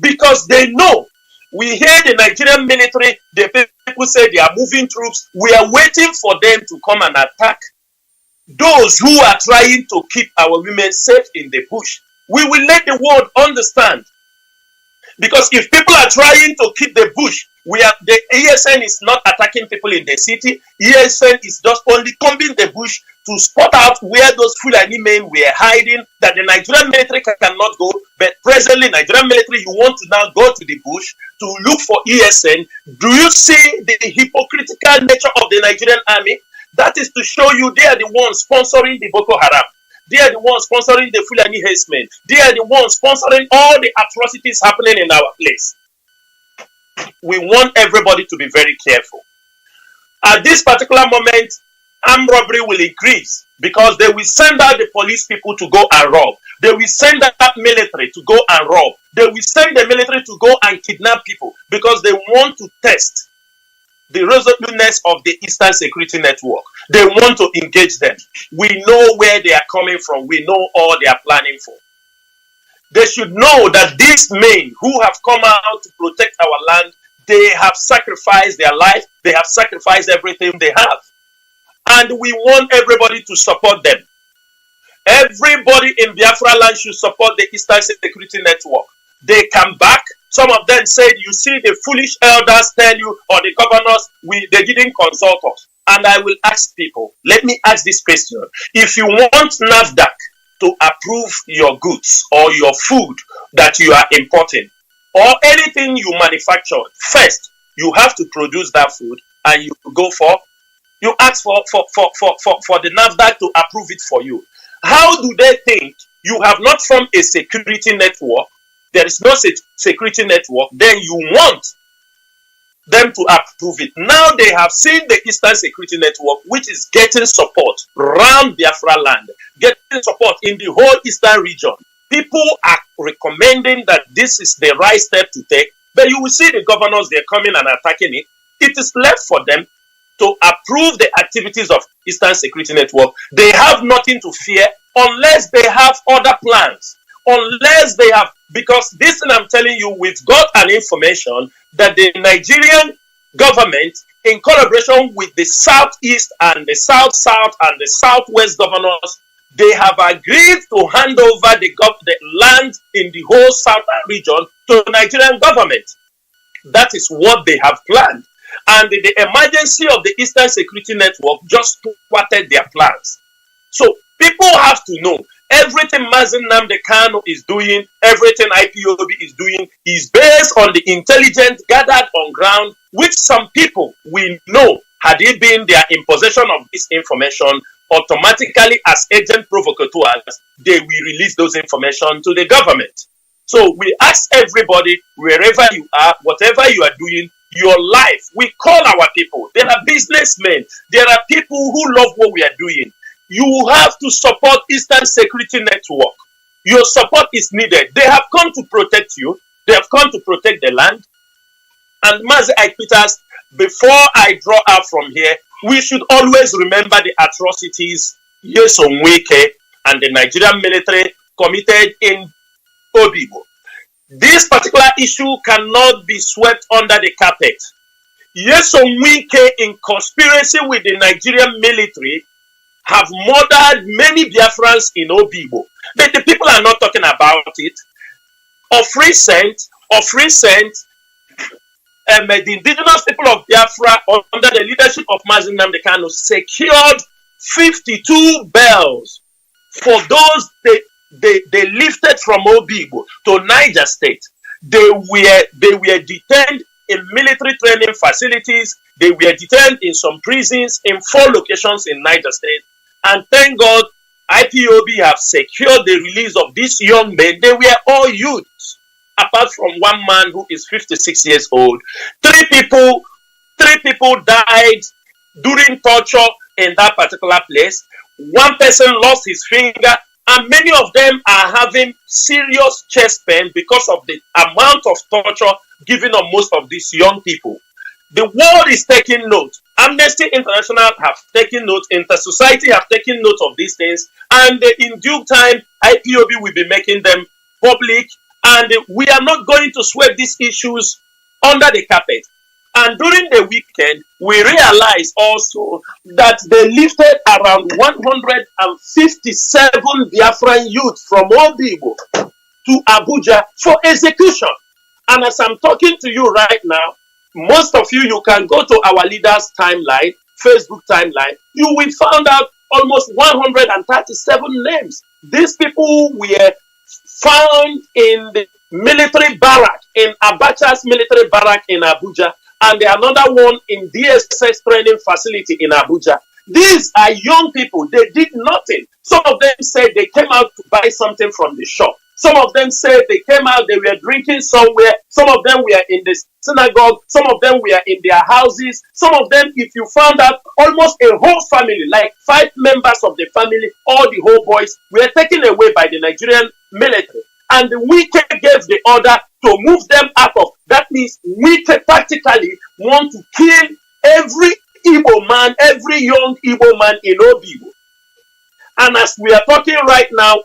Because they know. We hear the Nigerian military, the people say they are moving troops. We are waiting for them to come and attack those who are trying to keep our women safe in the bush. We will let the world understand. Because if people are trying to keep the bush, the ESN is not attacking people in the city. ESN is just only combing the bush to spot out where those Fulani men were hiding, that the Nigerian military cannot go. But presently, Nigerian military, you want to now go to the bush to look for ESN. Do you see the hypocritical nature of the Nigerian army? That is to show you they are the ones sponsoring the Boko Haram. They are the ones sponsoring the Fulani herdsmen. They are the ones sponsoring all the atrocities happening in our place. We want everybody to be very careful. At this particular moment, armed robbery will increase because they will send out the police people to go and rob. They will send out military to go and rob. They will send the military to go and kidnap people because they want to test the resoluteness of the Eastern Security Network. They want to engage them. We know where they are coming from. We know all they are planning for. They should know that these men who have come out to protect our land, they have sacrificed their life. They have sacrificed everything they have. And we want everybody to support them. Everybody in Biafra land should support the Eastern Security Network. They come back. Some of them said, you see, the foolish elders tell you, or the governors, they didn't consult us. And I will ask people, let me ask this question. If you want NAFDAC to approve your goods or your food that you are importing, or anything you manufacture, first, you have to produce that food and you ask for the NAFDAC to approve it for you. How do they think you have not formed a security network? There is no security network. Then you want them to approve it. Now they have seen the Eastern Security Network, which is getting support around Biafra land, getting support in the whole Eastern region. People are recommending that this is the right step to take, but you will see the governors, they're coming and attacking it. It is left for them to approve the activities of Eastern Security Network. They have nothing to fear unless they have other plans. Unless they have, because this thing I'm telling you, we've got an information that the Nigerian government, in collaboration with the Southeast and the South-South and the Southwest governors, they have agreed to hand over the land in the whole southern region to the Nigerian government. That is what they have planned. And the emergency of the Eastern Security Network just thwarted their plans. So people have to know everything Mazi is doing, everything IPOB is doing, is based on the intelligence gathered on ground, which some people we know, had it been they are in possession of this information, automatically as agent provocateurs, they will release those information to the government. So we ask everybody, wherever you are, whatever you are doing, your life, we call our people. There are businessmen. There are people who love what we are doing. You have to support Eastern Security Network. Your support is needed. They have come to protect you. They have come to protect the land. And Mazi Peters, before I draw out from here, we should always remember the atrocities Iyke and the Nigerian military committed in Obibo. This particular issue cannot be swept under the carpet. Iyke, in conspiracy with the Nigerian military, have murdered many Biafrans in Obibo. But the people are not talking about it. Of recent, the indigenous people of Biafra, under the leadership of Mazi secured 52 bells for those they lifted from Obibo to Niger State. They were detained in military training facilities. They were detained in some prisons in 4 locations in Niger State. And thank God, IPOB have secured the release of these young men. They were all youths, apart from one man who is 56 years old. 3 people died during torture in that particular place. 1 person lost his finger, and many of them are having serious chest pain because of the amount of torture given on most of these young people. The world is taking note. Amnesty International have taken note. Inter-Society have taken note of these things. And in due time, IPOB will be making them public. And we are not going to sweep these issues under the carpet. And during the weekend, we realized also that they lifted around 157 Biafran youth from Obibo to Abuja for execution. And as I'm talking to you right now, most of you can go to our leaders' timeline, Facebook timeline. You will find out almost 137 names. These people were found in the military barrack, in Abacha's military barrack in Abuja, and another one in DSS training facility in Abuja. These are young people. They did nothing. Some of them said they came out to buy something from the shop. Some of them said they came out, they were drinking somewhere. Some of them were in the synagogue. Some of them were in their houses. Some of them, if you found out, almost a whole family, like 5 members of the family, all the whole boys, were taken away by the Nigerian military. And the Iyke gave the order to move them out of. That means Iyke practically want to kill every Igbo man, every young Igbo man in Obibo. And as we are talking right now,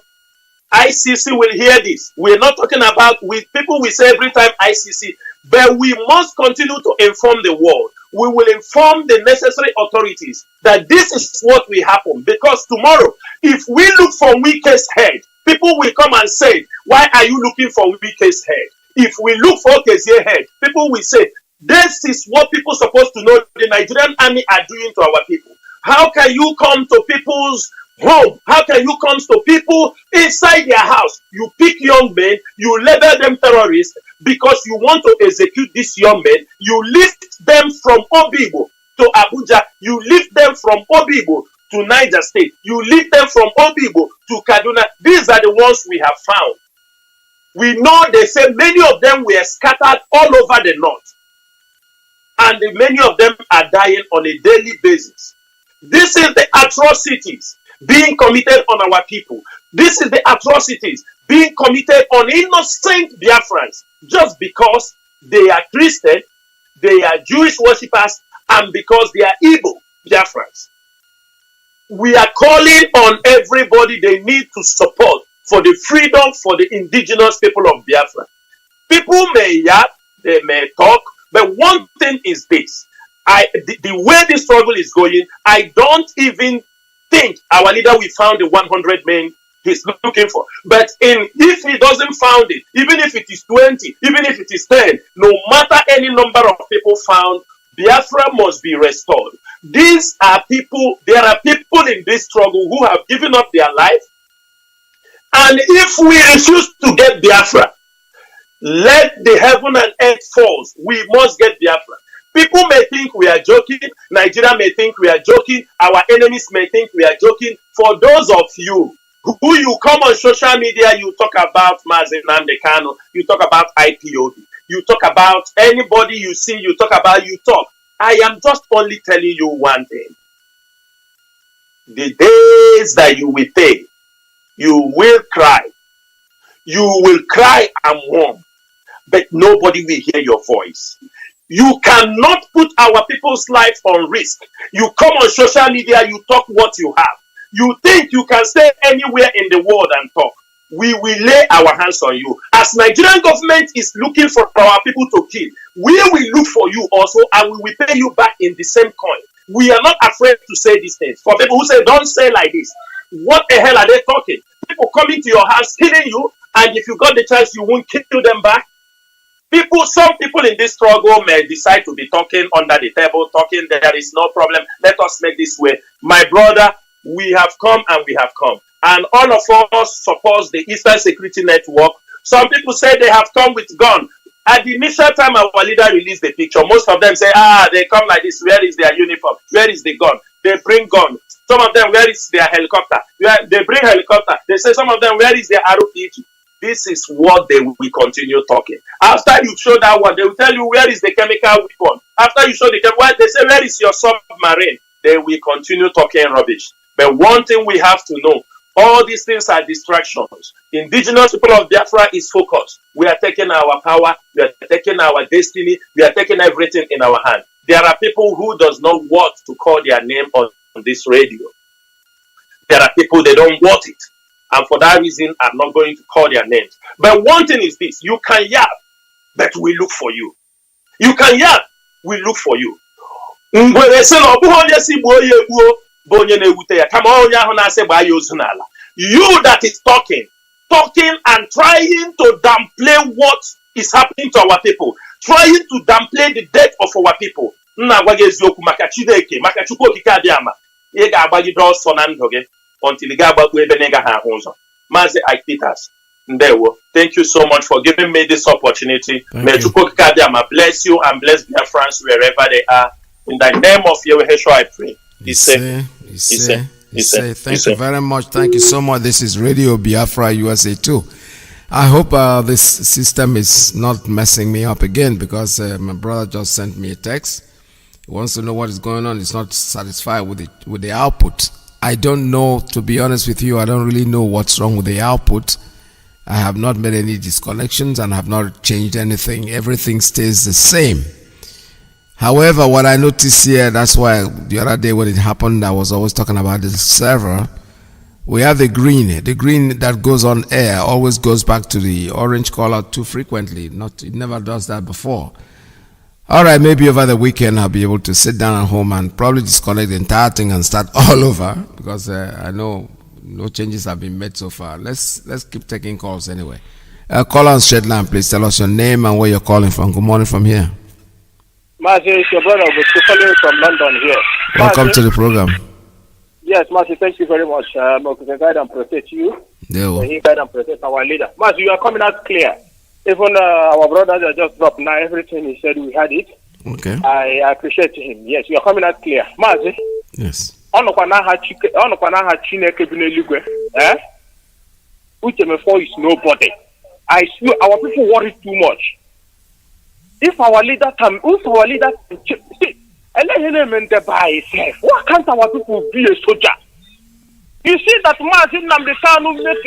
ICC will hear this. We're not talking about with people we say every time ICC, but we must continue to inform the world. We will inform the necessary authorities that this is what will happen. Because tomorrow, if we look for Ike's head, people will come and say, why are you looking for Ike's head? If we look for Okezie head, people will say, this is what people are supposed to know the Nigerian army are doing to our people. How can you come to people's home? How can you come to people inside their house? You pick young men, you label them terrorists because you want to execute these young men. You lift them from Obibo to Abuja. You lift them from Obibo to Niger State. You lift them from Obibo to Kaduna. These are the ones we have found. We know they say many of them were scattered all over the north. And many of them are dying on a daily basis. This is the atrocities being committed on our people. This is the atrocities being committed on innocent Biafrans just because they are Christian, they are Jewish worshippers, and because they are evil Biafrans. We are calling on everybody they need to support for the freedom for the indigenous people of Biafra. People may yap, they may talk, but one thing is this. The way this struggle is going, I don't even think our leader will found the 100 men he's looking for. But if he doesn't found it, even if it is 20, even if it is 10, no matter any number of people found, Biafra must be restored. These are people, there are people in this struggle who have given up their life. And if we refuse to get Biafra, let the heaven and earth falls. We must get Biafra. People may think we are joking. Nigeria may think we are joking. Our enemies may think we are joking. For those of you who you come on social media, you talk about Mazi Kano, you talk about Ipob, you talk about anybody you see, you talk about, you talk. I am just only telling you one thing. The days that you will take, you will cry. You will cry and mourn, but nobody will hear your voice. You cannot put our people's life on risk. You come on social media, you talk what you have. You think you can stay anywhere in the world and talk. We will lay our hands on you. As Nigerian government is looking for our people to kill, we will look for you also, and we will pay you back in the same coin. We are not afraid to say these things. For people who say, don't say like this, what the hell are they talking? People coming to your house, killing you, and if you got the chance, you won't kill them back. Some people in this struggle may decide to be talking under the table, talking there is no problem. Let us make this way. My brother, we have come and we have come. And all of us support the Eastern Security Network. Some people say they have come with gun. At the initial time our leader released the picture, most of them say, they come like this. Where is their uniform? Where is the gun? They bring gun. Some of them, where is their helicopter? They bring helicopter. They say some of them, where is their RPG? This is what they will continue talking. After you show that one, they will tell you where is the chemical weapon. After you show the chemical, they say where is your submarine? They will continue talking rubbish. But one thing we have to know, all these things are distractions. Indigenous people of Biafra is focused. We are taking our power, we are taking our destiny, we are taking everything in our hand. There are people who does not want to call their name on this radio. There are people they don't want it. And for that reason, I'm not going to call their names. But one thing is this, you can yap, but we look for you. You can yap, we look for you. You that is talking and trying to downplay what is happening to our people, trying to downplay the death of our people. Until Mazi Iyke, thank you so much for giving me this opportunity. May Chukwukika bless you and bless their friends wherever they are. In the name of Yeshua, I pray. Thank you very much. Thank you so much. This is Radio Biafra USA 2. I hope this system is not messing me up again, because my brother just sent me a text. He wants to know what is going on. He's not satisfied with the output. I don't know, to be honest with you, I don't really know what's wrong with the output. I have not made any disconnections and have not changed anything. Everything stays the same. However, what I noticed here, that's why the other day when it happened, I was always talking about the server. We have the green that goes on air always goes back to the orange color too frequently. It never does that before. All right, maybe over the weekend I'll be able to sit down at home and probably disconnect the entire thing and start all over, because I know no changes have been made so far. Let's keep taking calls anyway. Call on straight line, please. Tell us your name and where you're calling from. Good morning from here. Mazi, it's your brother. We're calling from London here. Welcome to the program. Yes, Mazi, thank you very much. May guide and protect you. May He guide and protect our leader. Mazi, you are coming out clear. Even our brothers that just dropped now, everything he said, we had it. Okay. I appreciate him. Yes, you are coming out clear. Mazi. Yes. Chineke bineligwe. Uchemefo is nobody. I swear, our people worry too much. If our leader can see, why can't our people be a soldier? You see that Mazi Namdekanu make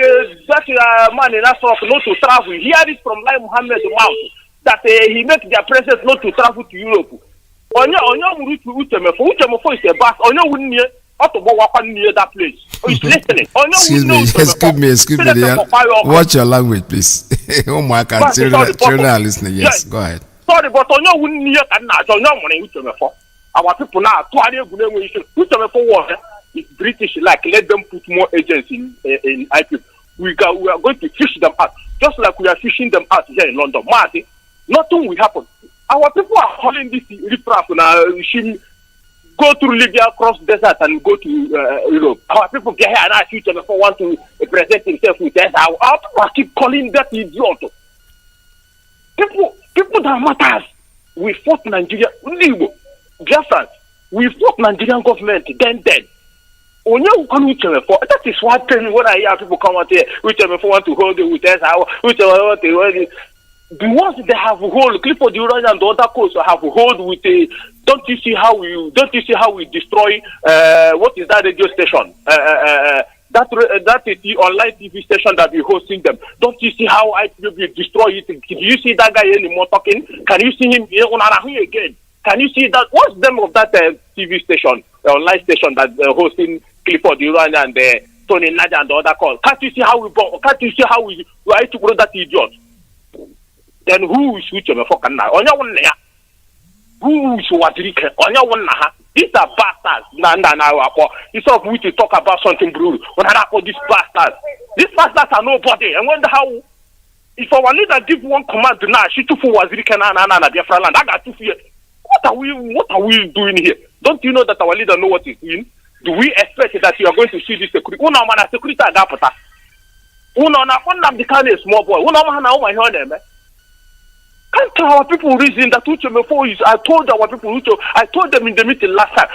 that man in Asraf not to travel. He heard it from Lai Muhammad mouth that he make their president not to travel to Europe. Onya Uchemefo is a bus. Onya wouldn't near that place. He's listening. Excuse me. Watch your language, please. Oh my God, children are listening. Yes, go ahead. Sorry, but Onya wouldn't near Uchemefo. Our people now, Uchemefo war. It's British, like let them put more agents in Ipob. We are going to fish them out, just like we are fishing them out here in London. Mazi, nothing will happen. Our people are calling this riffraff now. Go through Libya, cross desert, and go to Europe. Our people get here and ask you to want to present himself with us. Our people keep calling that idiot. People that matters. We fought Nigeria, Biafra. We fought Nigerian government. Then. That is one thing when I hear people come out here, which want to hold it with us, the ones they have hold, Clifford the Uran and the other coast have hold with a. Don't you see how we destroy what is that radio station? That is the online TV station that we hosting them. Don't you see how I will destroy it? Can you see that guy anymore talking? Can you see him again? Can you see that? What's the name of that TV station, online station that hosting Clifford Uran and Tony Nadia and the other call? Can't you see how we are to grow that idiot? Then who is Uchemefo now? Who is Wadrike? These are bastards. Instead of we to talk about something brutal, these bastards. These bastards are nobody. And wonder how. If our leader give one command now, she took for Wazirike na Biafra land. I got to fear. What are we doing here? Don't you know that our leader know what he's doing? Do we expect that you are going to see this security? Security agapata. The small boy. Can't our people reason that Uchemefo is? I told our people, I told them in the meeting last time.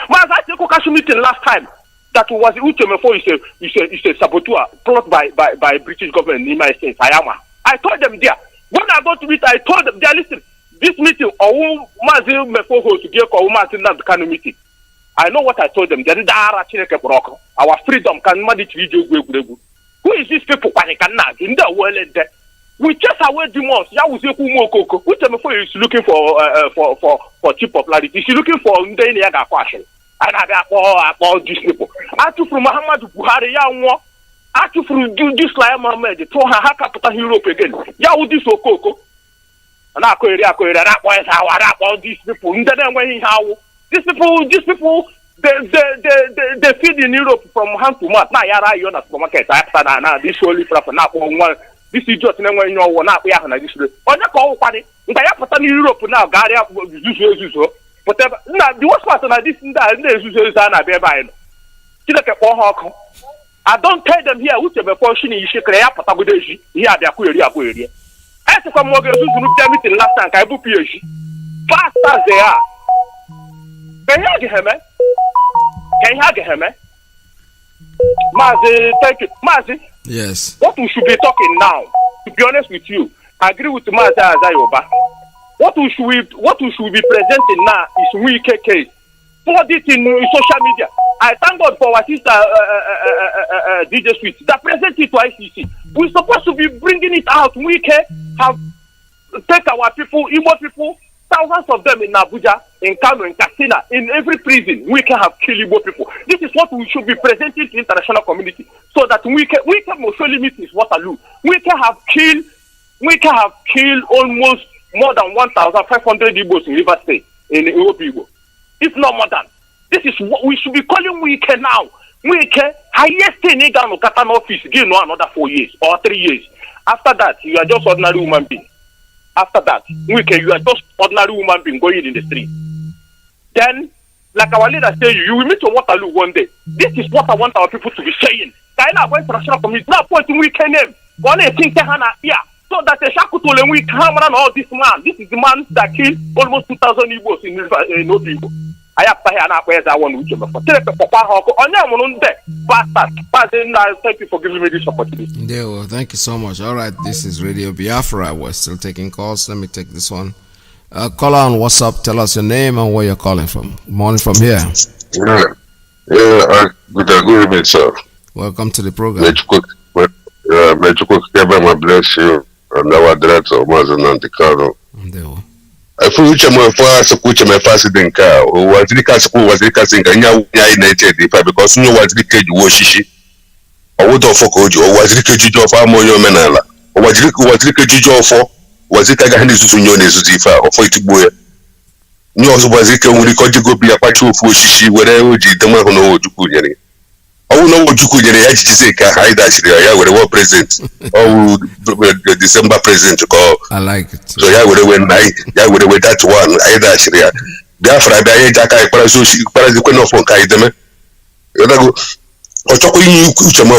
Meeting last time that was Uchemefo is a saboteur brought by British government in my state. I told them there. When I go to meet, I told them there. Listen, this meeting, Mazi Mefo to get Mazi meeting. I know what I told them. Our freedom can manage video. Who is this people? In the world, we chase away demons. Uchemefo is looking for cheap popularity. He's looking for Ndeniaga fashion. And I got all these people. After from Muhammad Buhari, after from this like Mohammed, to Haka Europe again. This Okoko. And I all these people. These people, they feed in Europe from hand to mouth. Now, you're not supermarket. This holy prophet, this idiot never know what not we are this. On the call, in Europe now, Garia, but now the worst part of this is I don't tell them here, which before she should create a Patagodashi. Here, they are query. As a commodity meeting last time, I book you. Fast as they are. Can you get him? Mazi, thank you. Mazi? Yes. What we should be talking now, to be honest with you, I agree with Mazi Azayoba. What we should be presenting now is Iyke case. For this in social media. I thank God for our sister DJ Sweet that present it to ICC. We're supposed to be bringing it out. Iyke have take our people, Igbo people, thousands of them in Abuja, in Kano, in Katsina, in every prison. We can have killed Igbo people. This is what we should be presenting to the international community, so that we can most limit is Waterloo. We can have killed almost more than 1,500 Igbos in River State, in Igbo, if not more than. This is what we should be calling Iyke now. Iyke, highest thing in Ghana Katan office, give no another 4 years or 3 years. After that, you are just ordinary human being. After that, Iyke, you are just ordinary human being going in the street. Then, like our leader said, you will meet your Waterloo one day. This is what I want our people to be saying. China went international community. Now pointing Iyke name. One thing here. So that the Shakutole we come around all this man. This is the man that killed almost 2,000 Igbos in Igbo. I have to hear now where that one which you for. Thank you for giving me this opportunity. Yeah, well, thank you so much. All right, this is Radio Biafra. We're still taking calls. Let me take this one. Caller on WhatsApp, tell us your name and where you're calling from. Morning from here. Good evening, sir. Welcome to the program. May you bless you and our director, Mazi Nantikano. I feel which I'm fast, which I'm fast in car, or was the castle was the casting, and now united because no was the cage washishi. Or what of Fokojo, or was the cage of Amoyo Menala, or was the cage of for, was it Agahanis Union Zifa or Foitibuya? No, was it when we could go be a patch of Fushishi, whatever you don't know what you could. Oh no, what you could say, hide actually, with the present, oh, the December present to call. I like it. So, yeah, would have went that one, I actually. Biafra, I Jaka, Parasuquino for Kaideme. You know, or talking you, which I'm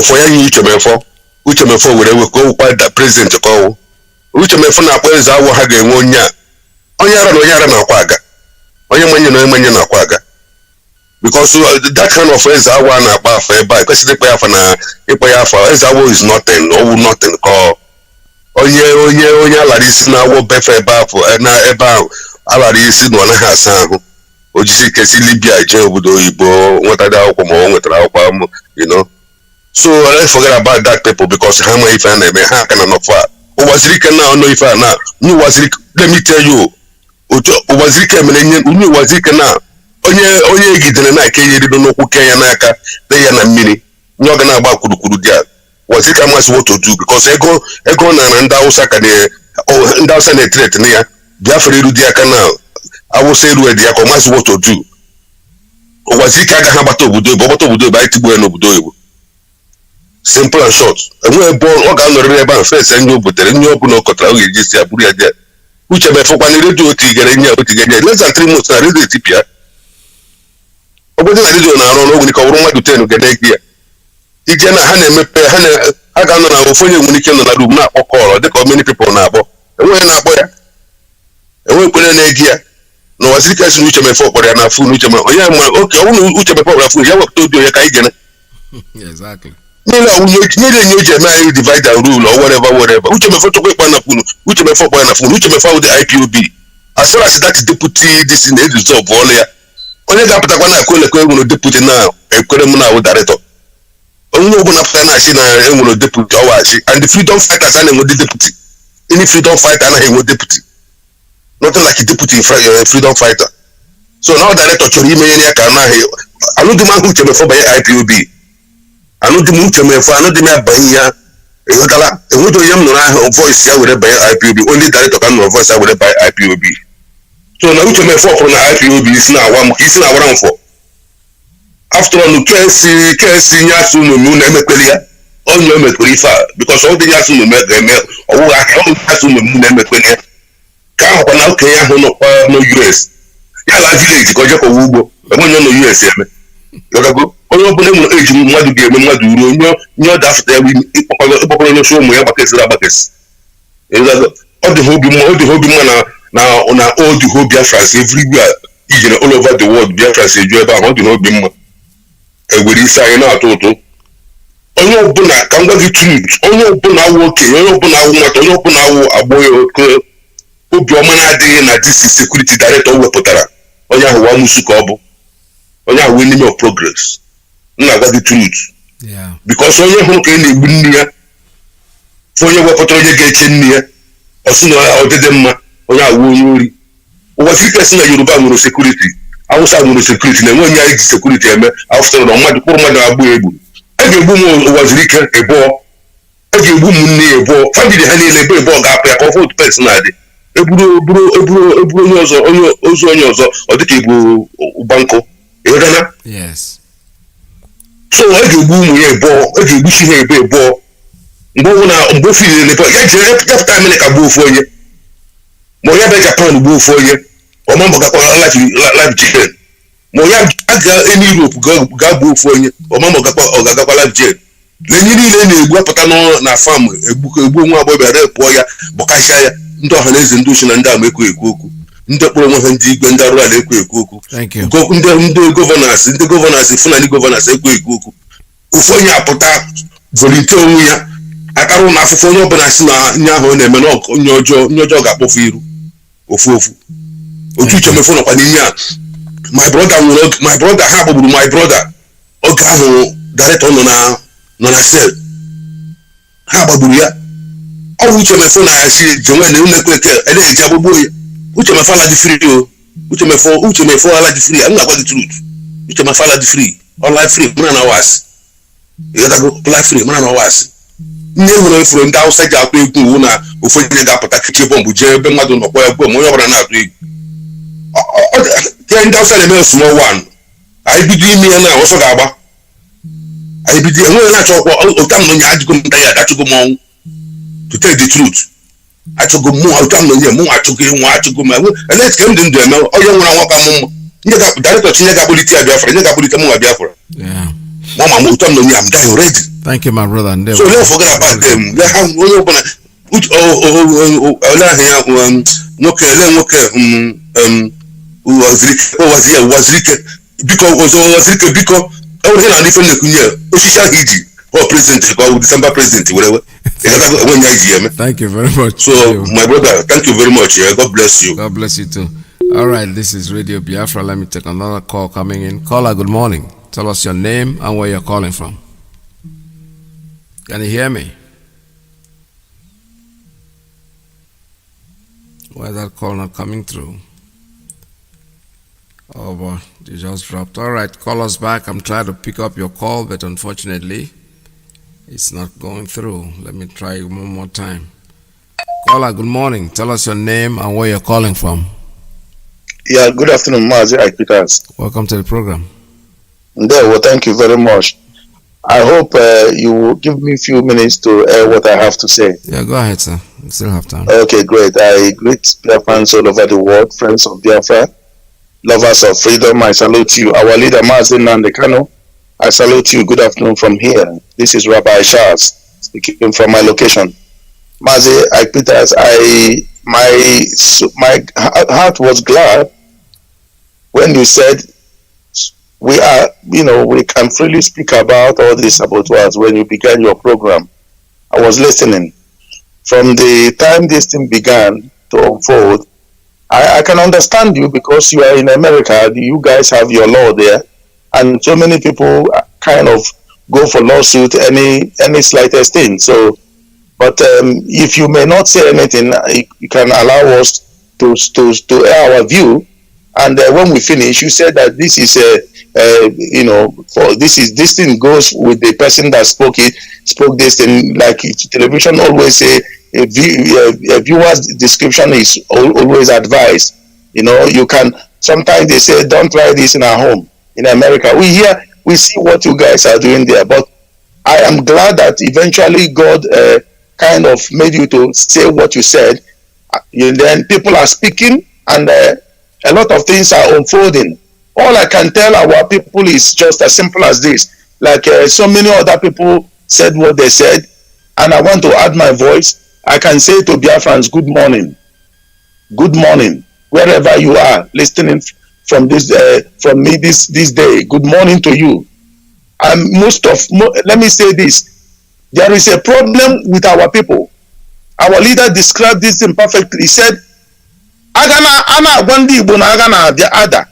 for, whatever go by that present to call. Which I'm for now, where's our Hagan 1 year? Oyara Naquaga. Oyamanian Naquaga. Because that kind of friends I want about by because the Biafra is nothing, or nothing call. Onye Laris now what befe bafo and now Alaris no one has Ojisi Kesi Libya jail with Oibo, what other Alcohol, you know. So let's forget about that people because how many fan they may hack and not far. Was Rican now no if I now knew was let me tell you was Rican knew was Rican now. Onye gidere na Kenya don't know who Kenya naka they na mini no gonna about kudu dia was it much what to do because ego na nda usaka de nda usa na threat near Biafra ru dia kana I will say ru dia ko much what to do was it kaga habato obodo ba tigbo no obodo ego simple and short and we born o ga no re ba first and you butere nyo obu no kotra o ge si aburu ya dia uche be fokwa ni radio tigere nya o tigere less than 3 months na radio tipia obodo na radio na arụ n'ogwu ni ka ọrụ mmadụ 10 gede gị ije na ha na-emepe ha ga-anọ na ofonye nwunike nọ na room na-akpọ kọrọ dịka many people na-akpọ enweghị na-akpọ ya enwekwere na-egi ya na waziri kasi na uche mefe ọkpọrọ ya na fon uche ma onye ma oke ọnwụ na uche mefe ọkpọrọ fon ya wepụta odio ya ka anyị gene niile enye oji eme anyị divide and rule or whatever uche mefe chọkwa ịkpa na fon uche mefe ọkpọrọ na fon uche mefe ahụ dị IPOB as far as that deputy this in the result bụ ọlụ ya onye ga-apụtakwa na akụ elekwe enwere deputy na ekwere m na awụ director onye ọbụla pụta na-achị na enwere deputy ọwachi and the freedom fighters a na-enwe deputy any freedom fighter anaghị enwe deputy nothing like a deputy freedom fighter so now director chọrọ imenye ya ka anaghị anụdị m ahụ uche mefọ banye IPOB anụdị m uche mefọ anụdị m ya banye ya ịghọtala enweghị onye m nụrụ ahụ voice ya were banye IPOB only director ka m nụrụ voice ya were banye IPOB so na uche mefọ ọkụrụ na IPOB isi na-awa m ka isi na-awara m fọ after all kesi nye asụ ụmụ na emekwere ya onye o mekwere ife a because ọ dị nye asụ ụmụ ga-eme ọwụghị aka ọ asụ ụmụ na emekwere ya ka ahụkwa na okenye ahụ nọkwa n'US ya la village ka o jekọwa ugbo enwe onye nọ US eme onye ọbụla enwere eji mmadụ ga-eme mmadụ ruo nye ọ dafụta ya ịkpọkọrọ n'oche ụmụ ya gbakesịrị agbakesị ọ dị ha obi mma na all the whole Biafrans everywhere ijere all over the world Biafrans eju ebe ahụ ọ dị n'obi mma egwere isi anyị na-atụ ụtụ onye ọbụla ka m gwa gị truth onye ọbụla awụ okenye onye ọbụla awụ nwata onye ọbụla awụ agbụghị oke obiọma na-adịghị na DC security director wepụtara onye ahụ wamusu ka ọ bụ onye ahụ enemy of progress m na-agwa gị truth because onye hụrụ ka ị na-egbu nne ya onye wepụtara onye ga-eche nne ya ọ sị na ọ dịdị mma onye ahụ onye ori ụbọchị ike si na Yoruba nwere sekuriti, Hausa nwere sekuriti, na enwe onye anyị ji sekuriti eme afụtara na mmadụ kpụrụ mmadụ agba egbu. A ga-egbu m ụbọchị ike ịbụọ, a ga-egbu ụmụnne ya ịbụọ, famili ha niile ebe ịbụọ ga-apụ ya ka ọfụ otu pes na-adị. Eburu onye ọzọ, ozu onye ọzọ, ọ dịka igbu ụbankụ. Ịghọtana? Yes. So a ga-egbu ụmụ ya ịbụọ, a ga-egbuchi ha ebe ịbụọ. Mgbe ofe ile ya jere yapụta Amerịka gbuo ofu onye, ma ya bịa Japan gbuo ofu onye, ọma mọgakwa life jail, ma ya aga eni Europe gaa gbuo ofu onye, ọma ọgagakwa life jail. Na enyi niile na-egbu apụta na fam egbu nwa agbọghọ bịara pụọ ya bụkasịa ya. Ndị ọha na eze, ndị ochi na ndị ama ekwe ekwu okwu, ndị kpọrọ onwe ha ndị igwe, ndị arụ ala ekwe ekwu okwu, ndị gọvanọs Fulani gọvanọs ekwe ekwu okwu. Ofu onye apụta volunteer onwe ya akarụ na afụfụ onye ọbụla si na nye ahụ ọ na-eme na onye ọjọọ ga-akpọfu iru ofu otu uche mefu nọkwa n'ihe a. My brother ha gbagburu my brother oge ahụ director nọ na sel, ha gbagburu ya. Ọ bụ uche mefu na ya si jenwe na unekweke eji agbagbo ya. Uche mefu ala dị free o, uche mefu ala dị free. I'm na-agwa the truth. Uche mefu ala dị free, all life free, mụ na wasị. Ịghọtago, life free, mụ na wasị. Nye hụrụ efuru ndị Hausa ji atụ egwu iwu na ofu onye ga-apụta kechie bọmbụ jee ebe mmadụ nọkwa ya gbuo ma onye ọbụla na-atụ egwu. Ndị Hausa na-eme small one, anyị bido ime ya na ọsọ ga-agba, anyị bido enweghị na-achọkwa ụta m onye ajụgo m nta ya achụgo m ọnwụ. To tell the truth, achụgo m mụnwa ụta m onye mụnwa achụgo ịnwa achụgo m elet ka m dị ndụ eme onye nwere anwa ka m mma director Chinye ga-akpụlite ya Biafra, nye ga-akpụlite mụnwa Biafra. Mama ụta m onye I'm dying already. Thank you, my brother. So let's forget about them. Let have onye ọbụla ole ahụ ya nwoke wazirike biko wazirike biko enwere na ife na-ekunye osisi ahụ iji president ka ọ bụ December president were enwe ya iji eme. Thank you very much. So my brother, thank you very much. God bless you. God bless you too. All right, this is Radio Biafra. Let me take another call coming in. Caller, good morning. Tell us your name and where you're calling from. Can you hear me? Why is that call not coming through? Oh boy, you just dropped. All right, call us back. I'm trying to pick up your call, but unfortunately, it's not going through. Let me try one more time. Caller, good morning. Tell us your name and where you're calling from. Yeah, good afternoon, Mazi. Welcome to the program. Well, thank you very much. I hope you will give me a few minutes to air what I have to say. Yeah, go ahead, sir. We still have time. Okay, great. I greet Biafrans all over the world, friends of Biafra, lovers of freedom. I salute you. Our leader, Mazi Nandekano, I salute you. Good afternoon from here. This is Rabbi Charles speaking from my location. Mazi, my heart was glad when you said we can freely speak about all this about us when you began your program. I was listening. From the time this thing began to unfold, I can understand you because you are in America. You guys have your law there, and so many people kind of go for lawsuit any slightest thing. So, but if you may not say anything, you can allow us to air our view. And when we finish, you said that this is this thing goes with the person that spoke this thing. Like television always say, a viewer's description is always advised. You can sometimes they say don't try this in our home in America. We see what you guys are doing there, but I am glad that eventually God kind of made you to say what you said. Then people are speaking and a lot of things are unfolding. All I can tell our people is just as simple as this. Like so many other people said what they said, and I want to add my voice. I can say to Biafrans, good morning. Good morning. Wherever you are listening from from me this day, good morning to you. And let me say this. There is a problem with our people. Our leader described this imperfectly. He said, ana gwandi Igbo na aga na ada.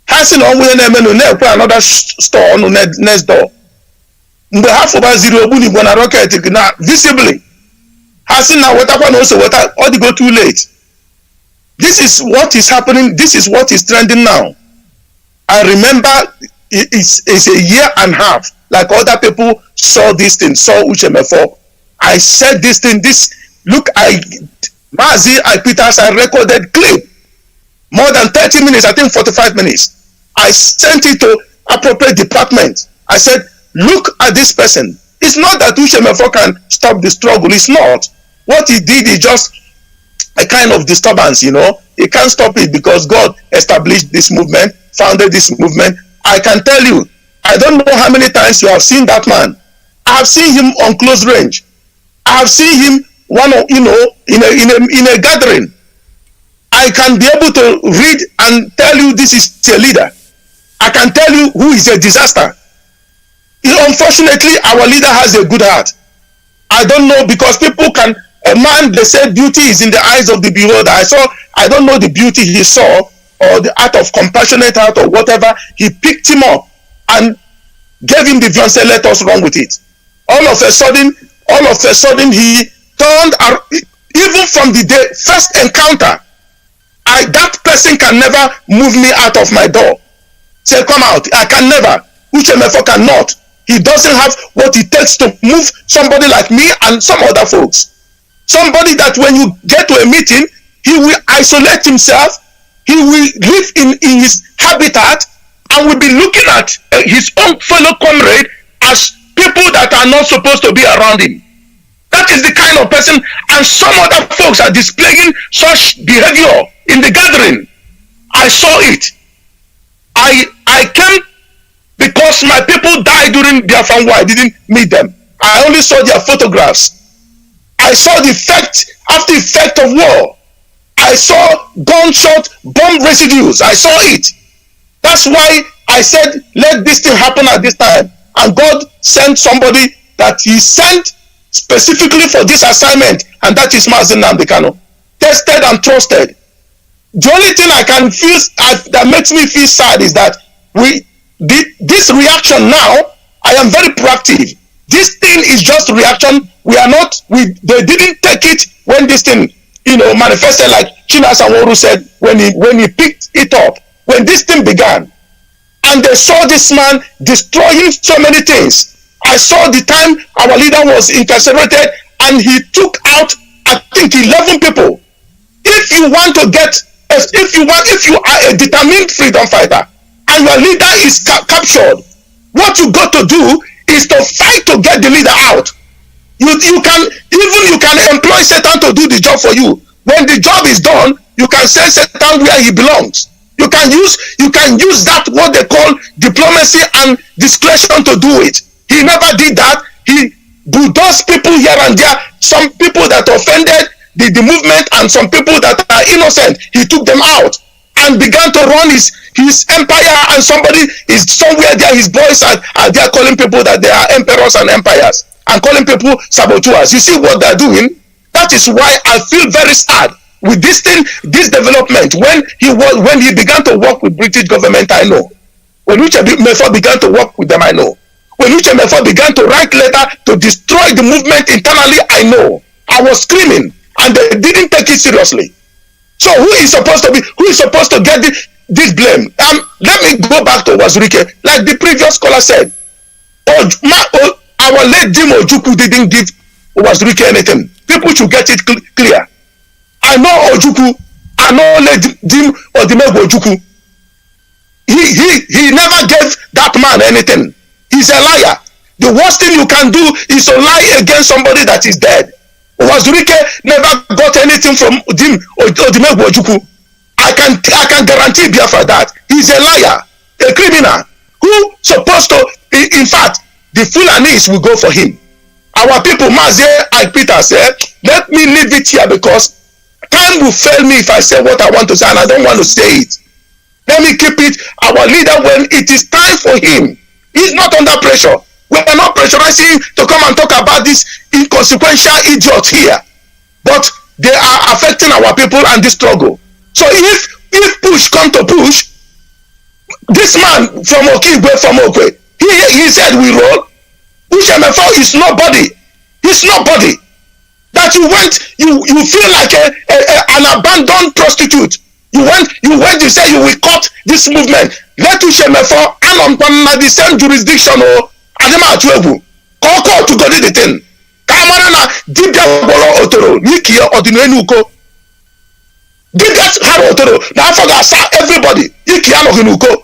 Ha si na onwe na-eme na another store on next door. Mgbe ha fụba ziri ogbuni Igbo na rocket na visibly. Ha si na wetakwa na ose weta, ọ dịgo too late. This is what is happening. This is what is trending now. I remember it's a year and a half. Like other people saw this thing, saw Uchemefo. I said this thing. Mazi, I recorded clip. More than 30 minutes, I think 45 minutes. I sent it to appropriate department. I said, look at this person. It's not that Uchemefo can stop the struggle. It's not. What he did is just a kind of disturbance, you know. He can't stop it because God established this movement, founded this movement. I can tell you, I don't know how many times you have seen that man. I have seen him on close range. I have seen him in a gathering. I can be able to read and tell you this is a leader. I can tell you who is a disaster. Unfortunately, our leader has a good heart. I don't know, because people can, a man, they say beauty is in the eyes of the beholder. I don't know the beauty he saw, or the art of compassionate heart, or whatever. He picked him up and gave him the view and said, let us run with it. All of a sudden, he turned, even from the first encounter, that person can never move me out of my door. Say, come out. I can never. Uchemefo cannot. He doesn't have what it takes to move somebody like me and some other folks. Somebody that when you get to a meeting, he will isolate himself. He will live in his habitat and will be looking at his own fellow comrade as people that are not supposed to be around him. That is the kind of person, and some other folks are displaying such behavior in the gathering. I saw it. I came because my people died during Biafra War. I didn't meet them. I only saw their photographs. I saw the after effect of war. I saw gunshot, bomb residues. I saw it. That's why I said, let this thing happen at this time. And God sent somebody that he sent specifically for this assignment, and that is Mazi Nnamdi Kanu. Tested and trusted. The only thing I can feel that makes me feel sad is that this reaction now, I am very proactive. This thing is just reaction. They didn't take it when this thing, manifested, like Chinasa Nworu said, when he picked it up, when this thing began, and they saw this man destroying so many things. I saw the time our leader was incarcerated, and he took out, I think, 11 people. If you are a determined freedom fighter, and your leader is captured, what you got to do is to fight to get the leader out. You can employ Satan to do the job for you. When the job is done, you can send Satan where he belongs. You can use that, what they call diplomacy and discretion, to do it. He never did that. He bulldozed people here and there. Some people that offended the movement, and some people that are innocent, he took them out and began to run his empire. And somebody is somewhere there, his boys are there calling people that they are emperors and empires, and calling people saboteurs. You see what they're doing? That is why I feel very sad with this thing, this development. When he began to work with British government, I know. When Uchemefo began to work with them, I know. When Uchemefo began to write letter to destroy the movement internally, I know. I was screaming, and they didn't take it seriously. So who is supposed to get this blame? Let me go back to Wazirike. Like the previous caller said, our late Jim Ojukwu didn't give Wazirike anything. People should get it clear. I know Ojukwu. I know late Jim Ojukwu. He never gave that man anything. He's a liar. The worst thing you can do is to lie against somebody that is dead. Wazirike never got anything from Odimegwu Ojukwu. I can guarantee Biafra that. He's a liar, a criminal, who supposed to, in fact, the Fulanis will go for him. Our people, Mazi, Peter said, let me leave it here, because time will fail me if I say what I want to say, and I don't want to say it. Let me keep it. Our leader, when it is time for him, he's not under pressure. We are not pressurizing him to come and talk about this inconsequential idiot here. But they are affecting our people and this struggle. So if push come to push, this man from Okigwe, from Okwe, he said we roll. Uchemefo is nobody. He's nobody. that you feel like an abandoned prostitute. You went, you say you will cut this movement. Let you shame for and on the same jurisdiction or Adema Tuebu. Koko to go the thing. Kamara na dibia bolo otoro, Niki ordinary uko. Dibia haro otoro, na afaga sa everybody, Iki ano hinuko.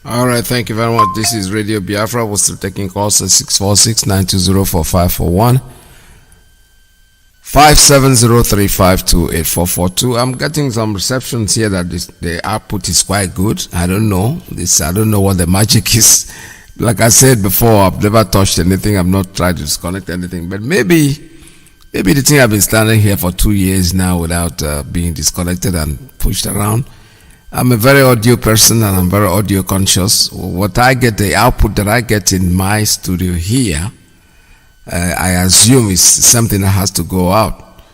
All right, thank you very much. This is Radio Biafra. We're still taking calls at 646-920-4541, 5703528442. I'm getting some receptions here that the output is quite good. I don't know what the magic is. Like I said before, I've never touched anything. I've not tried to disconnect anything, but maybe the thing I've been standing here for 2 years now without being disconnected and pushed around. I'm a very audio person and I'm very audio conscious. What I get, the output that I get in my studio here, I assume is something that has to go out.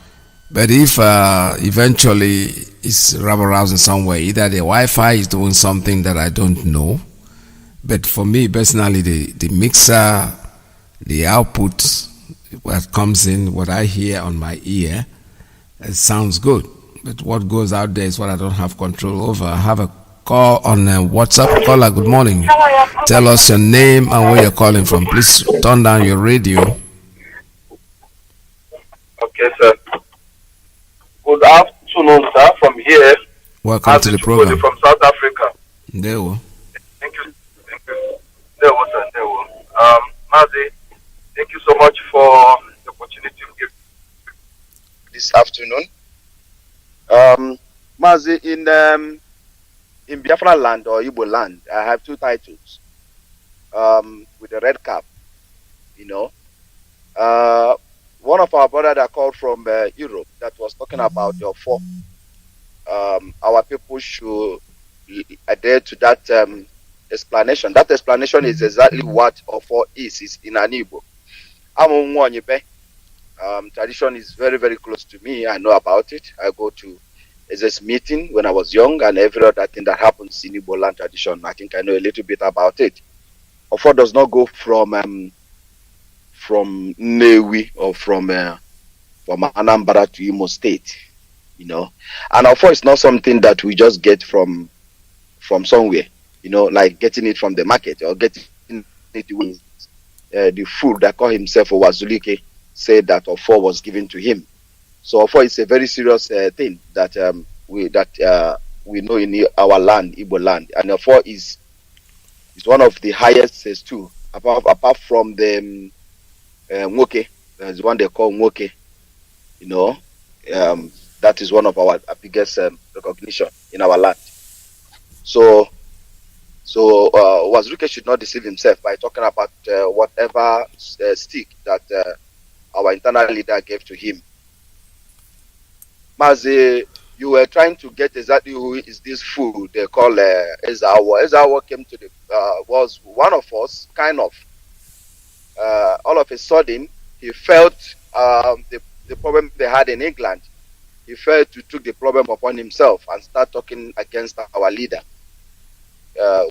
But if eventually it's rubber-rousing somewhere, either the Wi-Fi is doing something that I don't know, but for me personally, the mixer, the output, what comes in, what I hear on my ear, it sounds good. But what goes out there is what I don't have control over. I have a call on WhatsApp. Caller, good morning. Tell us your name and where you're calling from. Please turn down your radio. Okay, sir. Good afternoon, sir. From here. Welcome to the program. From South Africa. There we go. Thank you. There was, sir. There was. Mazi, thank you so much for the opportunity to give this afternoon. Mazi, in Biafra land or Igbo land, I have two titles. With the red cap, one of our brother that called from Europe that was talking about the four. Our people should adhere to that explanation. That explanation is exactly what Ofo is in an Igbo. Tradition is very, very close to me. I know about it. I go to SS meeting when I was young and every other thing that happens in Igbo land tradition. I think I know a little bit about it. Ofo does not go from Newi or from Anambra to Imo State, And Ofo is not something that we just get from somewhere, like getting it from the market or getting it with the food that call himself Owazulike said that Ofo was given to him. So Ofo is a very serious thing that we know in our land, Igbo land, and Ofo is one of the highest too. Apart from the Nwoke, there's one they call Nwoke. That is one of our biggest recognition in our land. So Wazuruke should not deceive himself by talking about whatever stick that our internal leader gave to him. Mazi, you were trying to get exactly who is this fool they call Ezawa. Ezawa came to was one of us, kind of. All of a sudden, he felt the problem they had in England. He felt to took the problem upon himself and start talking against our leader,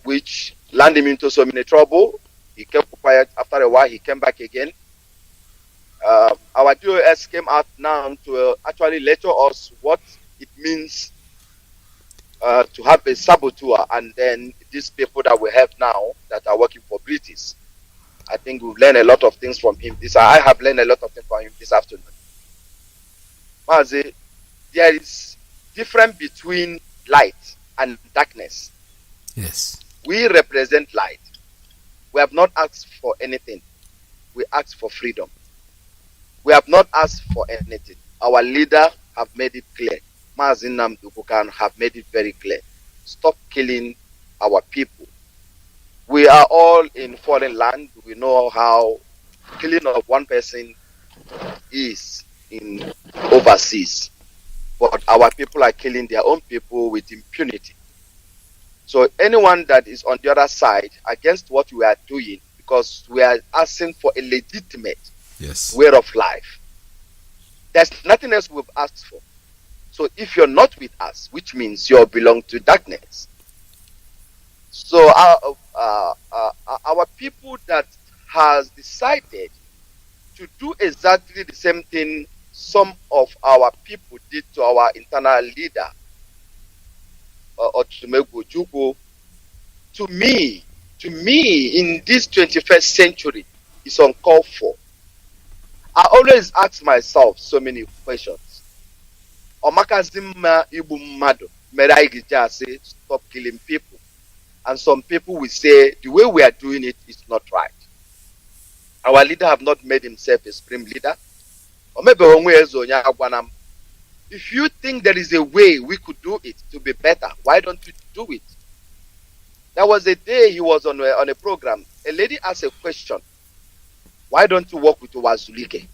which landed him into so many trouble. He kept quiet. After a while, he came back again. Our DOS came out now to actually lecture us what it means to have a saboteur, and then these people that we have now that are working for British. I think we've learned a lot of things from him. I have learned a lot of things from him this afternoon. Mazi, there is difference between light and darkness. Yes. We represent light. We have not asked for anything. We asked for freedom. We have not asked for anything. Our leader have made it clear. Mazi Nnamdi Kanu have made it very clear. Stop killing our people. We are all in foreign land. We know how killing of one person is in overseas. But our people are killing their own people with impunity. So anyone that is on the other side against what we are doing, because we are asking for a legitimate way of life. There's nothing else we've asked for. So if you're not with us, which means you belong to darkness. So our people that has decided to do exactly the same thing some of our people did to our internal leader, Otumegwu. To me, in this 21st century, is uncalled for. I always ask myself so many questions. Omakazima Ibu Mado, Meraigija say, stop killing people. And some people will say, the way we are doing it is not right. Our leader have not made himself a supreme leader. Or maybe if you think there is a way we could do it to be better, why don't you do it? There was a day he was on a program. A lady asked a question. Why don't you work with Wazulike?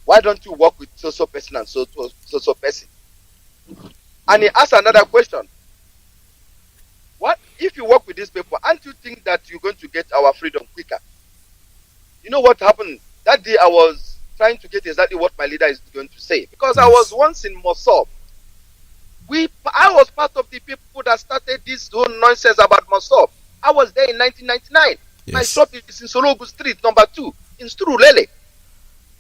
Why don't you work with so person and so person? And he asked another question. What if you work with these people? Aren't you think that you're going to get our freedom quicker? You know what happened? That day I was trying to get exactly what my leader is going to say. Because I was once in Mossop. I was part of the people that started this whole nonsense about Mossop. I was there in 1999. Yes. My shop is in Sorogu Street, number 2, in Strulele.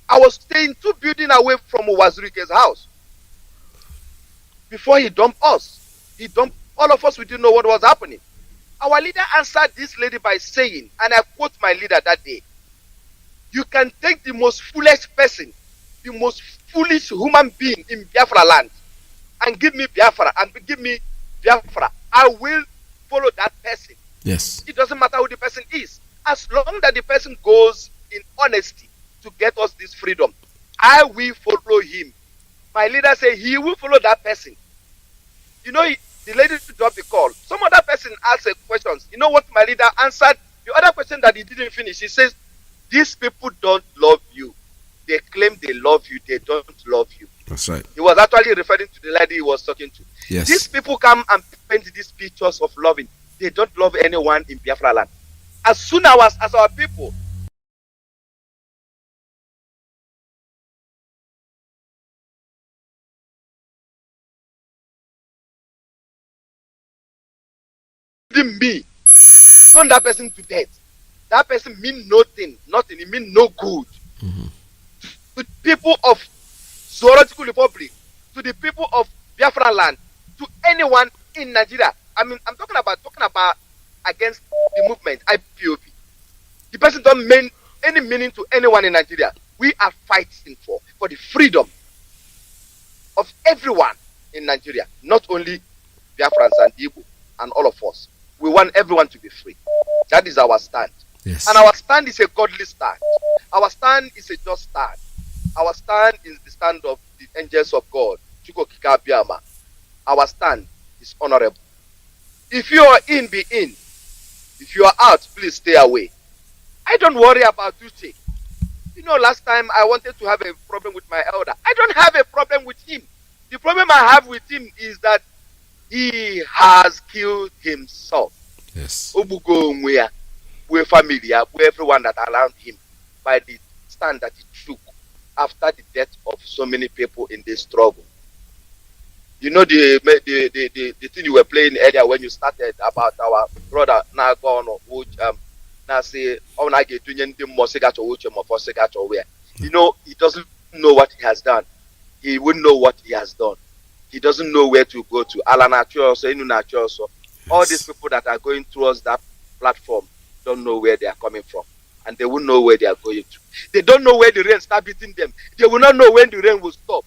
I was staying 2 buildings away from Wazurike's house. Before he dumped us. He dumped all of us. We didn't know what was happening. Our leader answered this lady by saying, and I quote my leader that day, you can take the most foolish person, the most foolish human being in Biafra land, and give me Biafra, I will follow that person. Yes. It doesn't matter who the person is. As long that the person goes in honesty to get us this freedom, I will follow him. My leader said he will follow that person. You know, the lady dropped the call. Some other person asked a question. You know what my leader answered? The other question that he didn't finish. He says, these people don't love you. They claim they love you. They don't love you. That's right. He was actually referring to the lady he was talking to. Yes. These people come and paint these pictures of loving. They don't love anyone in Biafra land. As soon as our people me, turn that person to death. That person mean nothing. It mean no good. Mm-hmm. To the people of Zoological Republic, to the people of Biafra land, to anyone in Nigeria. I mean, I'm talking about against the movement, IPOB. The person don't mean any meaning to anyone in Nigeria. We are fighting for the freedom of everyone in Nigeria, not only Biafrans and Igbo and all of us. We want everyone to be free. That is our stand. Yes. And our stand is a godly stand. Our stand is a just stand. Our stand is the stand of the angels of God. Our stand is honorable. If you are in, be in. If you are out, please stay away. I don't worry about Uche. You know, last time I wanted to have a problem with my elder. I don't have a problem with him. The problem I have with him is that he has killed himself. Yes. We're familiar with everyone that allowed him by the stand that he took after the death of so many people in this struggle. You know the thing you were playing earlier when you started about our brother Nagon, which now say you know, he doesn't know what he has done. He wouldn't know what he has done. He doesn't know where to go to. All these people that are going towards that platform don't know where they are coming from. And they won't know where they are going to. They don't know where the rain start beating them. They will not know when the rain will stop.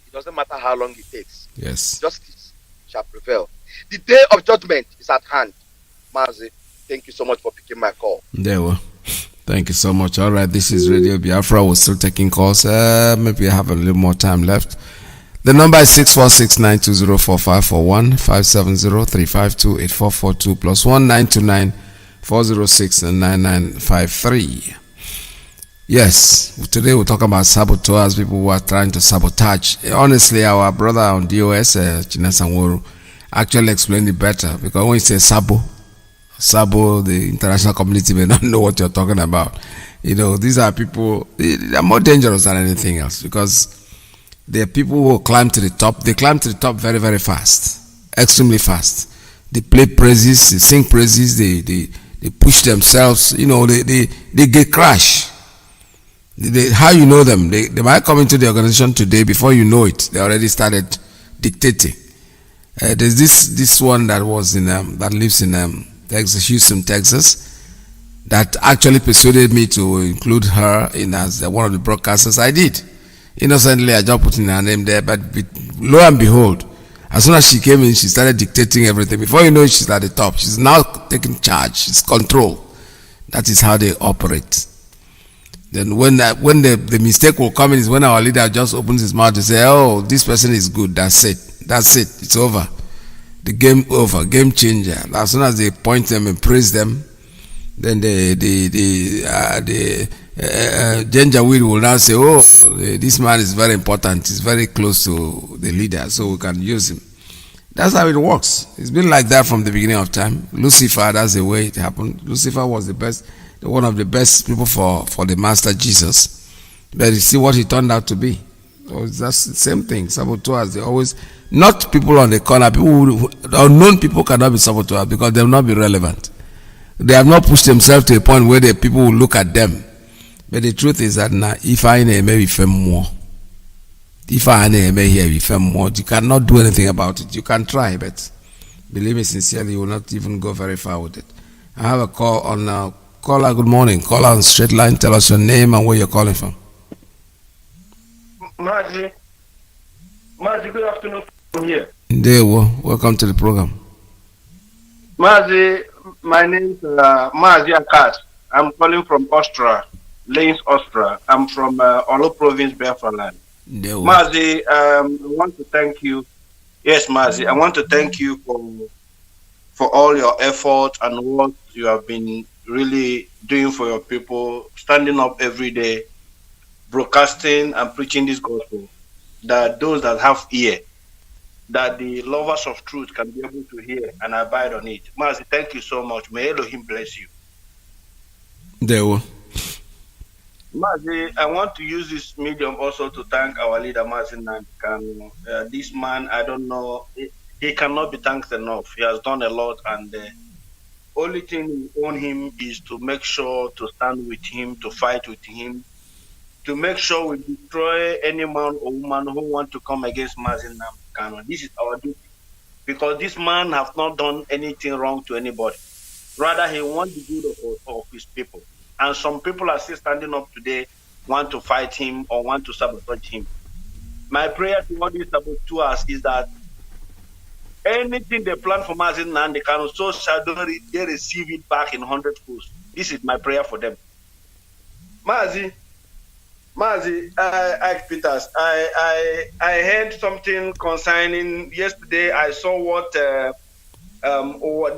It doesn't matter how long it takes. Yes. Justice shall prevail. The day of judgment is at hand. Mazi, thank you so much for picking my call. There we. Thank you so much. All right, this is Radio Biafra. We're still taking calls. Maybe I have a little more time left. The number is 646-920-4541, 570-352-8442, plus 1929-406-9953. Yes, today we'll talk about saboteurs, people who are trying to sabotage. Honestly, our brother on DOS, Chinasanworu, actually explained it better, because when you say Sabo, the international community may not know what you're talking about. You know, these are people, they are more dangerous than anything else, because they are people who climb to the top. They climb to the top very, very fast, extremely fast. They play praises, they sing praises, they push themselves, you know, they get crash. How you know them? They might come into the organization today. Before you know it, they already started dictating. There's this one that was in that lives in Texas, Houston, Texas, that actually persuaded me to include her in as one of the broadcasters. I did. Innocently, I just put in her name there, but lo and behold, as soon as she came in, she started dictating everything. Before you know it, she's at the top. She's now taking charge. She's control. That is how they operate. Then when the mistake will come in is when our leader just opens his mouth to say, "Oh, this person is good. That's it. It's over. The game over. Game changer." As soon as they point them and praise them, then the Janjaweed will now say, "Oh, this man is very important. He's very close to the leader, so we can use him." That's how it works. It's been like that from the beginning of time. Lucifer, that's the way it happened. Lucifer was one of the best people for the Master Jesus. But you see what he turned out to be. So that's the same thing. Saboteurs, they always, not people on the corner, unknown people cannot be saboteurs because they will not be relevant. They have not pushed themselves to a point where the people will look at them. But the truth is that now, if I maybe fame more, if I maybe fame more, you cannot do anything about it. You can try, but believe me sincerely, you will not even go very far with it. I have a call on caller. Good morning. Caller on straight line. Tell us your name and where you're calling from. Mazi, good afternoon from here. Welcome to the program. Mazi, my name is Mazi Akat. I'm calling from Austria, Lanes, Austria. I'm from Olo Province, Biafra land. Mazi, I want to thank you. Yes, Mazi, I want to thank you for all your effort and what you have been really doing for your people, standing up every day, broadcasting and preaching this gospel, that those that have ear, that the lovers of truth can be able to hear and abide on it. Mazi, thank you so much. May Elohim bless you. Mazi, I want to use this medium also to thank our leader, Mazi Nandikanu. This man, I don't know, he cannot be thanked enough. He has done a lot, and the only thing we own him is to make sure to stand with him, to fight with him, to make sure we destroy any man or woman who want to come against Mazi Nandikanu. This is our duty, because this man has not done anything wrong to anybody. Rather, he wants the good of his people. And some people are still standing up today, want to fight him or want to sabotage him. My prayer to all these saboteurs is that anything they plan for Mazi Nandikanu, so shall they receive it back in 100-fold. This is my prayer for them. Mazi, Iyke Peters, I heard something concerning yesterday. I saw what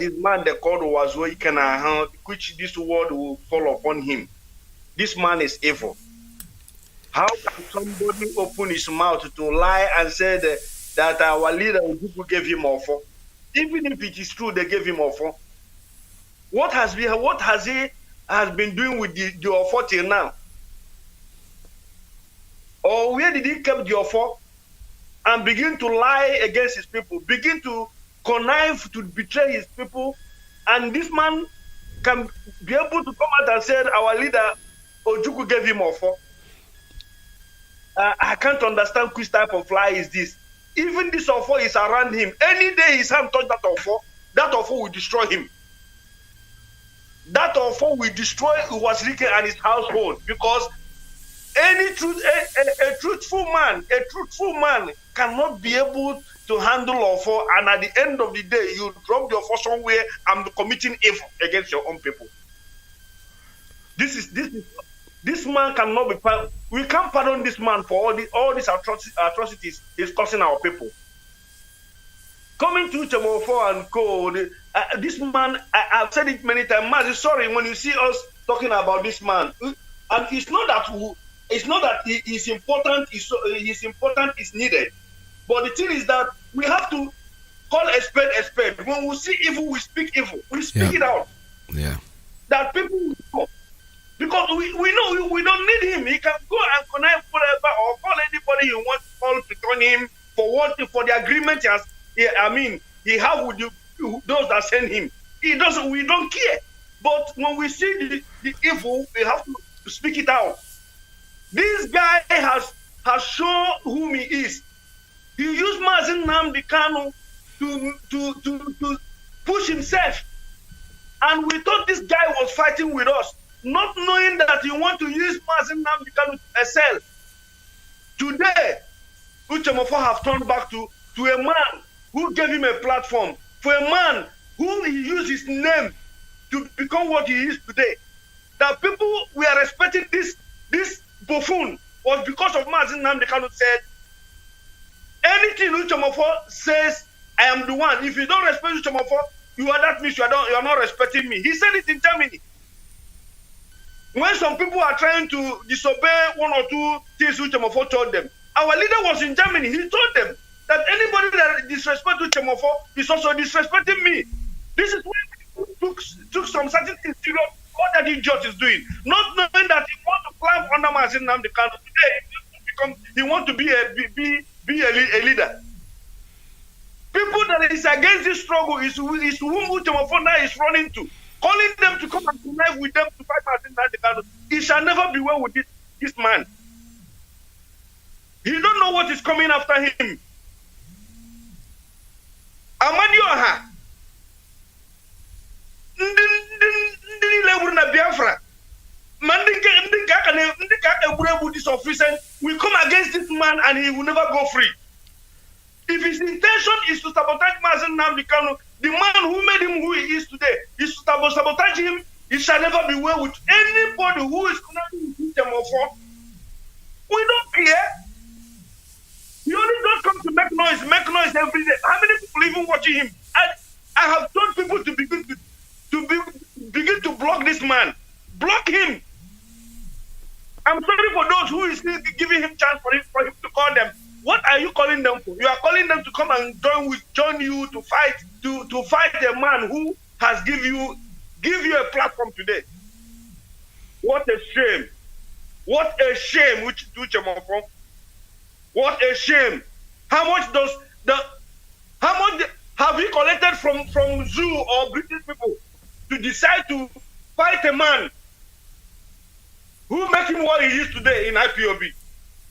this man they called was Iyke, which this word will fall upon him. This man is evil. How can somebody open his mouth to lie and say that our leader people gave him offer? Even if it is true they gave him offer, what has he been doing with the offer till now? Or where did he keep the offer and begin to lie against his people, begin to connive to betray his people? And this man can be able to come out and say our leader Ojukwu gave him offer. I can't understand which type of lie is this. Even this offer is around him. Any day his hand touch that offer will destroy him. That offer will destroy Uwazirike and his household, because a truthful man cannot be able to handle offer, and at the end of the day, you drop the offer somewhere and committing evil against your own people. This man cannot be pardoned. We can't pardon this man for all these atrocities he's causing our people. Coming to Chemofo and Co, this man, I've said it many times. Mazi, sorry when you see us talking about this man, and it's not that his important is needed, but the thing is that we have to call a spade a spade. When we see evil, we speak evil. We speak it out. Yeah. That people will know. Because we know we don't need him. He can go and connive whatever or call anybody he wants to call to turn him for the agreement he have with those that send him. We don't care. But when we see the evil, we have to speak it out. This guy has shown whom he is. He used Mazi Nnamdi Kanu to push himself. And we thought this guy was fighting with us, not knowing that he want to use Mazi Nnamdi Kanu to excel. Today, Uche Mofo have turned back to a man who gave him a platform, for a man who he used his name to become what he is today. That people we are respecting this buffoon was because of Mazi Nnamdi Kanu said, anything Uche Mofo says, I am the one. If you don't respect Uche Mofo, that means you are not respecting me. He said it in Germany. When some people are trying to disobey one or two things Uche Mofo told them, our leader was in Germany. He told them that anybody that disrespects Uche Mofo is also disrespecting me. This is why we took some certain things serious. What that idiot is doing, not knowing that he wants to climb under Mazi Nnamdi Kanu today. He wants to be a leader. People that is against this struggle is whom Uche Mofo now is running to, calling them to come and connive with them to fight Mazi Nnamdi Kanu. It shall never be well with this man. He don't know what is coming after him. Amadioha. Ndi level na Biafra. This officer will come against this man and he will never go free. If his intention is to sabotage Mazi Nnamdi Kanu, the man who made him who he is today, is to sabotage him, it shall never be well with anybody who is connected with them or for. We don't care. He only just come to make noise every day. How many people even watching him? I have told people to begin to block this man. Block him. I'm sorry for those who is still giving him chance for him to call them. What are you calling them for? You are calling them to come and join you to fight a man who has give you a platform today. What a shame! What a shame! What a shame! How much have you collected from Zoo or British people to decide to fight a man who make him what he is today in IPOB?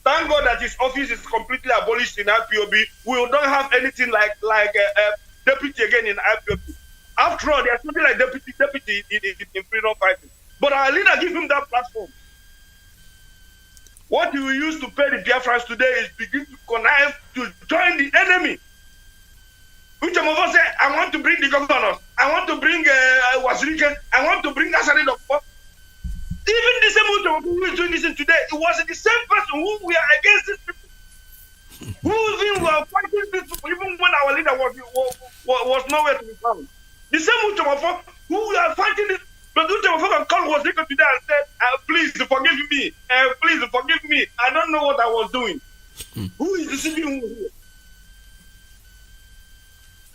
Thank God that his office is completely abolished in IPOB. We don't have anything like a deputy again in IPOB. After all, there's something like deputy in freedom fighting. But our leader give him that platform. What he will use to pay the Biafrans today is begin to connive to join the enemy. Uche Mofo said, I want to bring the governors. I want to bring Wazirike. I want to bring Asari Dokpo. Even the same Uche Mofo who is doing this today, it was the same person who we are against these people. Who even were fighting these people, even when our leader was nowhere to be found. The same Uche Mofo who we are fighting this. But Uche Mofo can call Wazirike today and said, please forgive me. Please forgive me. I don't know what I was doing. Who is deceiving who here?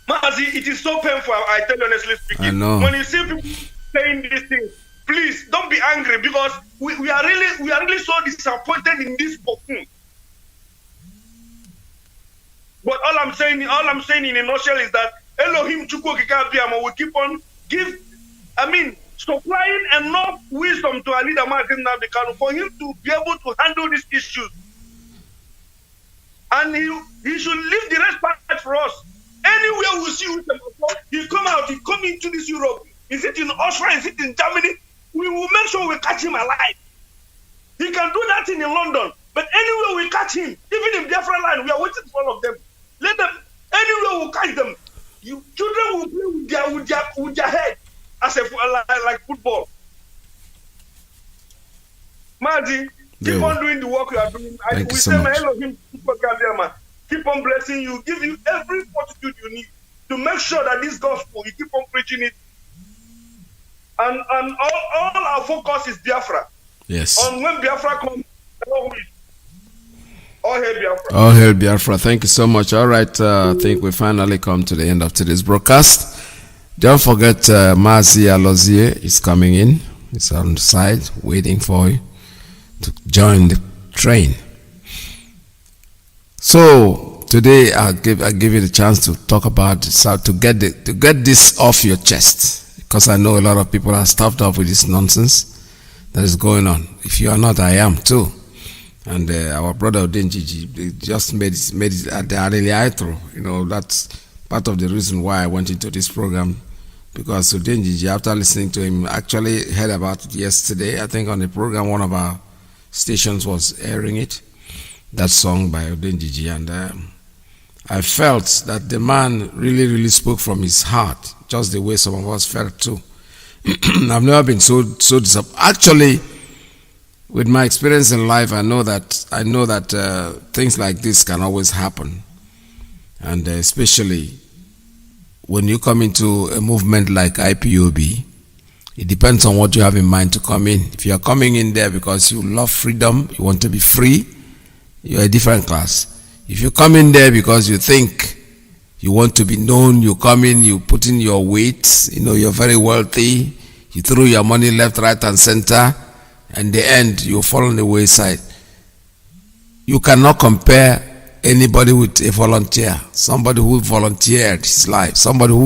Mazi, it is so painful, I tell you honestly speaking. I know. When you see people saying these things, please don't be angry because we are really so disappointed in this buffoon. But all I'm saying in a nutshell is that Elohim Chukwu Okike Abiyama will keep on supplying enough wisdom to our leader Mazi Nnamdi Kanu for him to be able to handle these issues. And he should leave the rest part for us. Anywhere we see Uche Mofo, he come out, he come into this Europe. Is it in Austria? Is it in Germany? We will make sure we catch him alive. He can do that in London. But anywhere we catch him, even in Biafra land, we are waiting for all of them. Let them, anywhere we catch them, children will play with their head as like football. Mazi, keep on doing the work you are doing. Thank you so much. Keep on blessing you, give you every fortitude you need to make sure that this gospel, you keep on preaching it. And all our focus is Biafra. Yes. On when Biafra comes, all hail Biafra. All hail Biafra. Thank you so much. All right, I think we finally come to the end of today's broadcast. Don't forget Mazi Alozie is coming in. He's on the side waiting for you to join the train. So today I'll give you the chance to talk about how to get this off your chest, because I know a lot of people are stuffed up with this nonsense that is going on. If you are not, I am too. And our brother Odenjiji, they just made it at the early intro. You know, that's part of the reason why I went into this program, because Odenjiji, after listening to him, actually heard about it yesterday. I think on the program, one of our stations was airing it, that song by Odenjiji, and I felt that the man really, really spoke from his heart, just the way some of us felt too. I've never been so disappointed. Actually, with my experience in life, I know that things like this can always happen, and especially when you come into a movement like IPOB, it depends on what you have in mind to come in. If you are coming in there because you love freedom, you want to be free, you're a different class. If you come in there because you think you want to be known, you come in, you put in your weight, you know, you're very wealthy, you throw your money left, right, and center, and in the end, you fall on the wayside. You cannot compare anybody with a volunteer, somebody who volunteered his life, somebody who